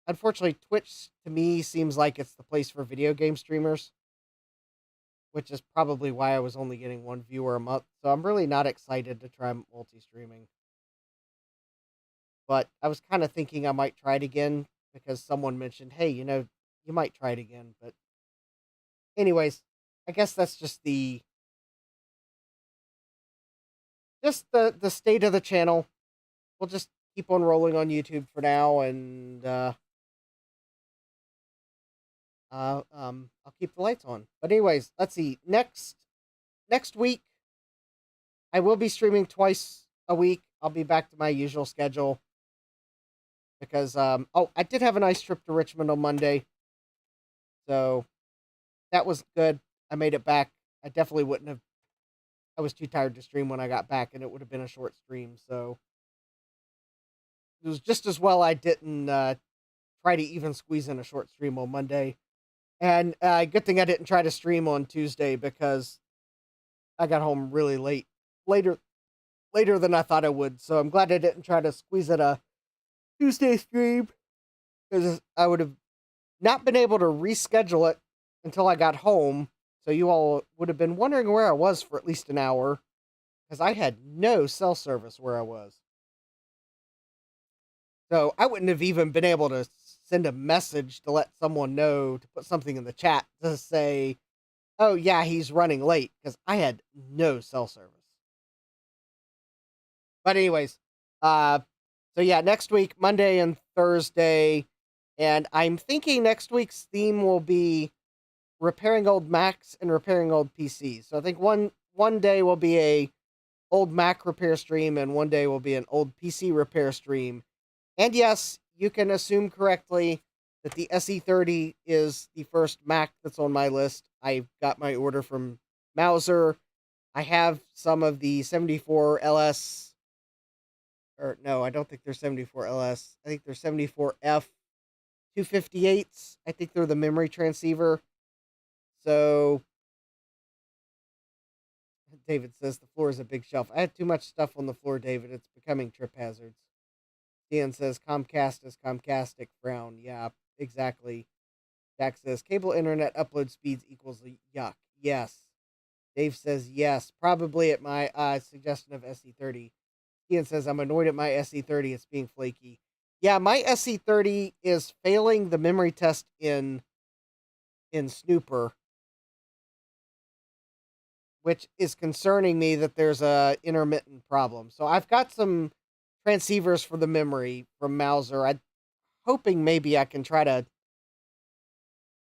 unfortunately Twitch to me seems like it's the place for video game streamers, which is probably why I was only getting one viewer a month. So I'm really not excited to try multi-streaming. But I was kind of thinking I might try it again because someone mentioned, hey, you might try it again. But anyways, I guess that's just the state of the channel. We'll just keep on rolling on YouTube for now, and I'll keep the lights on. But anyways, let's see. Next week, I will be streaming twice a week. I'll be back to my usual schedule because I did have a nice trip to Richmond on Monday, so that was good. I made it back. I definitely wouldn't have. I was too tired to stream when I got back, and it would have been a short stream. So it was just as well I didn't try to even squeeze in a short stream on Monday. And good thing I didn't try to stream on Tuesday because I got home really later than I thought I would. So I'm glad I didn't try to squeeze in a Tuesday stream because I would have not been able to reschedule it until I got home. So you all would have been wondering where I was for at least an hour because I had no cell service where I was. So I wouldn't have even been able to send a message to let someone know, to put something in the chat to say, oh yeah, he's running late, because I had no cell service. But anyways, so yeah, next week, Monday and Thursday, and I'm thinking next week's theme will be repairing old Macs and repairing old PCs. So I think one day will be a old Mac repair stream, and one day will be an old PC repair stream. And yes, you can assume correctly that the SE30 is the first Mac that's on my list. I got my order from Mauser. I have some of the 74LS, or no, I don't think they're 74LS. I think they're 74F 258s. I think they're the memory transceiver. So David says the floor is a big shelf. I had too much stuff on the floor, David. It's becoming trip hazards. Ian says Comcast is Comcastic. Frown. Yeah, exactly. Jack says cable internet upload speeds equals yuck. Yes. Dave says yes. Probably at my suggestion of SE30. Ian says I'm annoyed at my SE30. It's being flaky. Yeah, my SE30 is failing the memory test in Snooper, which is concerning me that there's a intermittent problem. So I've got some transceivers for the memory from Mauser. I'm hoping maybe I can try to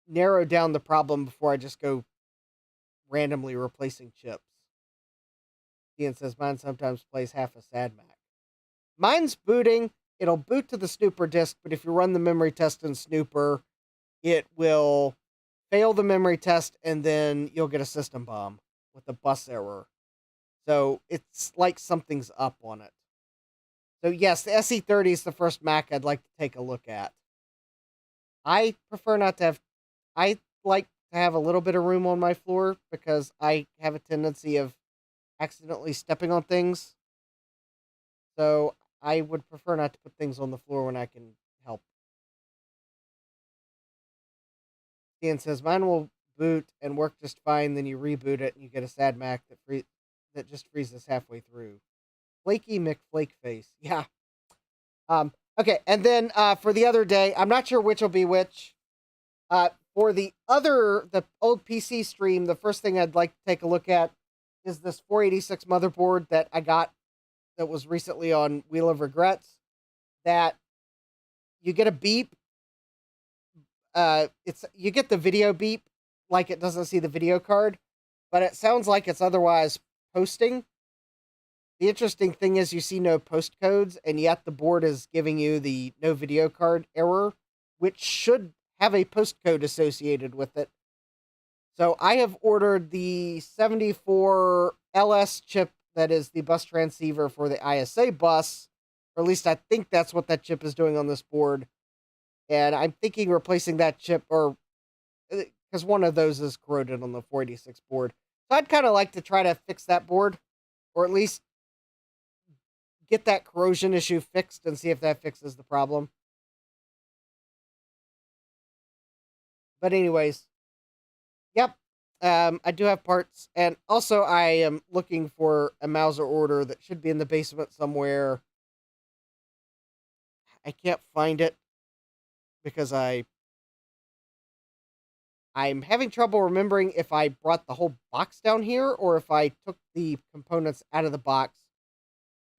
narrow down the problem before I just go randomly replacing chips. Ian says mine sometimes plays half a sad Mac. Mine's booting. It'll boot to the Snooper disk, but if you run the memory test in Snooper, it will fail the memory test, and then you'll get a system bomb with a bus error. So it's like something's up on it. So yes, the SE30 is the first Mac I'd like to take a look at. I prefer not to have... I like to have a little bit of room on my floor because I have a tendency of accidentally stepping on things. So I would prefer not to put things on the floor when I can help. Ian says, mine will boot and work just fine, then you reboot it and you get a sad Mac that just freezes halfway through. Flaky McFlake face. Yeah. Okay, and then for the other day, I'm not sure which will be which. For the old PC stream, the first thing I'd like to take a look at is this 486 motherboard that I got that was recently on Wheel of Regrets. That you get a beep. You get the video beep, like it doesn't see the video card, but it sounds like it's otherwise posting. The interesting thing is you see no post codes, and yet the board is giving you the no video card error, which should have a post code associated with it. So I have ordered the 74 LS chip that is the bus transceiver for the ISA bus, or at least I think that's what that chip is doing on this board. And I'm thinking replacing that chip, or because one of those is corroded on the 486 board. So I'd kind of like to try to fix that board, or at least get that corrosion issue fixed and see if that fixes the problem. But anyways, yep, I do have parts, and also I am looking for a Mauser order that should be in the basement somewhere. I can't find it because I'm having trouble remembering if I brought the whole box down here or if I took the components out of the box,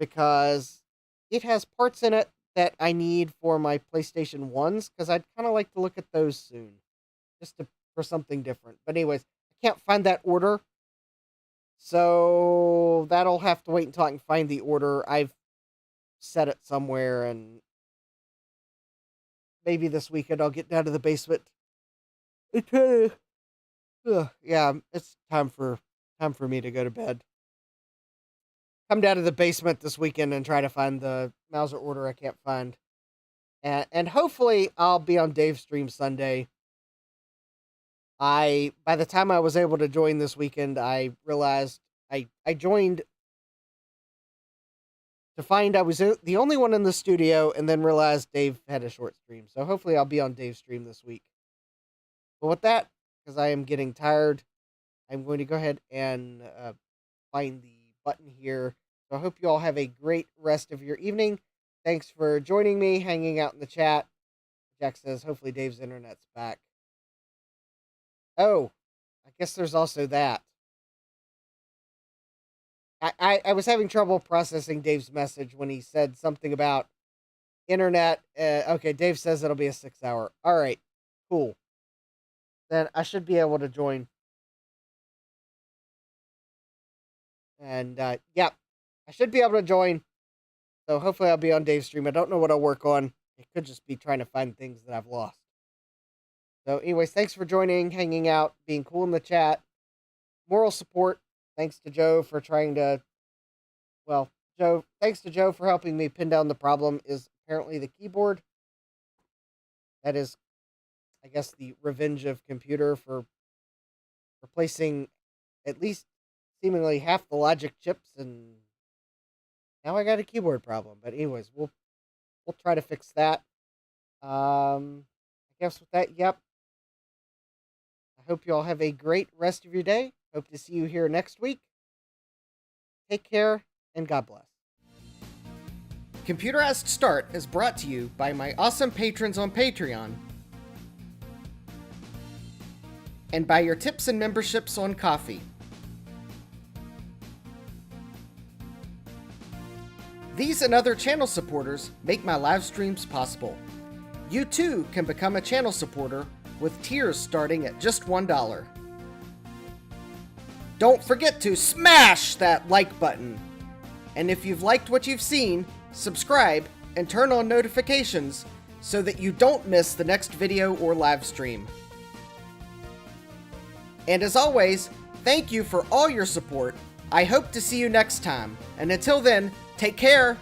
because it has parts in it that I need for my PlayStation 1s, because I'd kind of like to look at those soon, just for something different. But anyways, I can't find that order, so that'll have to wait until I can find the order. I've set it somewhere, and maybe this weekend I'll get down to the basement. Yeah, it's time for me to go to bed. Come down to the basement this weekend and try to find the Mauser order I can't find. And hopefully I'll be on Dave's stream Sunday. By the time I was able to join this weekend, I realized I joined to find I was the only one in the studio, and then realized Dave had a short stream. So hopefully I'll be on Dave's stream this week. But with that, because I am getting tired, I'm going to go ahead and find the button here. So I hope you all have a great rest of your evening. Thanks for joining me, hanging out in the chat. Jack says, hopefully Dave's internet's back. Oh, I guess there's also that. I was having trouble processing Dave's message when he said something about internet. Okay, Dave says it'll be a 6 hour. All right, cool. Then I should be able to join. And, yeah, I should be able to join. So hopefully I'll be on Dave's stream. I don't know what I'll work on. It could just be trying to find things that I've lost. So anyways, thanks for joining, hanging out, being cool in the chat. Moral support. Thanks to Joe for trying to... Well, thanks to Joe for helping me pin down the problem is apparently the keyboard. That is, I guess, the revenge of computer for replacing at least seemingly half the logic chips, and now I got a keyboard problem. But anyways, we'll try to fix that. I guess with that, yep. I hope you all have a great rest of your day. Hope to see you here next week. Take care, and God bless. Computerized Start is brought to you by my awesome patrons on Patreon, and by your tips and memberships on Ko-fi. These and other channel supporters make my live streams possible. You too can become a channel supporter with tiers starting at just $1. Don't forget to smash that like button. And if you've liked what you've seen, subscribe and turn on notifications so that you don't miss the next video or live stream. And as always, thank you for all your support. I hope to see you next time. And until then, take care.